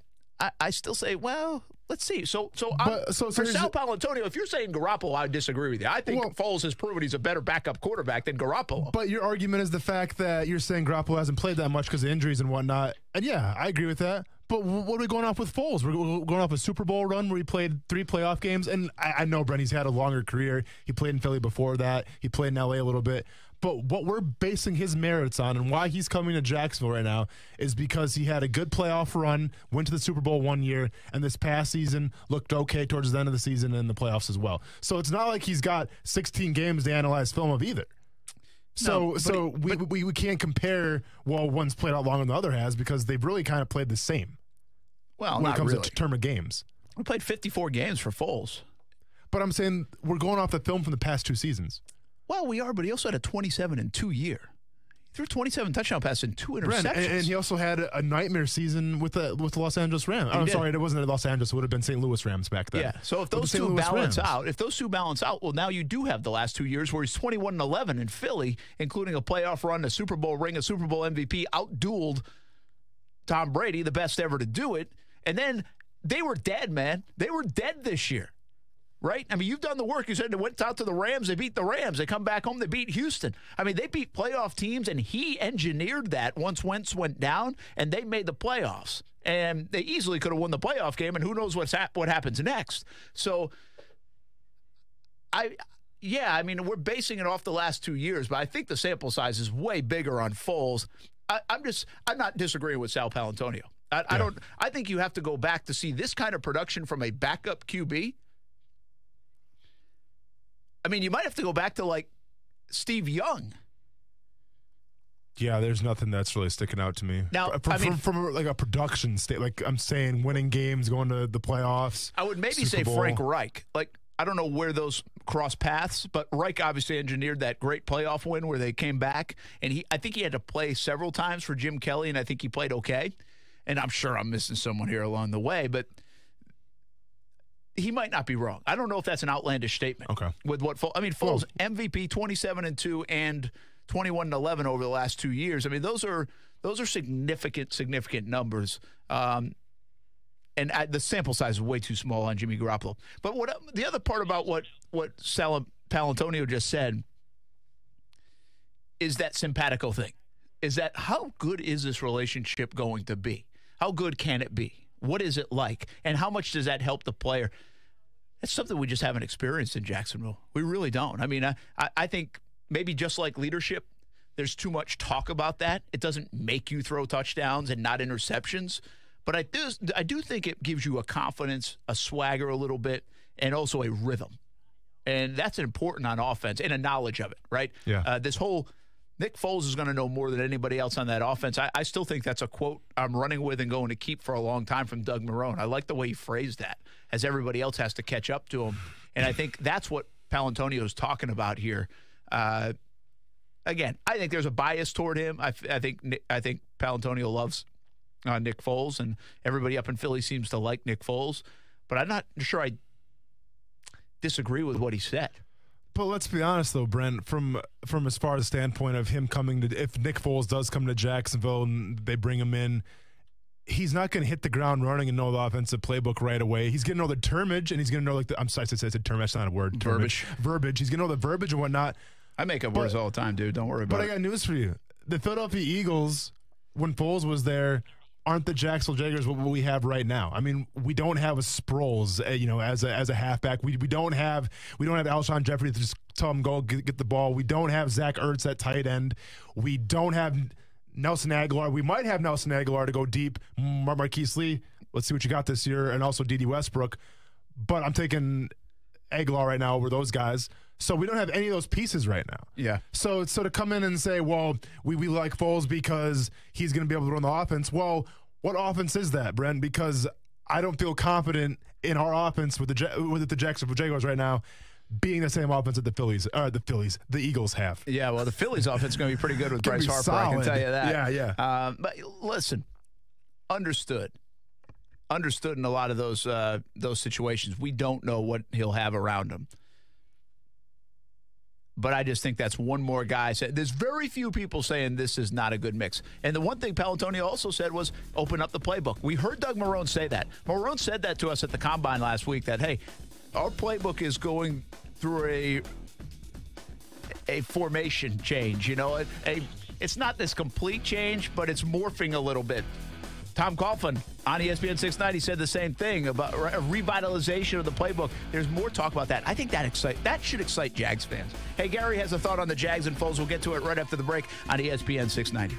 I still say, well, let's see. So for Sal Paolantonio, if you're saying Garoppolo, I disagree with you. I think Foles has proven he's a better backup quarterback than Garoppolo. But your argument is the fact that you're saying Garoppolo hasn't played that much because of injuries and whatnot. And yeah, I agree with that. But what are we going off with Foles? We're going off a Super Bowl run where he played 3 playoff games. And I know, Brent, he's had a longer career. He played in Philly before that. He played in L.A. a little bit. But what we're basing his merits on and why he's coming to Jacksonville right now is because he had a good playoff run, went to the Super Bowl 1 year, and this past season looked okay towards the end of the season and in the playoffs as well. So it's not like he's got 16 games to analyze film of either. So we can't compare, well, one's played out longer than the other has because they've really kind of played the same. Well, when it comes really. to term of games. We played 54 games for Foles. But I'm saying we're going off the film from the past 2 seasons. Well, we are, but he also had a 27-2 year. He threw 27 touchdown passes and 2 interceptions. And he also had a nightmare season with the Los Angeles Rams. I'm sorry, it wasn't Los Angeles. It would have been St. Louis Rams back then. Yeah, so if those two balance out, well, now you do have the last 2 years where he's 21-11 in Philly, including a playoff run, a Super Bowl ring, a Super Bowl MVP, outdueled Tom Brady, the best ever to do it. And then they were dead, man. They were dead this year. Right? I mean, you've done the work. You said they went out to the Rams. They beat the Rams. They come back home. They beat Houston. I mean, they beat playoff teams, and he engineered that once Wentz went down, and they made the playoffs. And they easily could have won the playoff game, and who knows what happens next. So, I mean, we're basing it off the last 2 years, but I think the sample size is way bigger on Foles. I'm not disagreeing with Sal Paolantonio. I think you have to go back to see this kind of production from a backup QB. I mean, you might have to go back to, like, Steve Young. Yeah, there's nothing that's really sticking out to me. Now, from like a production state, like I'm saying, winning games, going to the playoffs. I would maybe say Frank Reich. Like, I don't know where those cross paths, but Reich obviously engineered that great playoff win where they came back. And I think he had to play several times for Jim Kelly, and I think he played okay. And I'm sure I'm missing someone here along the way, but he might not be wrong. I don't know if that's an outlandish statement. Okay. With what Foles MVP 27-2 and 21-11 over the last 2 years. I mean, those are significant numbers. And the sample size is way too small on Jimmy Garoppolo. But the other part about what Sal Paolantonio just said is that simpatico thing. Is that how good is this relationship going to be? How good can it be? What is it like? And how much does that help the player? That's something we just haven't experienced in Jacksonville. We really don't. I mean, I think maybe just like leadership, there's too much talk about that. It doesn't make you throw touchdowns and not interceptions. But I do think it gives you a confidence, a swagger a little bit, and also a rhythm. And that's important on offense and a knowledge of it, right? Yeah. This whole Nick Foles is going to know more than anybody else on that offense. I still think that's a quote I'm running with and going to keep for a long time from Doug Marrone. I like the way he phrased that, as everybody else has to catch up to him. And I think that's what Paolantonio is talking about here. Again, I think there's a bias toward him. I think Paolantonio loves Nick Foles, and everybody up in Philly seems to like Nick Foles. But I'm not sure I disagree with what he said. But let's be honest, though, Brent, from as far as the standpoint of him coming to, if Nick Foles does come to Jacksonville and they bring him in, he's not going to hit the ground running and know the offensive playbook right away. He's going to know the termage, and he's going to know, I'm sorry, I said term. That's not a word. Verbiage. He's going to know the verbiage and whatnot. I make up words all the time, dude. Don't worry about it. But I got news for you. The Philadelphia Eagles, when Foles was there, aren't the Jacksonville Jaguars what we have right now. I mean, we don't have a Sproles, as a halfback. We don't have Alshon Jeffrey to just tell him go get the ball. We don't have Zach Ertz at tight end. We don't have Nelson Aguilar. We might have Nelson Aguilar to go deep. Marquise Lee, let's see what you got this year, and also D.D. Westbrook. But I'm taking Aguilar right now over those guys. So we don't have any of those pieces right now. Yeah. So to come in and say, well, we like Foles because he's going to be able to run the offense. Well, what offense is that, Brent? Because I don't feel confident in our offense with the Jacksonville Jaguars right now being the same offense that the Eagles have. Yeah, well, the Phillies offense is going to be pretty good with Bryce Harper. Solid. I can tell you that. Yeah. But listen, understood in a lot of those situations. We don't know what he'll have around him. But I just think that's one more guy. There's very few people saying this is not a good mix. And the one thing Palantonio also said was open up the playbook. We heard Doug Marrone say that. Marrone said that to us at the Combine last week, that, hey, our playbook is going through a formation change. It's not this complete change, but it's morphing a little bit. Tom Coughlin on ESPN 690 said the same thing about a revitalization of the playbook. There's more talk about that. I think that should excite Jags fans. Hey, Gary has a thought on the Jags and Foles. We'll get to it right after the break on ESPN 690.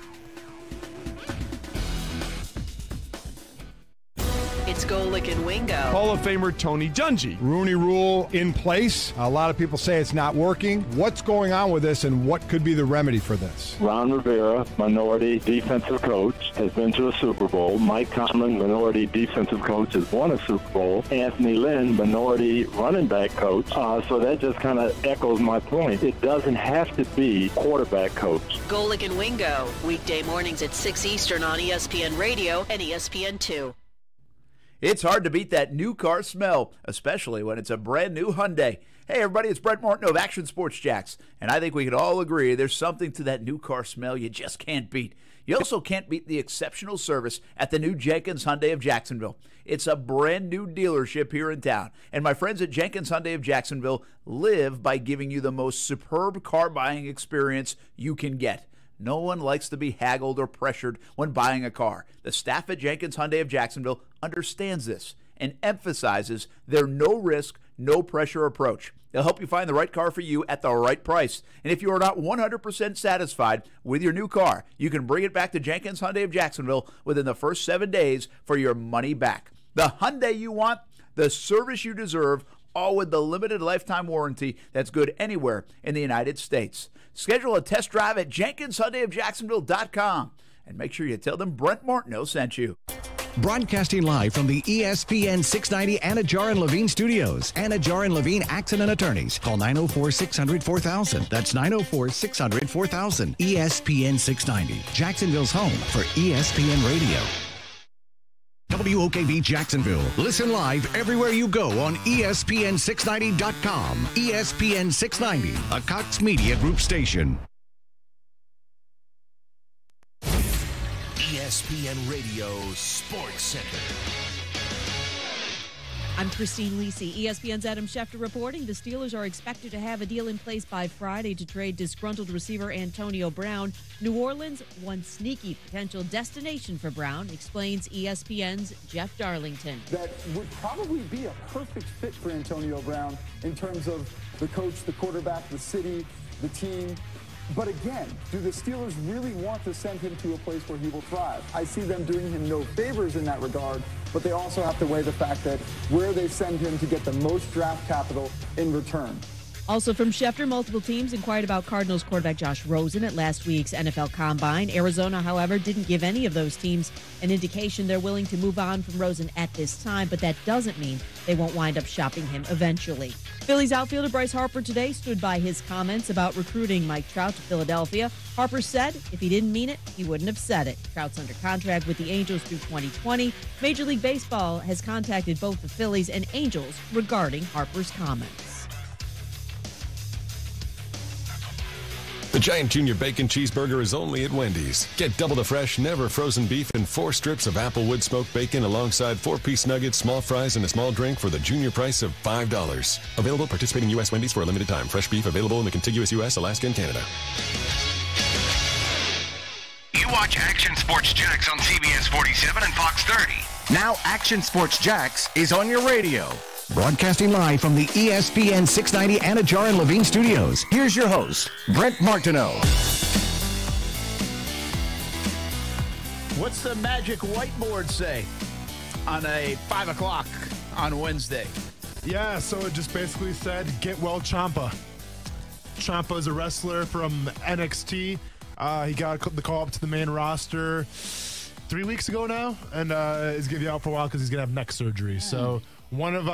It's Golick and Wingo. Hall of Famer Tony Dungy. Rooney Rule in place. A lot of people say it's not working. What's going on with this, and what could be the remedy for this? Ron Rivera, minority defensive coach, has been to a Super Bowl. Mike Tomlin, minority defensive coach, has won a Super Bowl. Anthony Lynn, minority running back coach. So that just kind of echoes my point. It doesn't have to be quarterback coach. Golick and Wingo, weekday mornings at 6 Eastern on ESPN Radio and ESPN2. It's hard to beat that new car smell, especially when it's a brand new Hyundai. Hey, everybody, it's Brent Martin of Action Sports Jacks, and I think we can all agree there's something to that new car smell you just can't beat. You also can't beat the exceptional service at the new Jenkins Hyundai of Jacksonville. It's a brand new dealership here in town, and my friends at Jenkins Hyundai of Jacksonville live by giving you the most superb car buying experience you can get. No one likes to be haggled or pressured when buying a car. The staff at Jenkins Hyundai of Jacksonville understands this and emphasizes their no-risk, no-pressure approach. They'll help you find the right car for you at the right price. And if you are not 100% satisfied with your new car, you can bring it back to Jenkins Hyundai of Jacksonville within the first 7 days for your money back. The Hyundai you want, the service you deserve, all with the limited lifetime warranty that's good anywhere in the United States. Schedule a test drive at JenkinsHyundaiofJacksonville.com and make sure you tell them Brent Martineau sent you. Broadcasting live from the ESPN 690 Anajar and Levine studios. Anajar and Levine Accident Attorneys. Call 904-600-4000. That's 904-600-4000. ESPN 690. Jacksonville's home for ESPN Radio. WOKV Jacksonville. Listen live everywhere you go on ESPN690.com. ESPN 690, a Cox Media Group station. ESPN Radio Sports Center. I'm Christine Lisi. ESPN's Adam Schefter reporting the Steelers are expected to have a deal in place by Friday to trade disgruntled receiver Antonio Brown. New Orleans, one sneaky potential destination for Brown, explains ESPN's Jeff Darlington. That would probably be a perfect fit for Antonio Brown in terms of the coach, the quarterback, the city, the team. But again, do the Steelers really want to send him to a place where he will thrive? I see them doing him no favors in that regard, but they also have to weigh the fact that where they send him to get the most draft capital in return. Also from Schefter, multiple teams inquired about Cardinals quarterback Josh Rosen at last week's NFL Combine. Arizona, however, didn't give any of those teams an indication they're willing to move on from Rosen at this time, but that doesn't mean they won't wind up shopping him eventually. Phillies outfielder Bryce Harper today stood by his comments about recruiting Mike Trout to Philadelphia. Harper said if he didn't mean it, he wouldn't have said it. Trout's under contract with the Angels through 2020. Major League Baseball has contacted both the Phillies and Angels regarding Harper's comments. The Giant Junior Bacon Cheeseburger is only at Wendy's. Get double the fresh, never frozen beef and 4 strips of Applewood smoked bacon alongside 4-piece nuggets, small fries, and a small drink for the junior price of $5. Available at participating U.S. Wendy's for a limited time. Fresh beef available in the contiguous U.S., Alaska, and Canada. You watch Action Sports Jax on CBS 47 and Fox 30. Now Action Sports Jax is on your radio. Broadcasting live from the ESPN 690 Anajar and Levine studios. Here's your host, Brent Martineau. What's the magic whiteboard say on a 5 o'clock on Wednesday? Yeah, so it just basically said, get well, Ciampa. Ciampa is a wrestler from NXT. He got the call up to the main roster 3 weeks ago now, and is going to be out for a while because he's going to have neck surgery. So one of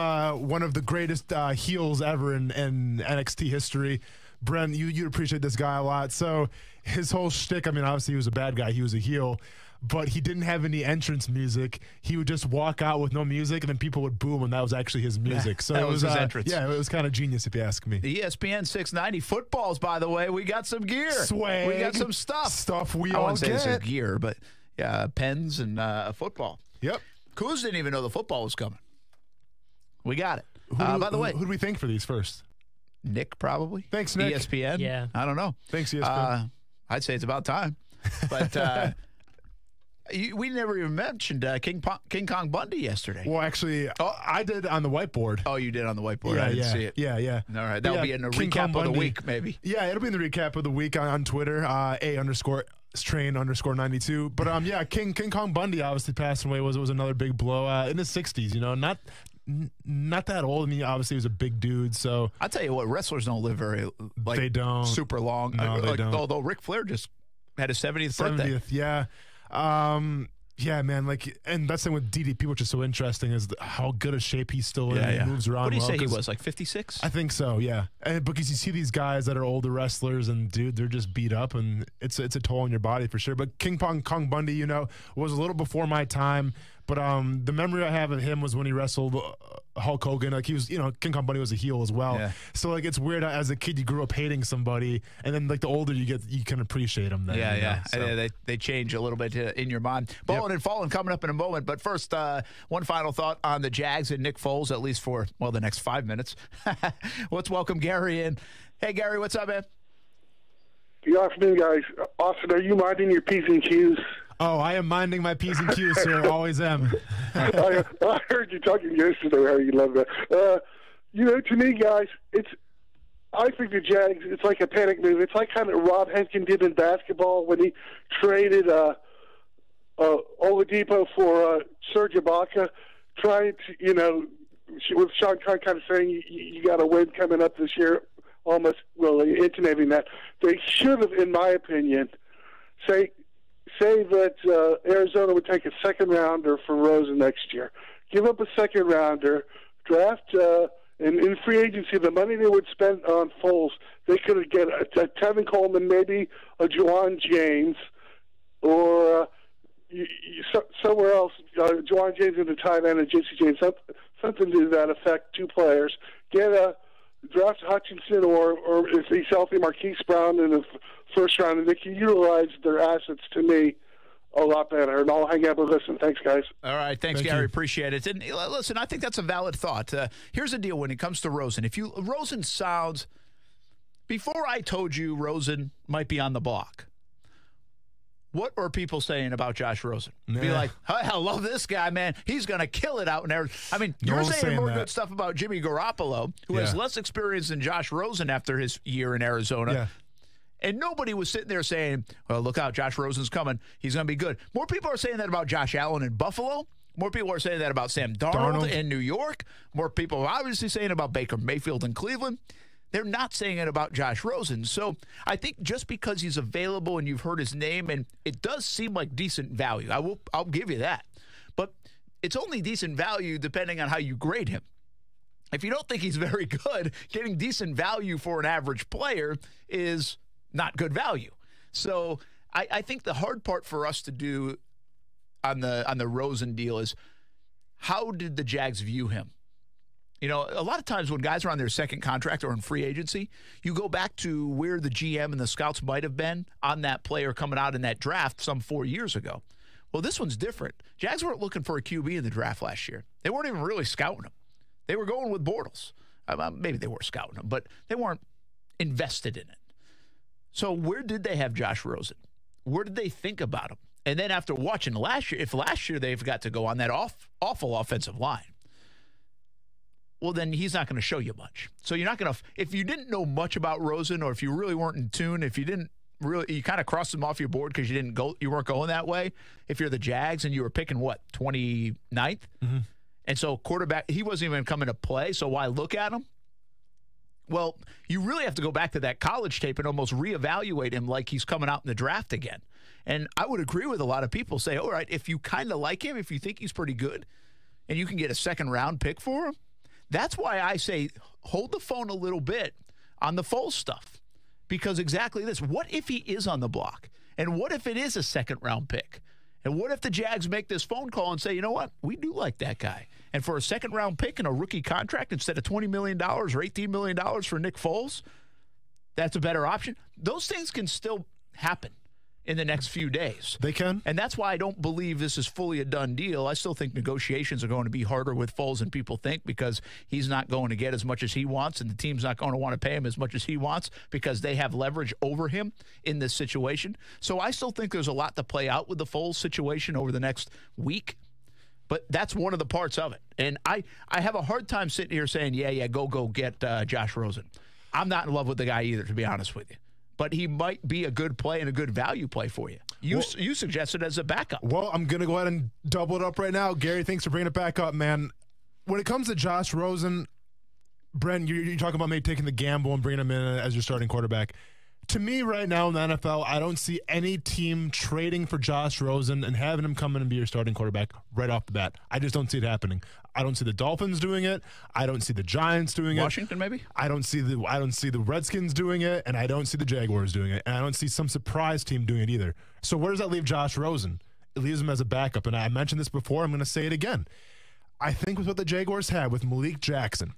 the greatest heels ever in NXT history. Brent, you'd appreciate this guy a lot. So his whole shtick, I mean, obviously he was a bad guy. He was a heel. But he didn't have any entrance music. He would just walk out with no music, and then people would boo him, and that was actually his music. So that was his entrance. Yeah, it was kind of genius, if you ask me. The ESPN 690 footballs, by the way, we got some gear. Swag. We got some stuff. Stuff we I all wouldn't say this is get. gear, but yeah, pens and a football. Yep. Kuz didn't even know the football was coming. We got it. By the way, who do we think for these first? Nick, probably. Thanks, Nick. ESPN? Yeah. I don't know. Thanks, ESPN. I'd say it's about time. But we never even mentioned King Kong Bundy yesterday. Well, actually, I did on the whiteboard. Oh, you did on the whiteboard. Yeah, I didn't see it. Yeah. All right. That'll be in the recap of the week, maybe. Yeah, it'll be in the recap of the week on Twitter, A_train_92. But yeah, King Kong Bundy obviously passed away. Was another big blow in his 60s. You know, not that old. I mean, obviously he was a big dude. So I'll tell you what, wrestlers don't live very they don't super long. No, they don't. Although Ric Flair just had his 70th birthday. Yeah. Yeah, man. And that's the thing with DDP, which is so interesting, is how good a shape he's still in. He moves around. What do you well, say he was, like 56? I think so. Yeah, and because you see these guys that are older wrestlers, and dude, they're just beat up, and it's a toll on your body for sure. But King Kong Bundy, you know, was a little before my time. But the memory I have of him was when he wrestled Hulk Hogan. Like, he was, you know, King Kong Bundy was a heel as well. Yeah. So like, it's weird, as a kid you grew up hating somebody, and then like the older you get, you can appreciate them. Then, Yeah. You know? So. They change a little bit in your mind. Bowling and falling coming up in a moment. But first, one final thought on the Jags and Nick Foles, at least for, well, the next 5 minutes. Let's welcome Gary in. Hey, Gary, what's up, man? Good afternoon, guys. Austin, are you minding your P's and Q's? Oh, I am minding my P's and Q's, sir. Always am. I heard you talking yesterday how you love that. You know, to me, guys, I think the Jags, it's like a panic move. It's like kind of Rob Henkin did in basketball when he traded Oladipo for Serge Ibaka, trying to, you know, with Sean Khan kind of saying you got a win coming up this year, almost really intimating that. They should have, in my opinion, say that Arizona would take a second rounder for Rosen next year. Give up a second rounder, draft, and in free agency, the money they would spend on Foles, they could get a Tevin Coleman, maybe a Juwan James, or somewhere else, Juwan James in the tight end and JC James, something to that effect, 2 players. Get a draft Hutchinson or if he's healthy, Marquise Brown in the first round, and they can utilize their assets, to me, a lot better. And I'll hang up and listen. Thanks, guys. All right. Thanks, Gary. Appreciate it. And listen, I think that's a valid thought. Here's the deal when it comes to Rosen. Rosen sounds, before I told you Rosen might be on the block, what are people saying about Josh Rosen? Yeah. Be like, hey, I love this guy, man. He's going to kill it out in Arizona. I mean, you're saying more good stuff about Jimmy Garoppolo, who has less experience than Josh Rosen after his year in Arizona. Yeah. And nobody was sitting there saying, well, look out, Josh Rosen's coming. He's going to be good. More people are saying that about Josh Allen in Buffalo. More people are saying that about Sam Darnold in New York. More people are obviously saying about Baker Mayfield in Cleveland. They're not saying it about Josh Rosen. So I think just because he's available and you've heard his name, and it does seem like decent value, I'll give you that. But it's only decent value depending on how you grade him. If you don't think he's very good, getting decent value for an average player is not good value. So I think the hard part for us to do on the Rosen deal is, how did the Jags view him? You know, a lot of times when guys are on their second contract or in free agency, you go back to where the GM and the scouts might have been on that player coming out in that draft some 4 years ago. Well, this one's different. Jags weren't looking for a QB in the draft last year. They weren't even really scouting him. They were going with Bortles. Maybe they were scouting him, but they weren't invested in it. So where did they have Josh Rosen? Where did they think about him? And then after watching last year, if last year they've got to go on that awful offensive line, well, then he's not going to show you much. So you're not going to, if you didn't know much about Rosen, or if you really weren't in tune, if you didn't really, you kind of crossed him off your board because you weren't going that way. If you're the Jags and you were picking what, 29th? Mm-hmm. And so quarterback, he wasn't even coming to play. So why look at him? Well, you really have to go back to that college tape and almost reevaluate him like he's coming out in the draft again. And I would agree with a lot of people say, all right, if you kind of like him, if you think he's pretty good, and you can get a second-round pick for him, that's why I say hold the phone a little bit on the Foles stuff. Because exactly this, what if he is on the block? And what if it is a second-round pick? And what if the Jags make this phone call and say, you know what, we do like that guy. And for a second-round pick and a rookie contract instead of $20 million or $18 million for Nick Foles, that's a better option. Those things can still happen in the next few days. They can. And that's why I don't believe this is fully a done deal. I still think negotiations are going to be harder with Foles than people think because he's not going to get as much as he wants and the team's not going to want to pay him as much as he wants because they have leverage over him in this situation. So I still think there's a lot to play out with the Foles situation over the next week. But that's one of the parts of it. And I have a hard time sitting here saying, yeah, go get Josh Rosen. I'm not in love with the guy either, to be honest with you. But he might be a good play and a good value play for you. You suggested as a backup. Well, I'm going to go ahead and double it up right now. Gary, thanks for bringing it back up, man. When it comes to Josh Rosen, Brent, you're talking about maybe taking the gamble and bringing him in as your starting quarterback. To me right now in the NFL, I don't see any team trading for Josh Rosen and having him come in and be your starting quarterback right off the bat. I just don't see it happening. I don't see the Dolphins doing it. I don't see the Giants doing it. Washington, maybe? I don't see the Redskins doing it, and I don't see the Jaguars doing it, and I don't see some surprise team doing it either. So where does that leave Josh Rosen? It leaves him as a backup, and I mentioned this before. I'm going to say it again. I think with what the Jaguars had with Malik Jackson,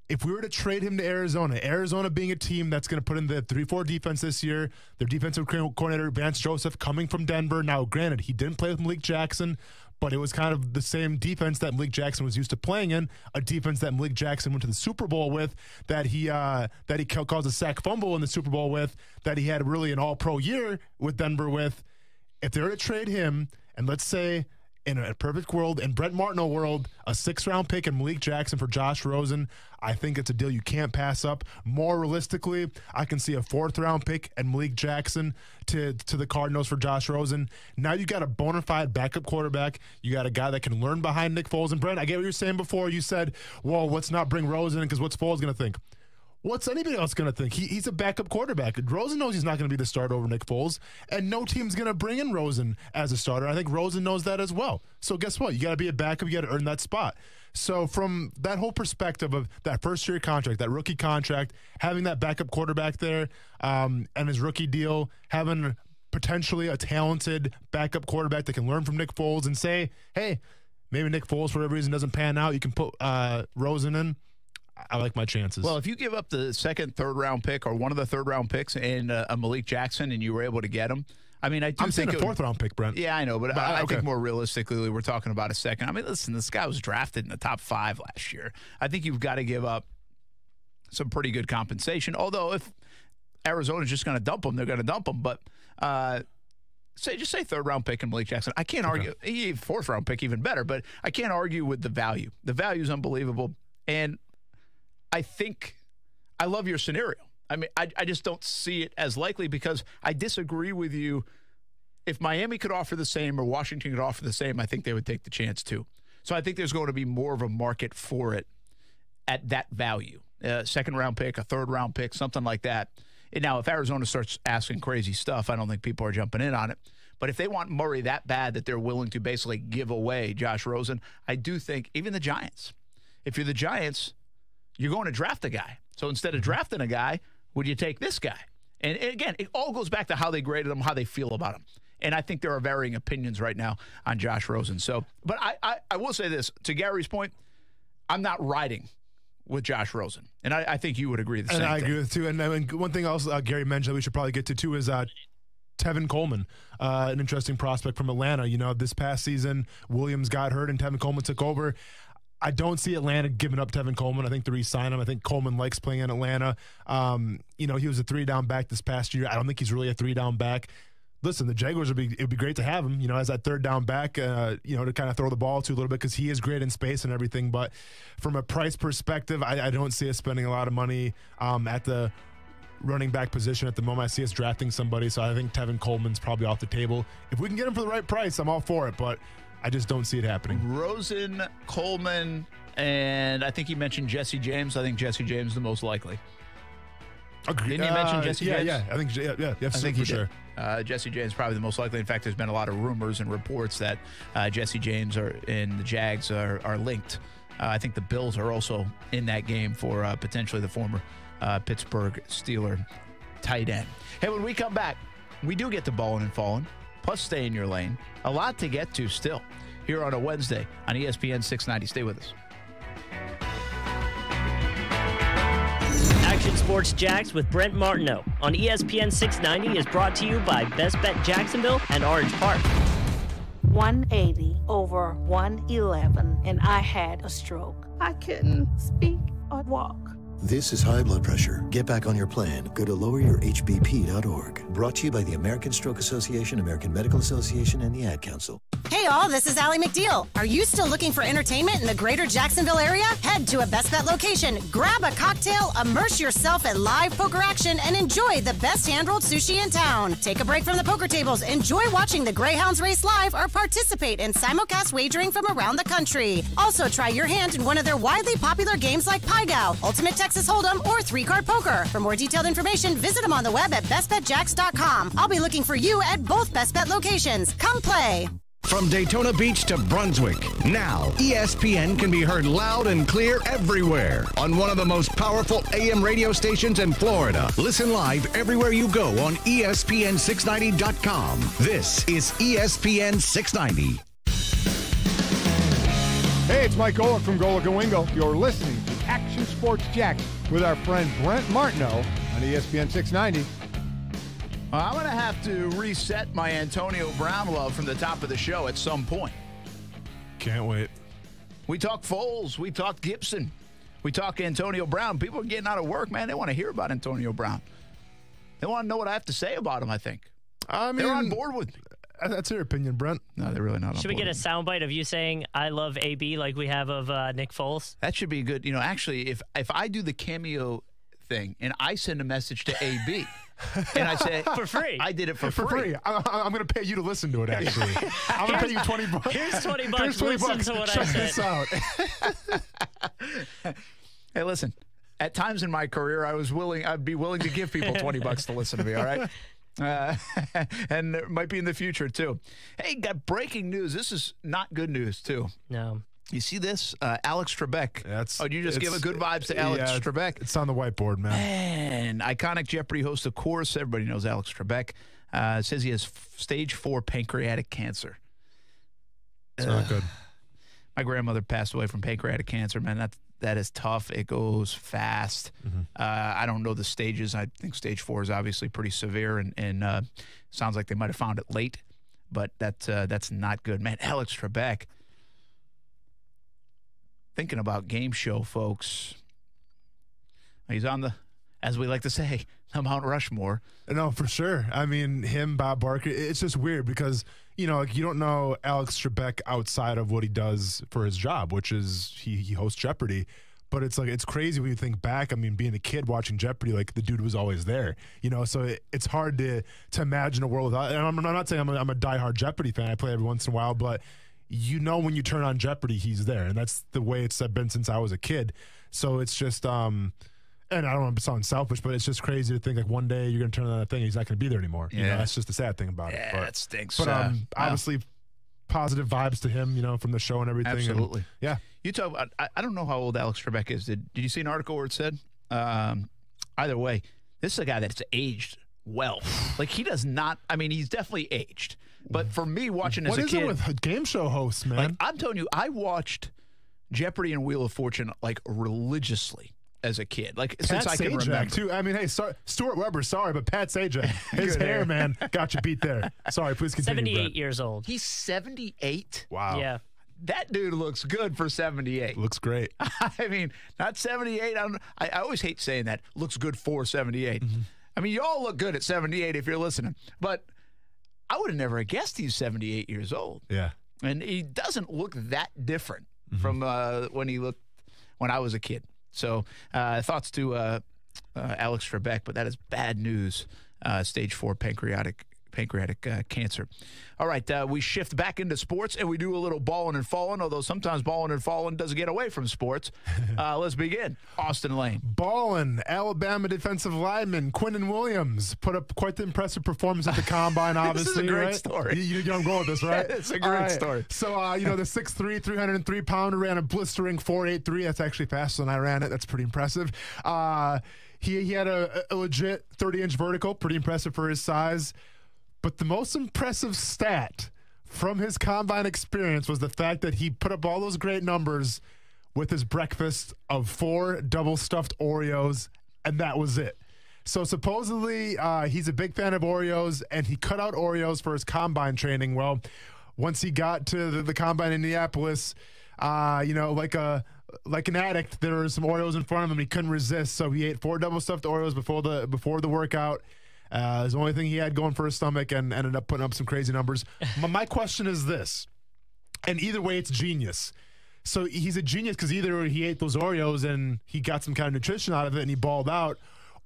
if we were to trade him to Arizona being a team that's going to put in the 3-4 defense this year, their defensive coordinator, Vance Joseph, coming from Denver. Now, granted, he didn't play with Malik Jackson, but it was kind of the same defense that Malik Jackson was used to playing in, a defense that Malik Jackson went to the Super Bowl with, that he caused a sack fumble in the Super Bowl with, that he had really an all-pro year with Denver with. If they were to trade him, and let's say in a perfect world, in Brent Martineau world, a 6th-round pick and Malik Jackson for Josh Rosen, I think it's a deal you can't pass up. More realistically, I can see a 4th-round pick and Malik Jackson to the Cardinals for Josh Rosen. Now you got a bona fide backup quarterback. You got a guy that can learn behind Nick Foles. And Brent, I get what you're saying before. You said, well, let's not bring Rosen in because what's Foles going to think? What's anybody else going to think? He's a backup quarterback. Rosen knows he's not going to be the starter over Nick Foles, and no team's going to bring in Rosen as a starter. I think Rosen knows that as well. So guess what? You got to be a backup. You got to earn that spot. So from that whole perspective of that first-year contract, that rookie contract, having that backup quarterback there and his rookie deal, having potentially a talented backup quarterback that can learn from Nick Foles and say, hey, maybe Nick Foles, for whatever reason, doesn't pan out. You can put Rosen in. I like my chances. Well, if you give up the 2nd, 3rd-round pick or one of the 3rd-round picks in a Malik Jackson and you were able to get him, I mean, I'm saying a 4th-round pick, Brent. Yeah, I know, but I think more realistically, we're talking about a 2nd. I mean, listen, this guy was drafted in the top 5 last year. I think you've got to give up some pretty good compensation. Although if Arizona's just going to dump him, they're going to dump him. But just say 3rd-round pick and Malik Jackson. I can't argue. 4th-round pick even better, but I can't argue with the value. The value is unbelievable, and I think I love your scenario. I mean, I just don't see it as likely because I disagree with you. If Miami could offer the same or Washington could offer the same, I think they would take the chance too. So I think there's going to be more of a market for it at that value. 2nd-round pick, a 3rd-round pick, something like that. And now, if Arizona starts asking crazy stuff, I don't think people are jumping in on it. But if they want Murray that bad that they're willing to basically give away Josh Rosen, I do think even the Giants, if you're the Giants, you're going to draft a guy. So instead of drafting a guy, would you take this guy? And again, it all goes back to how they graded him, how they feel about him. And I think there are varying opinions right now on Josh Rosen. So, but I will say this, to Gary's point, I'm not riding with Josh Rosen. And I think you would agree the same And I thing. agree with too. And I mean, one thing else Gary mentioned that we should probably get to too is Tevin Coleman, an interesting prospect from Atlanta. You know, this past season, Williams got hurt and Tevin Coleman took over. I don't see Atlanta giving up Tevin Coleman. I think to re-sign him. I think Coleman likes playing in Atlanta. You know, he was a 3-down back this past year. I don't think he's really a 3-down back. Listen, the Jaguars it'd be great to have him, you know, as that 3rd-down back, you know, to kind of throw the ball to a little bit because he is great in space and everything. But from a price perspective, I don't see us spending a lot of money at the running back position at the moment. I see us drafting somebody, so I think Tevin Coleman's probably off the table. If we can get him for the right price, I'm all for it, but I just don't see it happening. Rosen, Coleman, and I think you mentioned Jesse James. I think Jesse James is the most likely. Didn't you mention Jesse James? Yeah, I think I think for sure. Jesse James probably the most likely. In fact, there's been a lot of rumors and reports that Jesse James and the Jags are linked. I think the Bills are also in that game for potentially the former Pittsburgh Steeler tight end. Hey, when we come back, we do get to ballin' and fallin', plus stay in your lane. A lot to get to still here on a Wednesday on ESPN 690. Stay with us. Action Sports Jacks with Brent Martineau on ESPN 690 is brought to you by Best Bet Jacksonville and Orange Park. 180 over 111, and I had a stroke. I couldn't speak or walk. This is high blood pressure. Get back on your plan. Go to loweryourhbp.org. Brought to you by the American Stroke Association, American Medical Association, and the Ad Council. Hey all, this is Allie McDeal. Are you still looking for entertainment in the greater Jacksonville area? Head to a Best Bet location, grab a cocktail, immerse yourself in live poker action, and enjoy the best hand-rolled sushi in town. Take a break from the poker tables, enjoy watching the Greyhounds race live, or participate in simulcast wagering from around the country. Also, try your hand in one of their widely popular games like Pai Gow, Ultimate Texas Hold'em, or 3-Card Poker. For more detailed information, visit them on the web at bestbetjacks.com. I'll be looking for you at both Best Bet locations. Come play. From Daytona Beach to Brunswick, now ESPN can be heard loud and clear everywhere on one of the most powerful AM radio stations in Florida. Listen live everywhere you go on ESPN690.com. This is ESPN 690. Hey, it's Mike Golick from Golick and Wingo. You're listening to Action Sports Jack with our friend Brent Martineau on ESPN 690. I'm going to have to reset my Antonio Brown love from the top of the show at some point. Can't wait. We talk Foles. We talk Gibson. We talk Antonio Brown. People are getting out of work, man. They want to hear about Antonio Brown. They want to know what I have to say about him, I think. I mean, they're on board with me. That's your opinion, Brent. No, they're really not on board. Should we get a soundbite of you saying, I love AB like we have of Nick Foles? That should be good. You know, actually, if I do the cameo thing and I send a message to AB and I say for free, I did it for free. I'm going to pay you to listen to it. Actually, I'm going to pay you $20. Here's $20. Here's $20. Listen to what Check I said. this out. Hey, listen. At times in my career, I'd be willing to give people $20 to listen to me. All right. And it might be in the future too. Hey, got breaking news. This is not good news too. No. You see this? Alex Trebek. Did you just give a good vibes to Alex Trebek? It's on the whiteboard, man. And iconic Jeopardy host, of course. Everybody knows Alex Trebek. Says he has stage 4 pancreatic cancer. It's not good. My grandmother passed away from pancreatic cancer, man. That is tough. It goes fast. Mm-hmm. I don't know the stages. I think stage 4 is obviously pretty severe, and sounds like they might have found it late. But that's not good, man. Alex Trebek. Thinking about game show, folks. He's on the, as we like to say, the Mount Rushmore. No, for sure. I mean, him, Bob Barker. It's just weird because you don't know Alex Trebek outside of what he does for his job, which is he hosts Jeopardy. But it's crazy when you think back. I mean, being a kid watching Jeopardy, the dude was always there. So it's hard to imagine a world without. And I'm not saying I'm a diehard Jeopardy fan. I play every once in a while, but when you turn on Jeopardy, he's there, and that's the way it's been since I was a kid. So it's just, and I don't want to sound selfish, but it's just crazy to think one day you're going to turn on that thing, and he's not going to be there anymore. Yeah, that's just the sad thing about it. Yeah, that stinks. But obviously, positive vibes to him, from the show and everything. Absolutely. And, yeah. You talk about. I don't know how old Alex Trebek is. Did you see an article where it said? Either way, this is a guy that's aged well. He does not. I mean, he's definitely aged. But for me, watching as a kid, what is it with game show hosts, man? I'm telling you, I watched Jeopardy and Wheel of Fortune like religiously as a kid, like Pat since I can Sajak, remember. too. I mean, hey, Stuart Weber, sorry, but Pat Sajak, his hair, man, got you beat there. Sorry, please continue. 78 Brent. years old. He's 78. Wow. Yeah. That dude looks good for 78. Looks great. I mean, not 78. I always hate saying that. Looks good for 78. I mean, you all look good at 78 if you're listening. But I would have never guessed he's 78 years old. Yeah. And he doesn't look that different from when I was a kid. So thoughts to Alex Trebek, but that is bad news. Stage 4 pancreatic cancer. All right, we shift back into sports, and we do a little balling and falling, although sometimes balling and falling doesn't get away from sports. Let's begin. Austin Lane. Ballin', Alabama defensive lineman Quinnen Williams put up quite the impressive performance at the Combine, obviously. This is a great right? story. You know I'm going with this, right? It's a great story. So, the 6'3", 303-pounder ran a blistering 4.83. That's actually faster than I ran it. That's pretty impressive. He had a legit 30-inch vertical, pretty impressive for his size. But the most impressive stat from his Combine experience was the fact that he put up all those great numbers with his breakfast of 4 double-stuffed Oreos, and that was it. So supposedly he's a big fan of Oreos, and he cut out Oreos for his Combine training. Well, once he got to the Combine in Indianapolis, like an addict, there were some Oreos in front of him. He couldn't resist, so he ate 4 double-stuffed Oreos before the workout. It was the only thing he had going for his stomach, and ended up putting up some crazy numbers. My question is this, and either way, it's genius. So he's a genius because either he ate those Oreos and he got some kind of nutrition out of it and he balled out,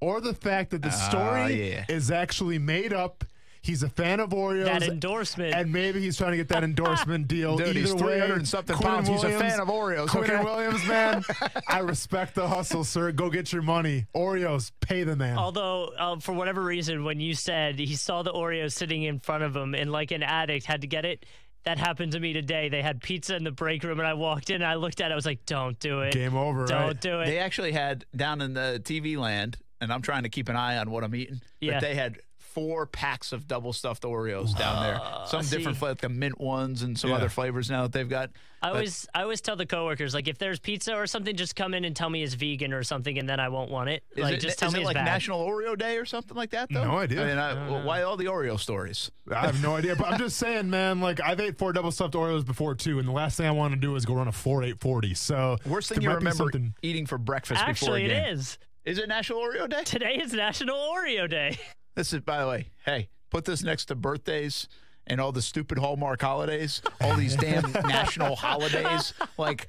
or the fact that the story is actually made up. He's a fan of Oreos. That endorsement. And maybe he's trying to get that endorsement deal. Dude, Either he's 300 way, and something Quinnen pounds. Williams, He's a fan of Oreos. Quinnen Williams, man, I respect the hustle, sir. Go get your money. Oreos, pay the man. Although, for whatever reason, when you said he saw the Oreos sitting in front of him and like an addict had to get it, that happened to me today. They had pizza in the break room, and I walked in, and I looked at it. I was like, don't do it. Game over, Don't do it. They actually had, down in the TV land, and I'm trying to keep an eye on what I'm eating, but they had 4 packs of double stuffed Oreos down there. Some different flavors, like the mint ones and some other flavors now that they've got. I always tell the coworkers, like, if there's pizza or something, just come in and tell me it's vegan or something, and then I won't want it. Just tell me it's like bad. National Oreo Day or something like that, though? No idea. I mean, why all the Oreo stories? I have no idea, but I'm just saying, man, like, I've ate 4 double stuffed Oreos before, too, and the last thing I want to do is go run a 4.840. So worst thing you remember eating for breakfast before a game. Actually, it is. Is it National Oreo Day? Today is National Oreo Day. This is, by the way, hey, put this next to birthdays and all the stupid Hallmark holidays, all these damn national holidays, like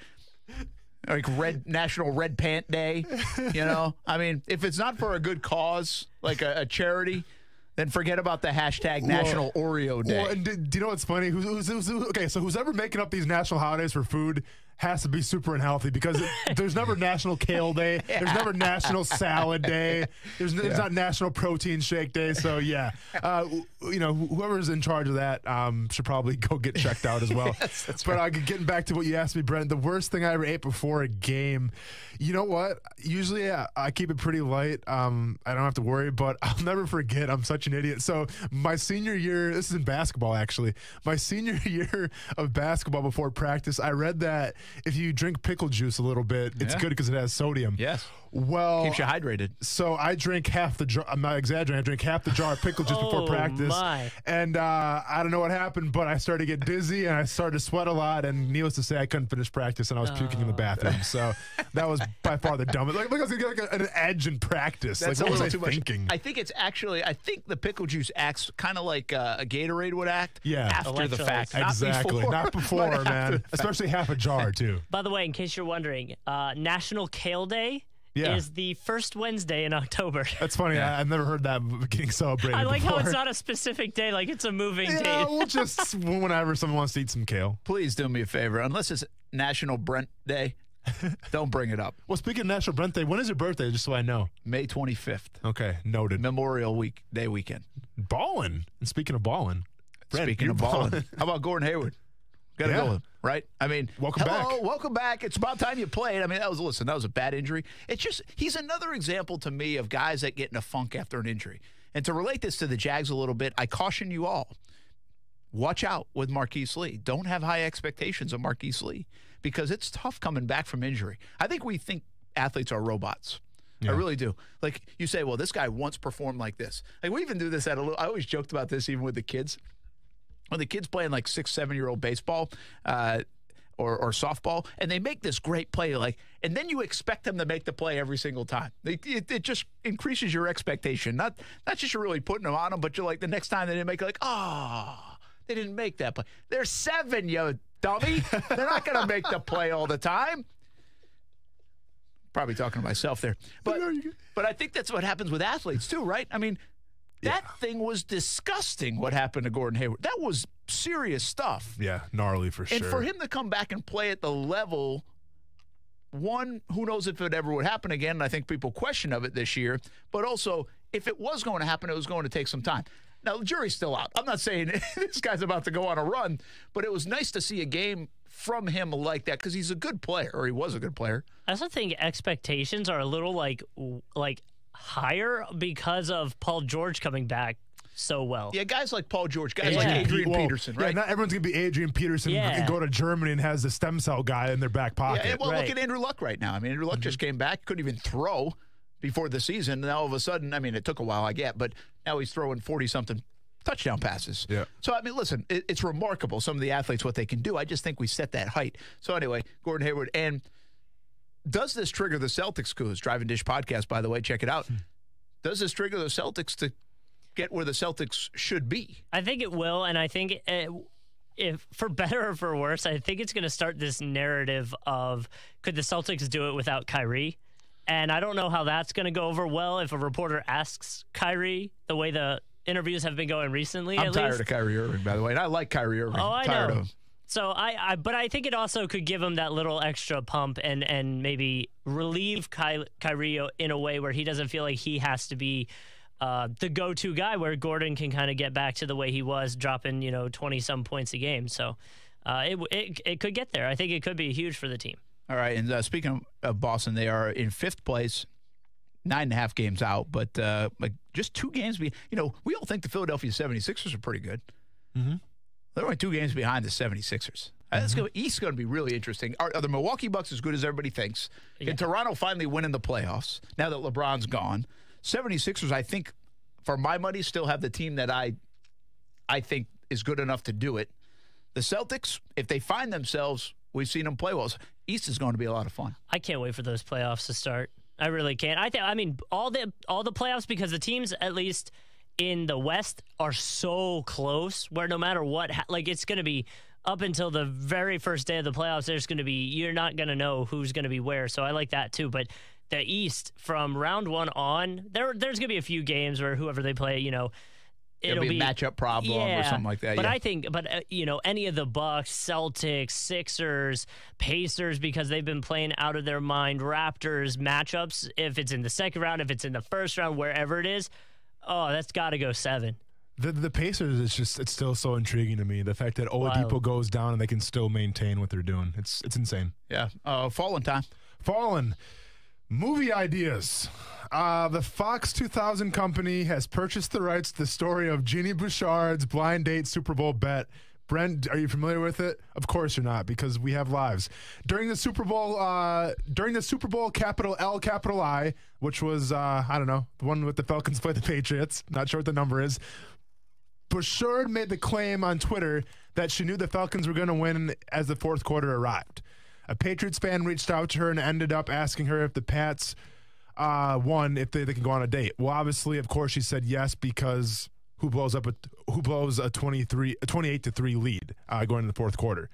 National Red Pant Day, I mean, if it's not for a good cause, like a charity, then forget about the hashtag National Oreo Day. Well, and do you know what's funny? Okay, so who's ever making up these national holidays for food has to be super unhealthy, because there's never National Kale Day. Yeah. There's never National Salad Day. There's not National Protein Shake Day. So, whoever's in charge of that should probably go get checked out as well. Yes, that's but right. Getting back to what you asked me, Brent, the worst thing I ever ate before a game, you know what? Usually I keep it pretty light. I don't have to worry, but I'll never forget. I'm such an idiot. So my senior year, this is in basketball actually, my senior year of basketball before practice, I read that if you drink pickle juice a little bit, it's good because it has sodium. Yes. Well, keeps you hydrated. So I drink half the jar. I'm not exaggerating. I drink half the jar of pickle juice before practice. And I don't know what happened, but I started to get dizzy and I started to sweat a lot. And needless to say, I couldn't finish practice and I was puking in the bathroom. So that was by far the dumbest. Like I was going to get an edge in practice. That's what was I thinking? I think it's actually, I think the pickle juice acts kind of like a Gatorade would act. Yeah. After the fact. Exactly. Not before, man. Especially half a jar, too. By the way, in case you're wondering, National Kale Day is the first Wednesday in October. That's funny. Yeah. I've never heard that getting celebrated I like before. how it's not a specific day, like it's a moving date. Well, just whenever someone wants to eat some kale. Please do me a favor. Unless it's National Brent Day, don't bring it up. Well, speaking of National Brent Day, when is your birthday, just so I know? May 25th. Okay, noted. Memorial Day weekend. Ballin'. And speaking of ballin'. Speaking of ballin'. How about Gordon Hayward? Got to go with him, right? I mean, welcome back. It's about time you played. I mean, that was a bad injury. It's just, he's another example to me of guys that get in a funk after an injury. And to relate this to the Jags a little bit, I caution you all. watch out with Marquise Lee. Don't have high expectations of Marquise Lee because it's tough coming back from injury. I think we think athletes are robots. Yeah. I really do. Like you say, well, this guy once performed like this. Like we even do this I always joked about this even with the kids. When the kids playing like 6, 7-year-old baseball or softball, and they make this great play, and then you expect them to make the play every single time. It just increases your expectation. Not just you're really putting them on them, but you're like the next time they didn't make it, they didn't make that play. They're 7, you dummy. They're not going to make the play all the time. Probably talking to myself there. But I think that's what happens with athletes too, right? I mean, that thing was disgusting, what happened to Gordon Hayward. That was serious stuff. Yeah, gnarly for sure. And for him to come back and play at the level, one, who knows if it ever would happen again, and I think people question of it this year, but also, if it was going to happen, it was going to take some time. Now, the jury's still out. I'm not saying this guy's about to go on a run, but it was nice to see a game from him like that because he's a good player, or he was a good player. I also think expectations are a little like higher because of Paul George coming back so well. Yeah, guys like Paul George, guys like Adrian Peterson, right? Yeah, not everyone's going to be Adrian Peterson and go to Germany and has the stem cell guy in their back pocket. Yeah, well, look at Andrew Luck right now. I mean, Andrew Luck just came back, couldn't even throw before the season. Now, all of a sudden, I mean, it took a while, I get, but now he's throwing 40-something touchdown passes. Yeah. So, I mean, listen, it's remarkable, some of the athletes, what they can do. I just think we set that height. So, anyway, Gordon Hayward. And does this trigger the Celtics coup? Drive and Dish podcast, by the way. Check it out. Does this trigger the Celtics to get where the Celtics should be? I think it will, and I think if for better or for worse, I think it's going to start this narrative of could the Celtics do it without Kyrie? And I don't know how that's going to go over well if a reporter asks Kyrie the way the interviews have been going recently. I'm tired of Kyrie Irving, by the way, and I like Kyrie Irving. Oh, I tired know. Of him. So but I think it also could give him that little extra pump and maybe relieve Kyrie in a way where he doesn't feel like he has to be the go-to guy, where Gordon can kind of get back to the way he was, dropping 20-some points a game. So it could get there. I think it could be huge for the team. All right, and speaking of Boston, they are in 5th place, 9.5 games out, but just 2 games. We all think the Philadelphia 76ers are pretty good. Mm-hmm. They're only 2 games behind the 76ers. East's going to be really interesting. Are the Milwaukee Bucks as good as everybody thinks? Yeah. Can Toronto finally win in the playoffs now that LeBron's gone? 76ers, I think, for my money, still have the team that I think is good enough to do it. The Celtics, if they find themselves, we've seen them play well. So East is going to be a lot of fun. I can't wait for those playoffs to start. I really can't. I mean, all the playoffs, because the teams, at least in the West, are so close where no matter what, it's going to be up until the very first day of the playoffs, you're not going to know who's going to be where. So I like that too. But the East, from round 1 on, there's going to be a few games where whoever they play, it'll be a matchup problem or something like that. But I think, any of the Bucks, Celtics, Sixers, Pacers, because they've been playing out of their mind, Raptors matchups, if it's in the second round, if it's in the first round, wherever it is, that's got to go 7. The Pacers it's still so intriguing to me. The fact that Oladipo goes down and they can still maintain what they're doing. It's insane. Yeah. Fallen time. Fallen. Movie ideas. The Fox 2000 company has purchased the rights to the story of Jeannie Bouchard's blind date Super Bowl bet. Brent, are you familiar with it? Of course you're not, because we have lives. During the Super Bowl, capital L, capital I, which was, I don't know, the one with the Falcons play the Patriots. Not sure what the number is. Bouchard made the claim on Twitter that she knew the Falcons were going to win as the fourth quarter arrived. A Patriots fan reached out to her and ended up asking her if the Pats won, if they could go on a date. Well, obviously, of course, she said yes, because who blows a 28-3 lead going into the fourth quarter.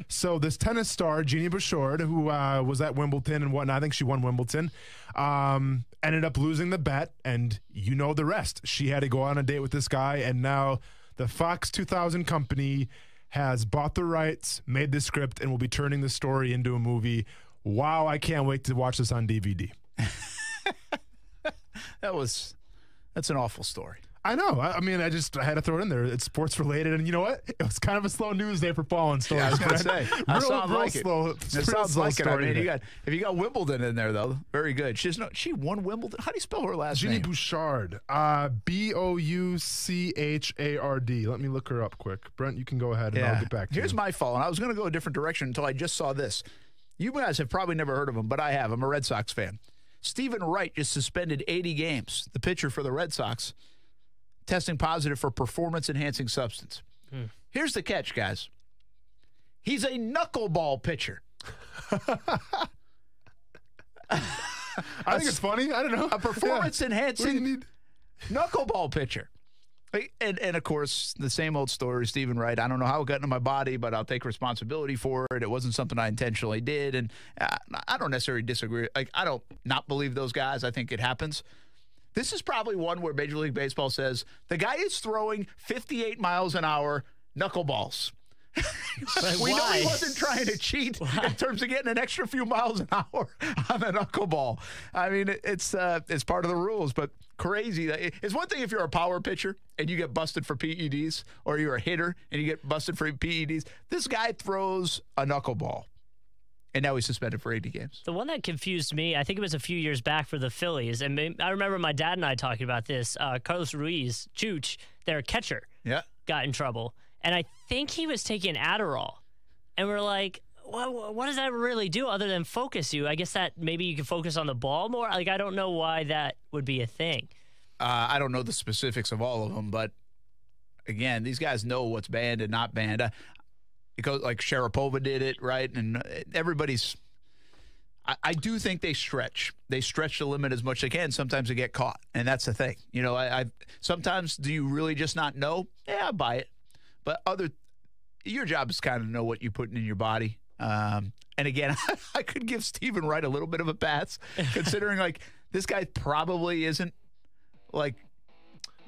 So this tennis star, Jeannie Bouchard, who was at Wimbledon and whatnot, I think she won Wimbledon, ended up losing the bet, and you know the rest. She had to go on a date with this guy, and now the Fox 2000 company has bought the rights, made the script, and will be turning the story into a movie. Wow, I can't wait to watch this on DVD. That's an awful story. I know. I mean, I had to throw it in there. It's sports related, and you know what? It was kind of a slow news day for Fallen Stories. Yeah, I was going to say. Real slow. It sounds like it. I mean, today. if you got Wimbledon in there, though, very good. She won Wimbledon. How do you spell her last Jeannie name? Bouchard. Bouchard. Let me look her up quick. Brent, you can go ahead, and I'll get back to you. Here's my fault. And I was going to go a different direction until I just saw this. You guys have probably never heard of him, but I have. I'm a Red Sox fan. Stephen Wright just suspended 80 games, the pitcher for the Red Sox, testing positive for performance-enhancing substance. Here's the catch, guys. He's a knuckleball pitcher. I think it's funny. I don't know. A performance-enhancing knuckleball pitcher. And of course, the same old story, Stephen Wright. I don't know how it got into my body, but I'll take responsibility for it. It wasn't something I intentionally did. And I don't necessarily disagree. Like, I don't not believe those guys. I think it happens. This is probably one where Major League Baseball says the guy is throwing 58 miles an hour knuckleballs. We know he wasn't trying to cheat in terms of getting an extra few miles an hour on the knuckleball. I mean, it's part of the rules, but crazy. It's one thing if you're a power pitcher and you get busted for PEDs, or you're a hitter and you get busted for PEDs. This guy throws a knuckleball, and now he's suspended for 80 games. The one that confused me, I think it was a few years back for the Phillies, and I remember my dad and I talking about this. Carlos Ruiz, Chooch, their catcher, got in trouble. And I think he was taking Adderall. And we're like, what does that really do other than focus you? I guess that maybe you can focus on the ball more. Like, I don't know why that would be a thing. I don't know the specifics of all of them, but again, these guys know what's banned and not banned. It goes like Sharapova did it, right? And everybody's. I do think they stretch. They stretch the limit as much as they can. Sometimes they get caught, and that's the thing. You know, sometimes do you really just not know? Yeah, I buy it. But your job is kind of know what you're putting in your body. And again, I could give Stephen Wright a little bit of a pass, considering like this guy probably isn't like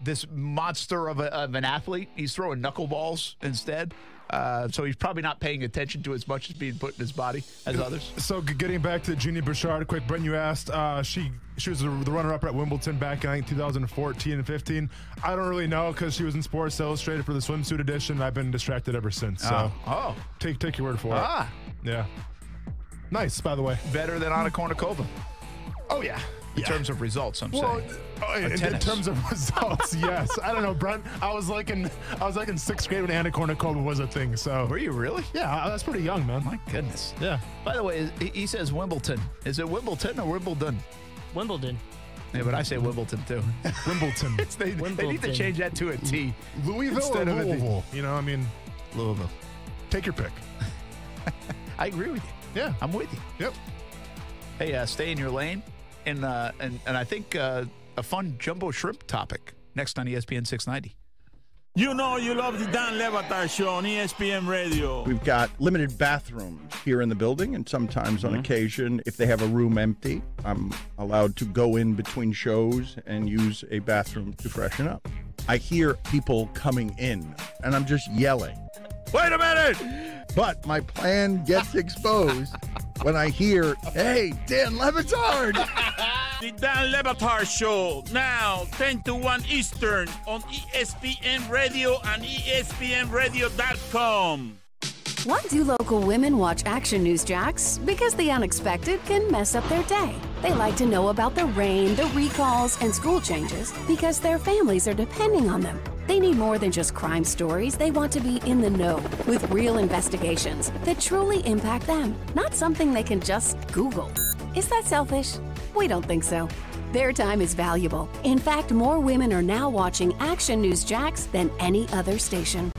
this monster of an athlete. He's throwing knuckleballs instead. So he's probably not paying attention to as much as being put in his body as others. So getting back to Jeannie Bouchard, quick, Brent, you asked, she was the runner-up at Wimbledon back in, I think, 2014 and 15. I don't really know because she was in Sports Illustrated for the swimsuit edition. I've been distracted ever since. So take your word for it. Yeah. Nice, by the way. Better than Anna Kournikova. Oh, yeah. In terms of results, I'm saying. In terms of results, yes. I don't know, Brent. I was like in 6th grade when Anna Kournikova was a thing. So were you really? Yeah, that's pretty young, man. My goodness. Yeah. By the way, he says Wimbledon. Is it Wimbledon or Wimbledon? Wimbledon. Yeah, but I say Wimbledon too. Wimbledon. They need to change that to a T. Louisville instead or of Louisville? You know, I mean, Louisville. Take your pick. I agree with you. Yeah, I'm with you. Yep. Hey, stay in your lane. And I think a fun jumbo shrimp topic next on ESPN 690. You know you love the Dan Le Batard Show on ESPN Radio. We've got limited bathrooms here in the building, and sometimes on occasion, if they have a room empty, I'm allowed to go in between shows and use a bathroom to freshen up. I hear people coming in, and I'm just yelling, "Wait a minute!" But my plan gets exposed when I hear, "Hey, Dan Le Batard!" The Dan Le Batard Show, now 10 to 1 Eastern on ESPN Radio and ESPNRadio.com. Why do local women watch Action News, Jax? Because the unexpected can mess up their day. They like to know about the rain, the recalls, and school changes because their families are depending on them. They need more than just crime stories. They want to be in the know with real investigations that truly impact them, not something they can just Google. Is that selfish? We don't think so. Their time is valuable. In fact, more women are now watching Action News, Jax than any other station.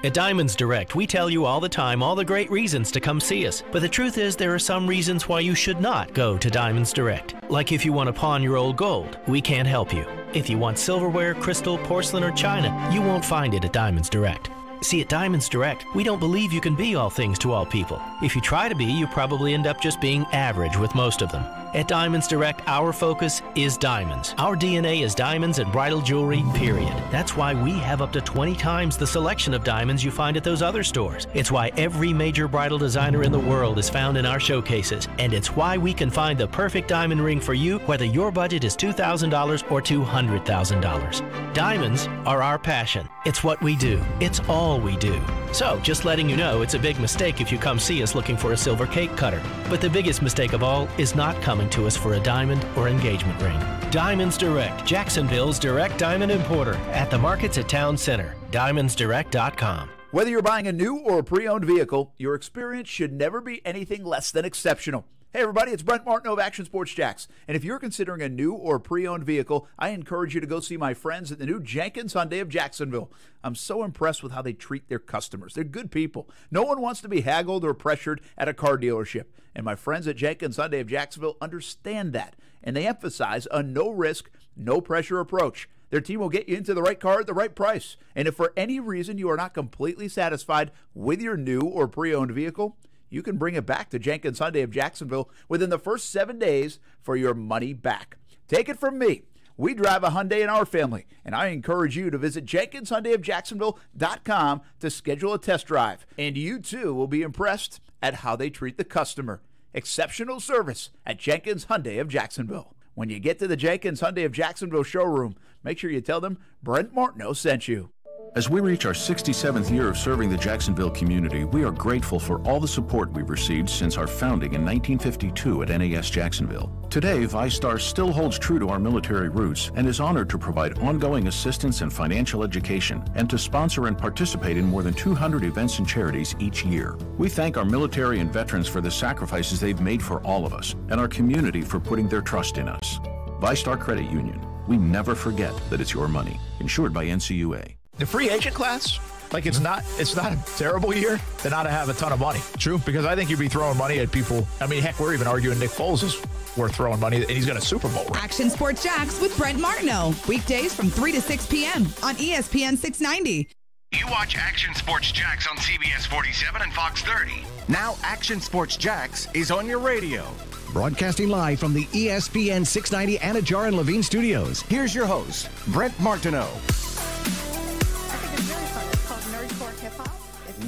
At Diamonds Direct, we tell you all the time all the great reasons to come see us. But the truth is, there are some reasons why you should not go to Diamonds Direct. Like if you want to pawn your old gold, we can't help you. If you want silverware, crystal, porcelain, or china, you won't find it at Diamonds Direct. See, at Diamonds Direct, we don't believe you can be all things to all people. If you try to be, you probably end up just being average with most of them. At Diamonds Direct, our focus is diamonds. Our DNA is diamonds and bridal jewelry, period. That's why we have up to 20 times the selection of diamonds you find at those other stores. It's why every major bridal designer in the world is found in our showcases. And it's why we can find the perfect diamond ring for you, whether your budget is $2,000 or $200,000. Diamonds are our passion. It's what we do. It's all we do. So, just letting you know, it's a big mistake if you come see us looking for a silver cake cutter. But the biggest mistake of all is not coming to us for a diamond or engagement ring. Diamonds Direct, Jacksonville's direct diamond importer. At the markets at Town Center. DiamondsDirect.com. Whether you're buying a new or a pre-owned vehicle, your experience should never be anything less than exceptional. Hey everybody, it's Brent Martineau of Action Sports Jacks. And if you're considering a new or pre-owned vehicle, I encourage you to go see my friends at the new Jenkins Hyundai of Jacksonville. I'm so impressed with how they treat their customers. They're good people. No one wants to be haggled or pressured at a car dealership. And my friends at Jenkins Hyundai of Jacksonville understand that. And they emphasize a no-risk, no-pressure approach. Their team will get you into the right car at the right price. And if for any reason you are not completely satisfied with your new or pre-owned vehicle, you can bring it back to Jenkins Hyundai of Jacksonville within the first 7 days for your money back. Take it from me. We drive a Hyundai in our family, and I encourage you to visit JenkinsHyundaiofJacksonville.com to schedule a test drive. And you, too, will be impressed at how they treat the customer. Exceptional service at Jenkins Hyundai of Jacksonville. When you get to the Jenkins Hyundai of Jacksonville showroom, make sure you tell them Brent Martineau sent you. As we reach our 67th year of serving the Jacksonville community, we are grateful for all the support we've received since our founding in 1952 at NAS Jacksonville. Today, ViStar still holds true to our military roots and is honored to provide ongoing assistance and financial education and to sponsor and participate in more than 200 events and charities each year. We thank our military and veterans for the sacrifices they've made for all of us and our community for putting their trust in us. ViStar Credit Union. We never forget that it's your money. Insured by NCUA. The free agent class, like it's not a terrible year to not have a ton of money. True. Because I think you'd be throwing money at people. I mean, heck, we're even arguing Nick Foles is worth throwing money, and he's got a Super Bowl ring. Action Sports Jacks with Brent Martineau. Weekdays from 3 to 6 p.m. on ESPN 690. You watch Action Sports Jacks on CBS 47 and Fox 30. Now Action Sports Jacks is on your radio. Broadcasting live from the ESPN 690 Anajar and Levine studios. Here's your host, Brent Martineau.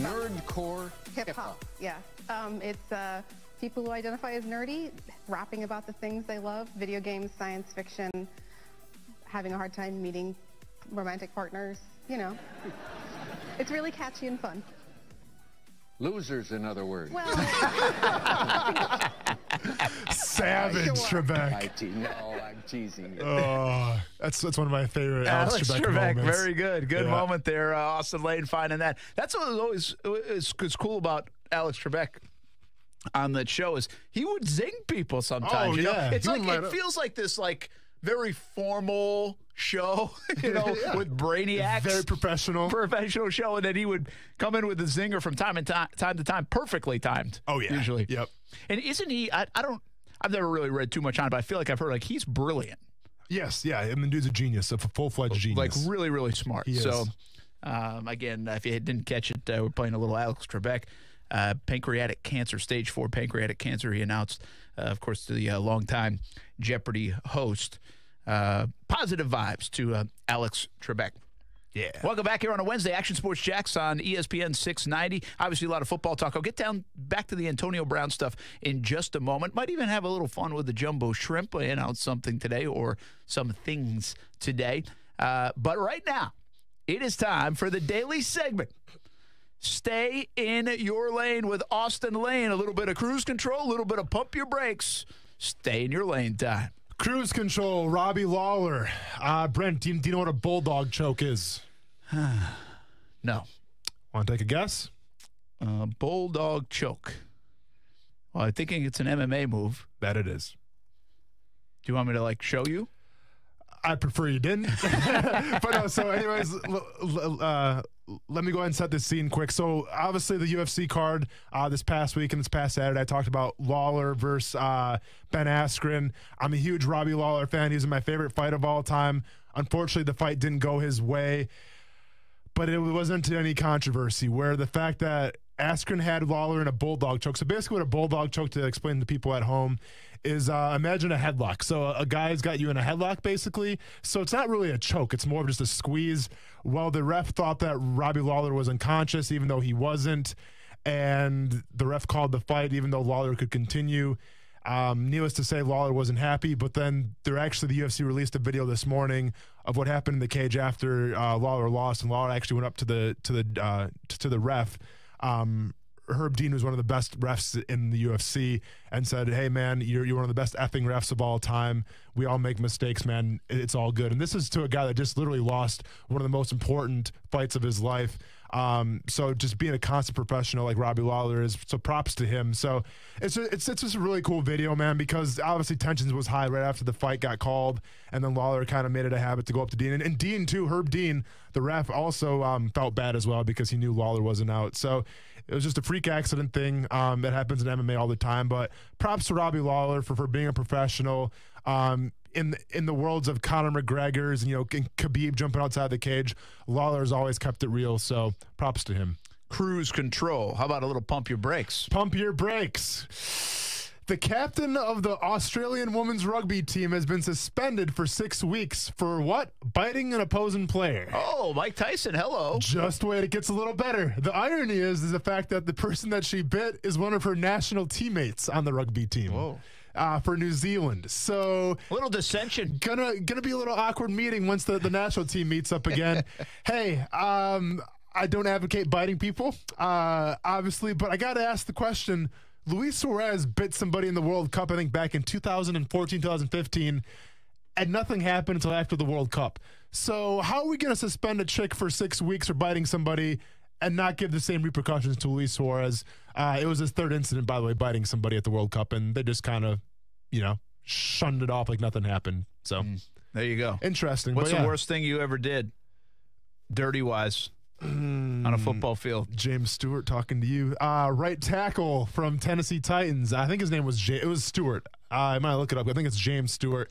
Nerdcore hip-hop. Yeah. It's people who identify as nerdy, rapping about the things they love, video games, science fiction, having a hard time meeting romantic partners, you know. It's really catchy and fun. Losers, in other words. Well, Savage Trebek. No, I'm teasing you. Oh, that's one of my favorite Alex Trebek moments. Very good. Good moment there. Austin Lane finding that. That's what always is cool about Alex Trebek on that show is he would zing people sometimes. Oh, you know? yeah. It's like it feels like this very formal show, with brainiacs. Very professional show, and then he would come in with a zinger from time to time, perfectly timed. Oh yeah, usually. Yep. And isn't he? I've never really read too much on it, but I feel like I've heard he's brilliant. Yes, yeah. I mean, dude's a genius, a full-fledged genius. Like really, really smart. He is. So, again, if you didn't catch it, we're playing a little Alex Trebek. Pancreatic cancer, stage 4 pancreatic cancer. He announced, of course, to the longtime Jeopardy host. Positive vibes to Alex Trebek. Yeah. Welcome back here on a Wednesday. Action Sports Jacks on ESPN 690. Obviously, a lot of football talk. I'll get back to the Antonio Brown stuff in just a moment. Might even have a little fun with the jumbo shrimp. I announced something today or some things today. But right now, it is time for the daily segment. Stay in your lane with Austin Lane. A little bit of cruise control, a little bit of pump your brakes. Stay in your lane time. Cruise control, Robbie Lawler. Brent, do you know what a bulldog choke is? No. Want to take a guess? Bulldog choke. Well, I'm thinking it's an MMA move. That it is. Do you want me to show you? I prefer you didn't. But no, so anyways, let me go ahead and set this scene quick. So obviously the UFC card this past week and this past Saturday, I talked about Lawler versus Ben Askren. I'm a huge Robbie Lawler fan. He's my favorite fight of all time. Unfortunately, the fight didn't go his way. but it wasn't any controversy, where the fact that Askren had Lawler in a bulldog choke. So basically what a bulldog choke, to explain to people at home, is imagine a headlock. So a guy's got you in a headlock, basically. So it's not really a choke. It's more of just a squeeze. Well, the ref thought that Robbie Lawler was unconscious, even though he wasn't. And the ref called the fight, even though Lawler could continue. Needless to say, Lawler wasn't happy. But then the UFC released a video this morning of what happened in the cage after Lawler lost, and Lawler actually went up to the ref. Herb Dean was one of the best refs in the UFC and said, "Hey man, you're one of the best effing refs of all time. We all make mistakes, man. It's all good." And this is to a guy that just literally lost one of the most important fights of his life. So just being a constant professional like Robbie Lawler is, so props to him. So it's just a really cool video, man, because obviously tensions was high right after the fight got called, and then Lawler kind of made it a habit to go up to Dean. And Dean too, Herb Dean, the ref, also felt bad as well because he knew Lawler wasn't out. So it was just a freak accident thing that happens in MMA all the time. But props to Robbie Lawler for being a professional. In the worlds of Conor McGregor's and Khabib jumping outside the cage, Lawler's always kept it real. So props to him. Cruise control. How about a little pump your brakes? Pump your brakes. The captain of the Australian women's rugby team has been suspended for 6 weeks for what? Biting an opposing player. Oh, Mike Tyson, hello. Just wait, it gets a little better. The irony is the fact that the person that she bit is one of her national teammates on the rugby team. Whoa. For New Zealand. So a little dissension. Gonna be a little awkward meeting once the national team meets up again. Hey, I don't advocate biting people, obviously, but I gotta ask the question. Luis Suarez bit somebody in the World Cup, I think back in 2014, 2015, and nothing happened until after the World Cup. So how are we gonna suspend a chick for 6 weeks for biting somebody and not give the same repercussions to Luis Suarez? It was his third incident, by the way, biting somebody at the World Cup, and they just kind of, shunned it off like nothing happened. So there you go. Interesting. What's the worst thing you ever did, dirty-wise, on a football field? James Stewart talking to you. Right tackle from Tennessee Titans. I think his name was it was Stewart. I might look it up. I think it's James Stewart.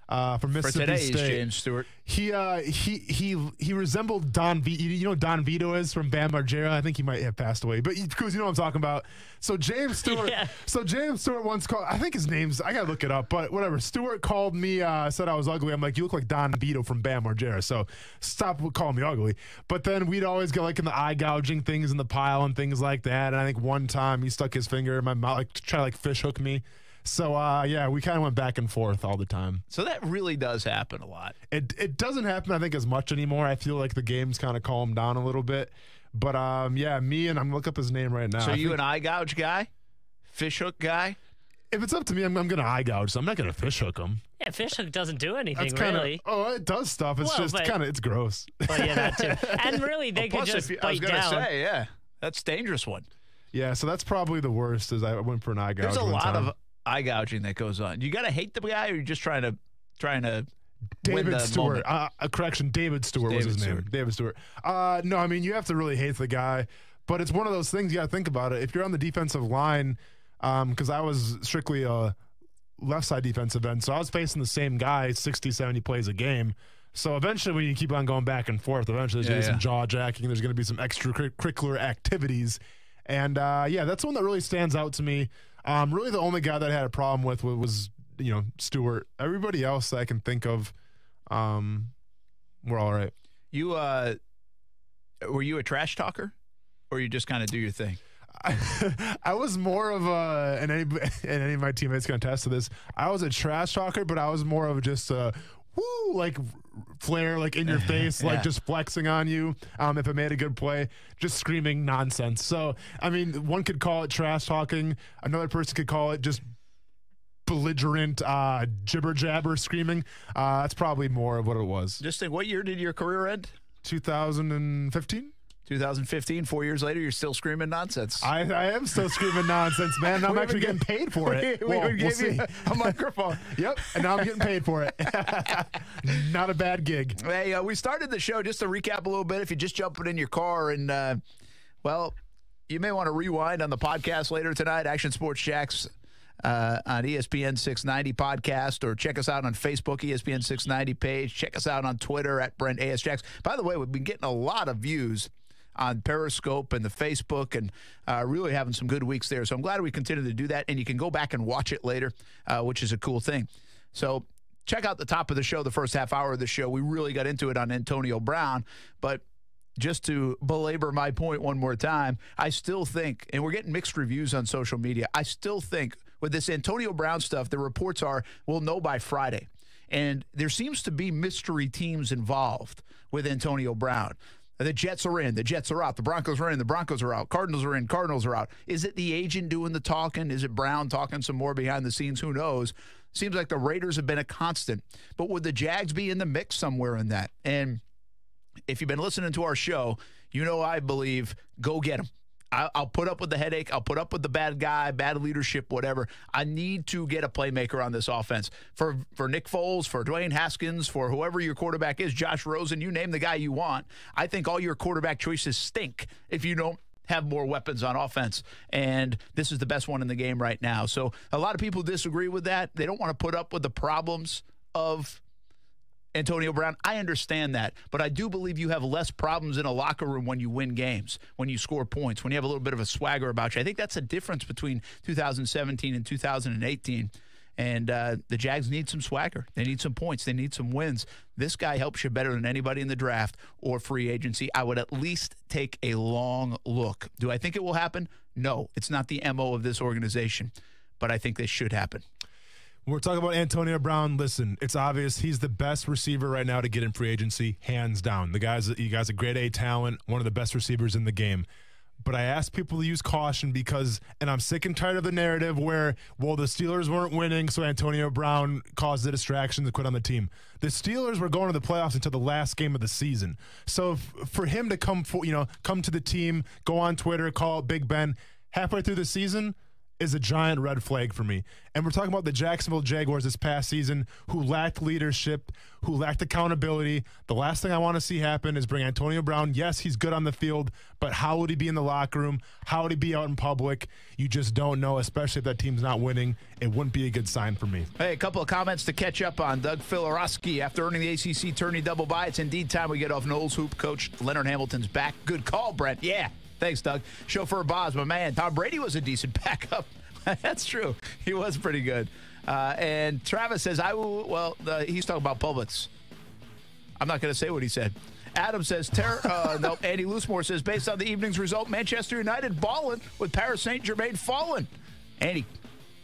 From Mississippi For today, State. James Stewart. He resembled Don Vito. You know who Don Vito is from Bam Margera? I think he might have passed away, but Cruz, you know what I'm talking about. So James Stewart. Yeah. So James Stewart once called. I think his name's. I gotta look it up, but whatever. Stewart called me. Said I was ugly. I'm like, you look like Don Vito from Bam Margera. So stop calling me ugly. But then we'd always go like in the eye gouging things in the pile and things like that. And I think one time he stuck his finger in my mouth, like to try to fish hook me. So, yeah, we kind of went back and forth all the time. So that really does happen a lot. It doesn't happen, I think, as much anymore. I feel like the game's kind of calmed down a little bit. But, yeah, me and I'm going to look up his name right now. So you an eye gouge guy? Fish hook guy? If it's up to me, I'm going to eye gouge, so I'm not going to fish hook him. Yeah, fish hook doesn't do anything, That's kinda, really. Oh, it does stuff. It's just kind of, it's gross. Well, yeah, that too. And really, they could just bite down. I was going to say, yeah, that's a dangerous one. Yeah, so that's probably the worst, is I went for an eye gouge. There's a lot of eye gouging that goes on. You got to hate the guy, or you're just trying to David Stewart. Correction, David Stewart was his name. David Stewart. No, I mean, you have to really hate the guy, but it's one of those things you got to think about it. If you're on the defensive line, because I was strictly a left side defensive end, so I was facing the same guy 60, 70 plays a game. So eventually, when you keep on going back and forth, eventually there's going to be some jaw jacking. There's going to be some extracurricular activities. And, yeah, that's one that really stands out to me. Really the only guy that I had a problem with was Stewart. Everybody else that I can think of, we're all right. You, were you a trash talker, or you just kind of do your thing? I was more of and any of my teammates can attest to this, I was a trash talker, but I was more of just like flare, like in your face, like just flexing on you. If I made a good play, just screaming nonsense. So, I mean, one could call it trash talking. Another person could call it just belligerent jibber jabber screaming. That's probably more of what it was. Just think, what year did your career end? 2015. 2015, 4 years later, you're still screaming nonsense. I am still screaming nonsense, man. I'm actually getting paid for it. We gave you a microphone. Yep, and now I'm getting paid for it. Not a bad gig. Hey, we started the show, just to recap a little bit, if you're just jumping in your car, and, well, you may want to rewind on the podcast later tonight, Action Sports Jax. on ESPN 690 podcast, or check us out on Facebook, ESPN 690 page. Check us out on Twitter at Brent A.S. Jacks. By the way, we've been getting a lot of views on Periscope and the Facebook, and really having some good weeks there. So I'm glad we continue to do that, and you can go back and watch it later, which is a cool thing. So check out the top of the show, the first half hour of the show. We really got into it on Antonio Brown, but just to belabor my point one more time, I still think, and we're getting mixed reviews on social media, I still think with this Antonio Brown stuff, the reports are we'll know by Friday. And there seems to be mystery teams involved with Antonio Brown. The Jets are in, the Jets are out, the Broncos are in, the Broncos are out, Cardinals are in, Cardinals are out. Is it the agent doing the talking? Is it Brown talking some more behind the scenes? Who knows? Seems like the Raiders have been a constant. But would the Jags be in the mix somewhere in that? And if you've been listening to our show, you know I believe go get them. I'll put up with the headache. I'll put up with the bad guy, bad leadership, whatever. I need to get a playmaker on this offense. For Nick Foles, for Dwayne Haskins, for whoever your quarterback is, Josh Rosen, you name the guy you want. I think all your quarterback choices stink if you don't have more weapons on offense. And this is the best one in the game right now. So a lot of people disagree with that. They don't want to put up with the problems of Antonio Brown. I understand that, but I do believe you have less problems in a locker room when you win games, when you score points, when you have a little bit of a swagger about you. I think that's a difference between 2017 and 2018. And the Jags need some swagger. They need some points. They need some wins. This guy helps you better than anybody in the draft or free agency. I would at least take a long look. Do I think it will happen? No, it's not the MO of this organization, but I think this should happen. When we're talking about Antonio Brown, listen, it's obvious he's the best receiver right now to get in free agency, hands down. You guys a grade A talent, one of the best receivers in the game. But I ask people to use caution because, and I'm sick and tired of the narrative where, well, the Steelers weren't winning, so Antonio Brown caused the distraction to quit on the team. The Steelers were going to the playoffs until the last game of the season. So for him to come to the team, go on Twitter, call Big Ben halfway through the season is a giant red flag for me. And we're talking about the Jacksonville Jaguars this past season who lacked leadership, who lacked accountability. The last thing I want to see happen is bring Antonio Brown. Yes, he's good on the field, but how would he be in the locker room? How would he be out in public? You just don't know, especially if that team's not winning. It wouldn't be a good sign for me. Hey, a couple of comments to catch up on. Doug Filarowski, after earning the ACC tourney double bye, it's indeed time we get off Knowles Hoop. Coach Leonard Hamilton's back. Good call, Brent. Yeah. Thanks, Doug. Chauffeur Boz, my man. Tom Brady was a decent backup. That's true. He was pretty good. And Travis says, he's talking about Publix. I'm not going to say what he said. Adam says, no, Andy Loosemore says, based on the evening's result, Manchester United balling with Paris Saint-Germain falling. Andy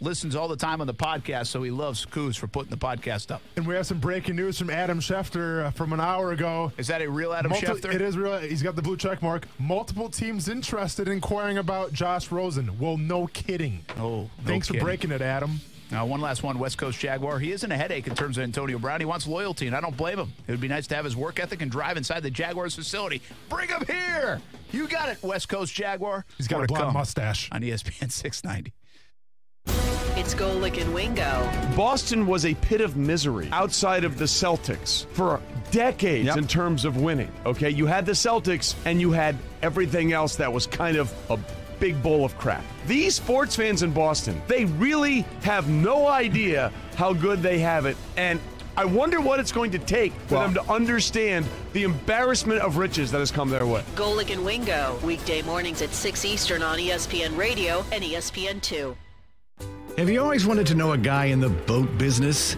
listens all the time on the podcast, so he loves Coos for putting the podcast up. And we have some breaking news from Adam Schefter from an hour ago. Is that a real Adam Schefter? It is real. He's got the blue check mark. Multiple teams interested in inquiring about Josh Rosen. Well, no kidding. Oh, Thanks for breaking it, Adam. Now, one last one, West Coast Jaguar. He isn't a headache in terms of Antonio Brown. He wants loyalty, and I don't blame him. It would be nice to have his work ethic and drive inside the Jaguars facility. Bring him here. You got it, West Coast Jaguar. He's got a blonde mustache. On ESPN 690. It's Golick and Wingo. Boston was a pit of misery outside of the Celtics for decades in terms of winning. Okay, you had the Celtics and you had everything else that was kind of a big bowl of crap. These sports fans in Boston, they really have no idea how good they have it. And I wonder what it's going to take for them to understand the embarrassment of riches that has come their way. Golick and Wingo, weekday mornings at 6 Eastern on ESPN Radio and ESPN2. Have you always wanted to know a guy in the boat business?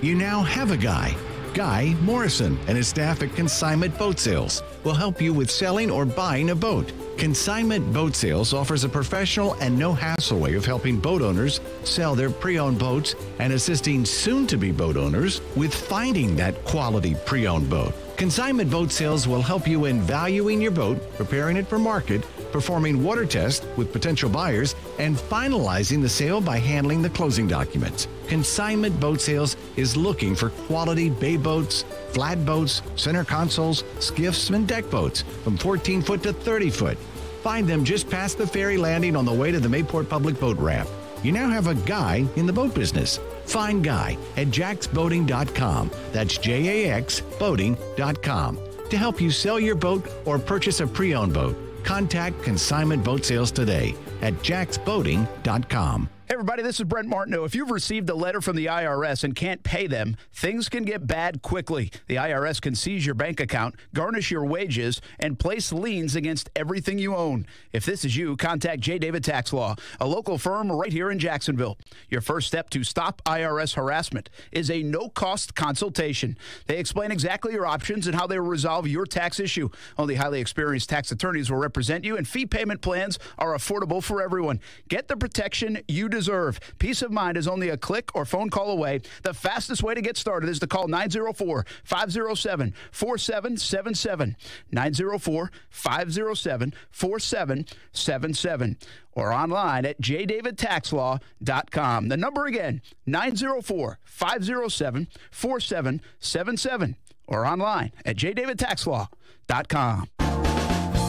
You now have a guy. Guy Morrison and his staff at Consignment Boat Sales will help you with selling or buying a boat. Consignment Boat Sales offers a professional and no-hassle way of helping boat owners sell their pre-owned boats and assisting soon-to-be boat owners with finding that quality pre-owned boat. Consignment Boat Sales will help you in valuing your boat, preparing it for market, performing water tests with potential buyers, and finalizing the sale by handling the closing documents. Consignment Boat Sales is looking for quality bay boats, flat boats, center consoles, skiffs, and deck boats from 14-foot to 30-foot. Find them just past the ferry landing on the way to the Mayport Public Boat Ramp. You now have a guy in the boat business. Find Guy at jaxboating.com. That's JAX boating.com. To help you sell your boat or purchase a pre-owned boat, contact Consignment Boat Sales today at jaxboating.com. Hey, everybody, this is Brent Martineau. If you've received a letter from the IRS and can't pay them, things can get bad quickly. The IRS can seize your bank account, garnish your wages, and place liens against everything you own. If this is you, contact J. David Tax Law, a local firm right here in Jacksonville. Your first step to stop IRS harassment is a no-cost consultation. They explain exactly your options and how they will resolve your tax issue. Only highly experienced tax attorneys will represent you, and fee payment plans are affordable for everyone. Get the protection you deserve. Peace of mind is only a click or phone call away. The fastest way to get started is to call 904-507-4777. 904-507-4777. Or online at jdavidtaxlaw.com. The number again, 904-507-4777. Or online at jdavidtaxlaw.com.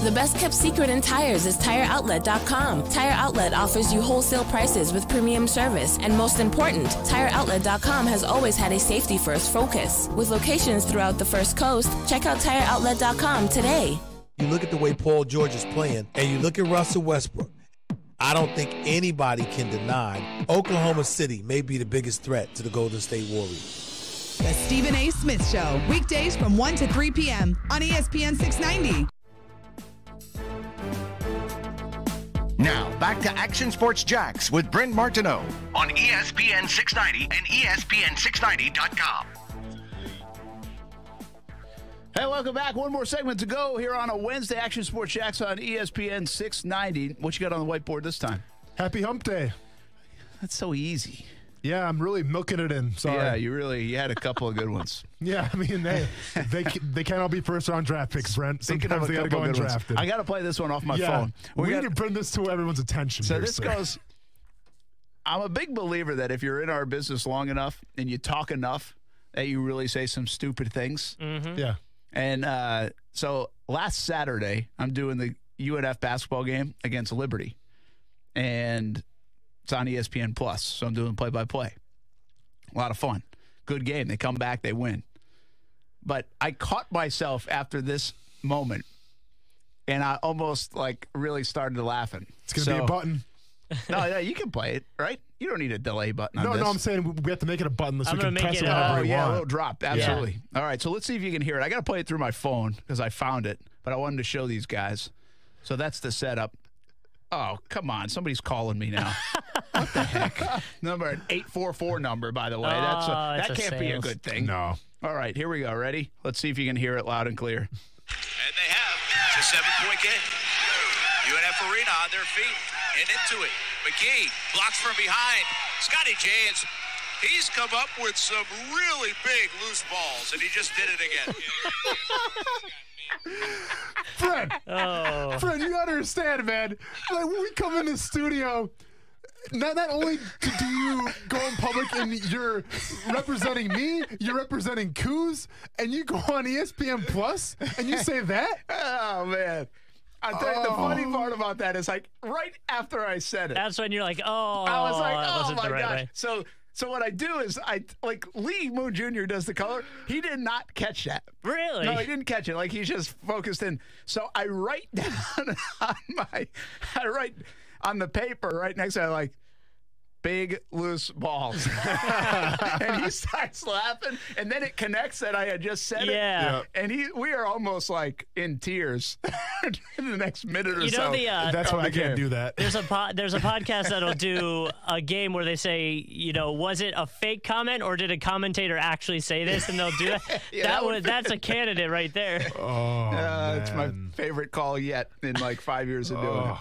The best kept secret in tires is TireOutlet.com. Tire Outlet offers you wholesale prices with premium service. And most important, TireOutlet.com has always had a safety first focus. With locations throughout the First Coast, check out TireOutlet.com today. You look at the way Paul George is playing, and you look at Russell Westbrook. I don't think anybody can deny Oklahoma City may be the biggest threat to the Golden State Warriors. The Stephen A. Smith Show, weekdays from 1 to 3 p.m. on ESPN 690. Now, back to Action Sports Jacks with Brent Martineau on ESPN 690 and ESPN690.com. Hey, welcome back. One more segment to go here on a Wednesday. Action Sports Jacks on ESPN 690. What you got on the whiteboard this time? Happy Hump Day. That's so easy. Yeah, I'm really milking it in. Sorry. Yeah, you had a couple of good ones. Yeah, I mean, they can't all be first-round draft picks, Brent. Sometimes they got to go undrafted. I got to play this one off my phone. We need to bring this to everyone's attention. So this goes, I'm a big believer that if you're in our business long enough and you talk enough, that you really say some stupid things. Mm-hmm. Yeah. And so last Saturday, I'm doing the UNF basketball game against Liberty. And it's on ESPN Plus, so I'm doing play-by-play. A lot of fun. Good game. They come back, they win. But I caught myself after this moment, and I almost, really started laughing. It's going to be a button. No, you can play it, right? You don't need a delay button on this. No, I'm saying we have to make it a button so we can press it a whenever little drop. Absolutely. Yeah. All right, so let's see if you can hear it. I got to play it through my phone because I found it, but I wanted to show these guys. So that's the setup. Oh, come on. Somebody's calling me now. What the heck? Number an 844 number, by the way. That can't be a good thing. No. All right, here we go. Ready? Let's see if you can hear it loud and clear. And they have. It's a 7-point game. UNF Arena on their feet and into it. McGee blocks from behind. Scotty James, he's come up with some really big loose balls, and he just did it again. Fred, Fred, you gotta understand, man. Like, when we come in the studio, not only do you go in public and you're representing me, you're representing Coos, and you go on ESPN Plus and you say that? Oh, man. I'll tell you, the funny part about that is, right after I said it. That's when you're like, I was like, that wasn't the right gosh. way. So what I do is Lee Moon Jr. does the color. He did not catch that. Really? No, he didn't catch it. He's just focused in. So I write down on the paper right next to it, big loose balls. And he starts laughing, and then it connects that I had just said it. Yeah. And we are almost in tears in the next minute or so. That's why I can't do that. There's a podcast that'll do a game where they say, was it a fake comment or did a commentator actually say this? And they'll do that. That's a candidate right there. It's my favorite call yet in 5 years of doing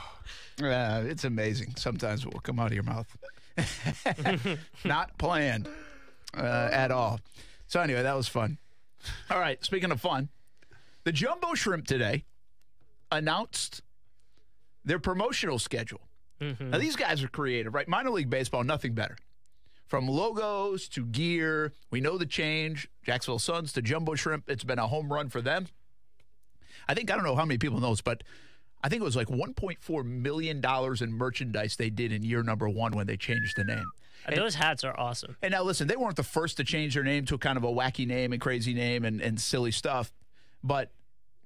it. It's amazing. Sometimes what will come out of your mouth. Not planned at all. So anyway, that was fun. All right, speaking of fun, the Jumbo Shrimp today announced their promotional schedule. Mm-hmm. Now, these guys are creative, right? Minor league baseball, nothing better. From logos to gear, we know the change. Jacksonville Suns to Jumbo Shrimp, it's been a home run for them. I don't know how many people know this, but I think it was $1.4 million in merchandise they did in year number 1 when they changed the name. And those hats are awesome. And now, listen, they weren't the first to change their name to a kind of a wacky name and crazy name and silly stuff. But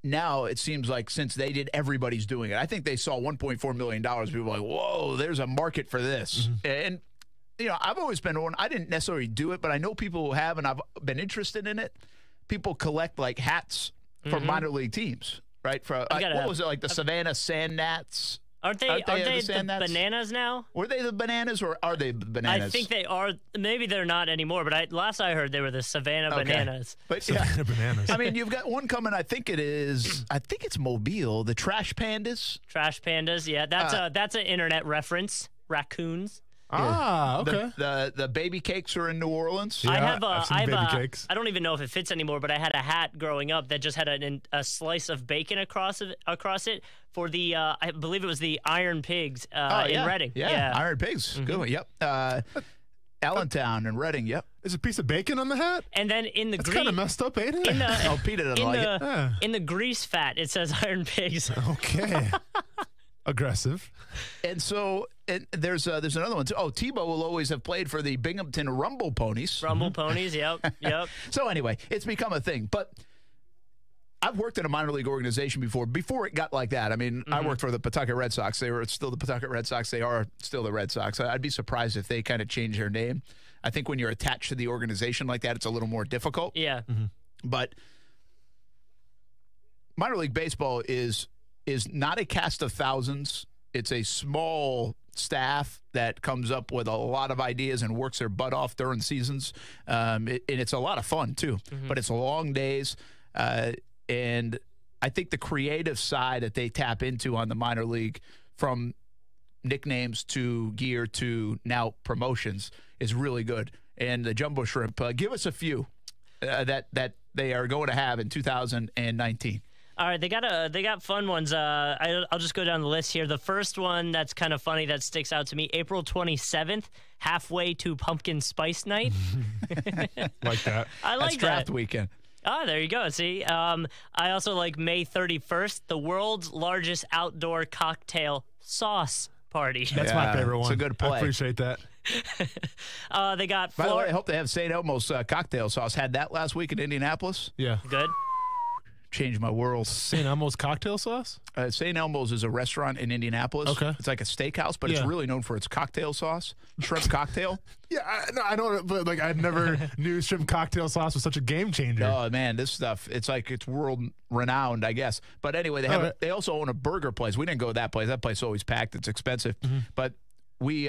now it seems like since they did, everybody's doing it. I think they saw $1.4 million. People were like, whoa, there's a market for this. And, I've always been one. I didn't necessarily do it, but I know people who have, and I've been interested in it. People collect, like, hats for minor league teams, right? For what was it, like the Savannah Sand Gnats? Aren't they the Bananas now? Were they the Bananas, or are they the Bananas? I think they are. Maybe they're not anymore, but last I heard they were the Savannah Bananas. But Savannah Bananas. I mean, you've got one coming. I think it's Mobile. The Trash Pandas. Trash Pandas. Yeah, that's an internet reference. Raccoons. Ah, okay. The baby cakes are in New Orleans. Yeah, I've seen baby cakes. I don't even know if it fits anymore, but I had a hat growing up that just had a slice of bacon across it for the I believe it was the Iron Pigs in Reading. Yeah, Iron Pigs. Good one. Yep. Allentown and Reading. Yep. There's a piece of bacon on the hat. And then in the That's kind of messed up, ain't it? Peter doesn't like it. In the grease fat, it says Iron Pigs. Okay. Aggressive. And so there's another one too. Oh, Tebow will always have played for the Binghamton Rumble Ponies. Rumble Ponies, yep. So anyway, it's become a thing. But I've worked in a minor league organization before it got like that. I mean, I worked for the Pawtucket Red Sox. They were still the Pawtucket Red Sox. They are still the Red Sox. I'd be surprised if they kind of change their name. I think when you're attached to the organization like that, it's a little more difficult. Yeah. But minor league baseball is not a cast of thousands. It's a small staff that comes up with a lot of ideas and works their butt off during seasons. And it's a lot of fun, too. But it's long days. And I think the creative side that they tap into on the minor league, from nicknames to gear to now promotions, is really good. And the Jumbo Shrimp, give us a few that they are going to have in 2019. All right, they got fun ones. I'll just go down the list here. The first one that's kind of funny that sticks out to me: April 27th, halfway to Pumpkin Spice Night. Like that. I like That's draft weekend. Oh, there you go. See, I also like May 31st, the world's largest outdoor cocktail sauce party. That's my favorite one. It's a good play. I appreciate that. They got. By the way, I hope they have St. Elmo's cocktail sauce. Had that last week in Indianapolis. Yeah. Good. Changed my world. St. Elmo's cocktail sauce? St. Elmo's is a restaurant in Indianapolis. Okay. It's like a steakhouse, but it's really known for its cocktail sauce, shrimp cocktail. Yeah, I know, but like I never knew shrimp cocktail sauce was such a game changer. Oh man, this stuff, it's world renowned, I guess. But anyway, they also own a burger place. We didn't go to that place. That place is always packed. It's expensive. But we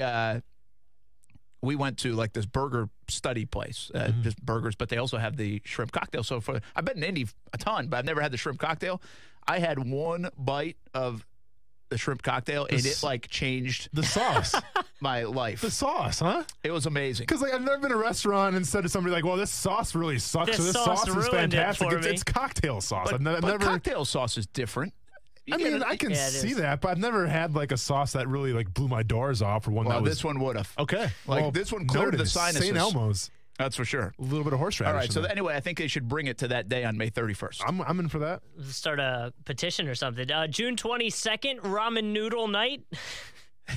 went to like this burger study place, just burgers, but they also have the shrimp cocktail. So I've been in Indy a ton, but I've never had the shrimp cocktail. I had one bite of the shrimp cocktail, and it like changed the sauce, my life. The sauce, huh? It was amazing. Because like I've never been to a restaurant and said to somebody like, "Well, this sauce really sucks. So this sauce is fantastic." It's cocktail sauce. But, I've never. Cocktail sauce is different. I can see that, but I've never had like a sauce that really like blew my doors off, or one that was. This one would have. Okay, this one cleared the sinuses. St. Elmo's. That's for sure. A little bit of horseradish. All right. So anyway, I think they should bring it to that day on May 31st. I'm in for that. Start a petition or something. June 22nd, ramen noodle night.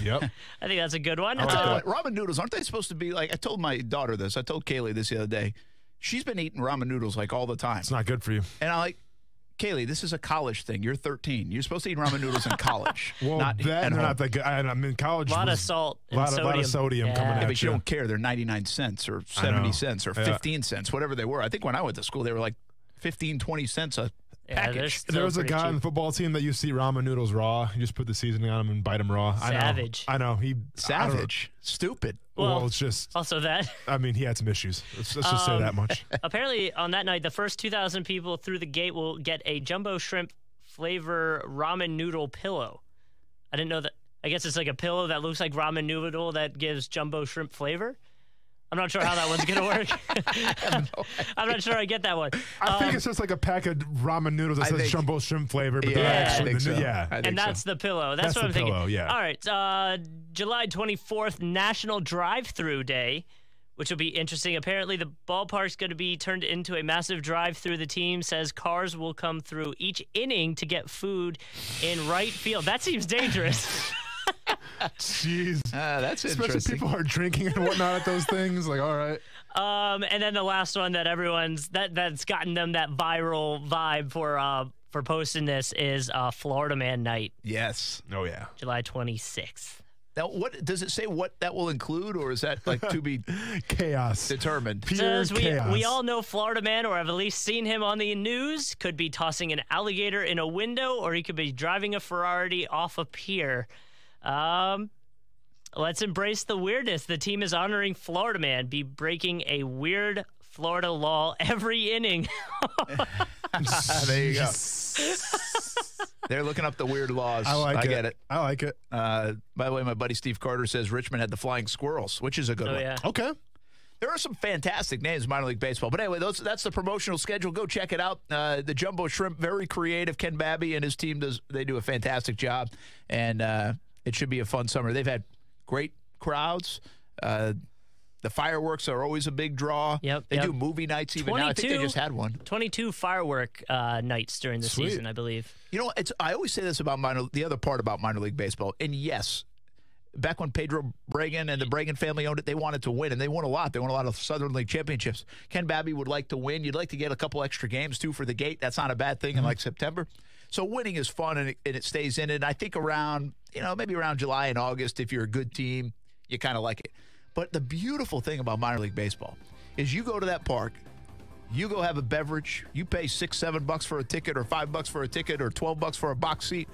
Yep. I think that's a good one. I'll tell you what, ramen noodles, aren't they supposed to be like? I told my daughter this. I told Kaylee this the other day. She's been eating ramen noodles like all the time. It's not good for you. And I'm like, Kaylee, this is a college thing. You're 13. You're supposed to eat ramen noodles in college. Well, they're not that good. I'm in college. A lot of salt and lot of sodium coming at you. But you don't care. They're 99 cents or 70 cents or 15 cents, whatever they were. I think when I went to school, they were like 15, 20 cents a package. There was a guy on the football team that used to eat ramen noodles raw. You just put the seasoning on them and bite them raw. Savage. I know. Savage. Stupid. Well, it's just. Also that. I mean, he had some issues. Let's just say that much. Apparently, on that night, the first 2,000 people through the gate will get a jumbo shrimp flavor ramen noodle pillow. I didn't know that. I guess it's like a pillow that looks like ramen noodle that gives jumbo shrimp flavor. I'm not sure how that one's going to work. I'm not sure I get that one. I think it's just like a pack of ramen noodles that says jumbo shrimp flavor, but they're actually and that's the pillow. That's what I'm thinking. Yeah. All right. July 24th, National Drive-Thru Day, which will be interesting. Apparently, the ballpark's going to be turned into a massive drive-thru. The team says cars will come through each inning to get food in right field. That seems dangerous. Jeez. That's Especially interesting. people are drinking and whatnot at those things. Like, all right. And then the last one that that's gotten them that viral vibe for for posting this is Florida Man Night. Yes. Oh, yeah. July 26th. Now, what does it say what that will include, or is that like to be chaos determined? Says we all know Florida Man, or have at least seen him on the news. Could be tossing an alligator in a window, or he could be driving a Ferrari off a pier. Let's embrace the weirdness. The team is honoring Florida Man, be breaking a weird Florida law every inning. There you go. They're looking up the weird laws. I get it. I like it. By the way, my buddy Steve Carter says Richmond had the Flying Squirrels, which is a good one. Yeah. Okay. There are some fantastic names in minor league baseball. But anyway, that's the promotional schedule. Go check it out. The Jumbo Shrimp, very creative. Ken Babby and his team do a fantastic job. And it should be a fun summer. They've had great crowds. The fireworks are always a big draw. They do movie nights even now. I think they just had one. 22 firework nights during the season, I believe. You know, I always say this about the other part about minor league baseball. And yes, back when Pedro Bregan and the Bregan family owned it, they wanted to win, and they won a lot. They won a lot of Southern League championships. Ken Babby would like to win. You'd like to get a couple extra games, too, for the gate. That's not a bad thing in, like, September. So winning is fun, and it stays in it. And I think maybe around July and August, if you're a good team, you kind of like it. But the beautiful thing about minor league baseball is you go to that park, you go have a beverage, you pay $6-7 for a ticket, or $5 for a ticket, or $12 for a box seat,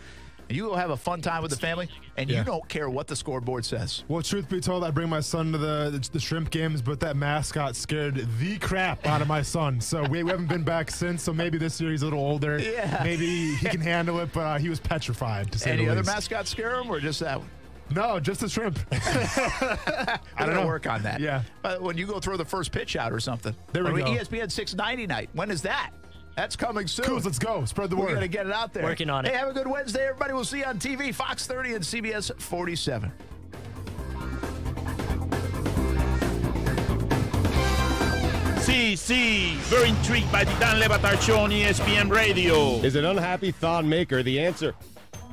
and you go have a fun time with the family, and you don't care what the scoreboard says. Well, truth be told, I bring my son to the shrimp games, but that mascot scared the crap out of my son. So we haven't been back since, so maybe this year he's a little older. Yeah. Maybe he can handle it, but he was petrified, to say the least. Any other mascots scare him, or just that one? No, just the shrimp. I don't know. Work on that. Yeah. When you go throw the first pitch out or something. There we go. ESPN 690 night. When is that? That's coming soon. Cool, let's go. Spread the word. We're going to get it out there. Working on it. Hey, have a good Wednesday, everybody. We'll see you on TV, Fox 30 and CBS 47. See, very intrigued by the Dan Le Batard Show on ESPN Radio. Is an unhappy Thon Maker the answer?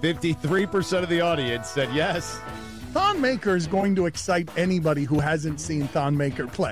53% of the audience said yes. Thon Maker is going to excite anybody who hasn't seen Thon Maker play.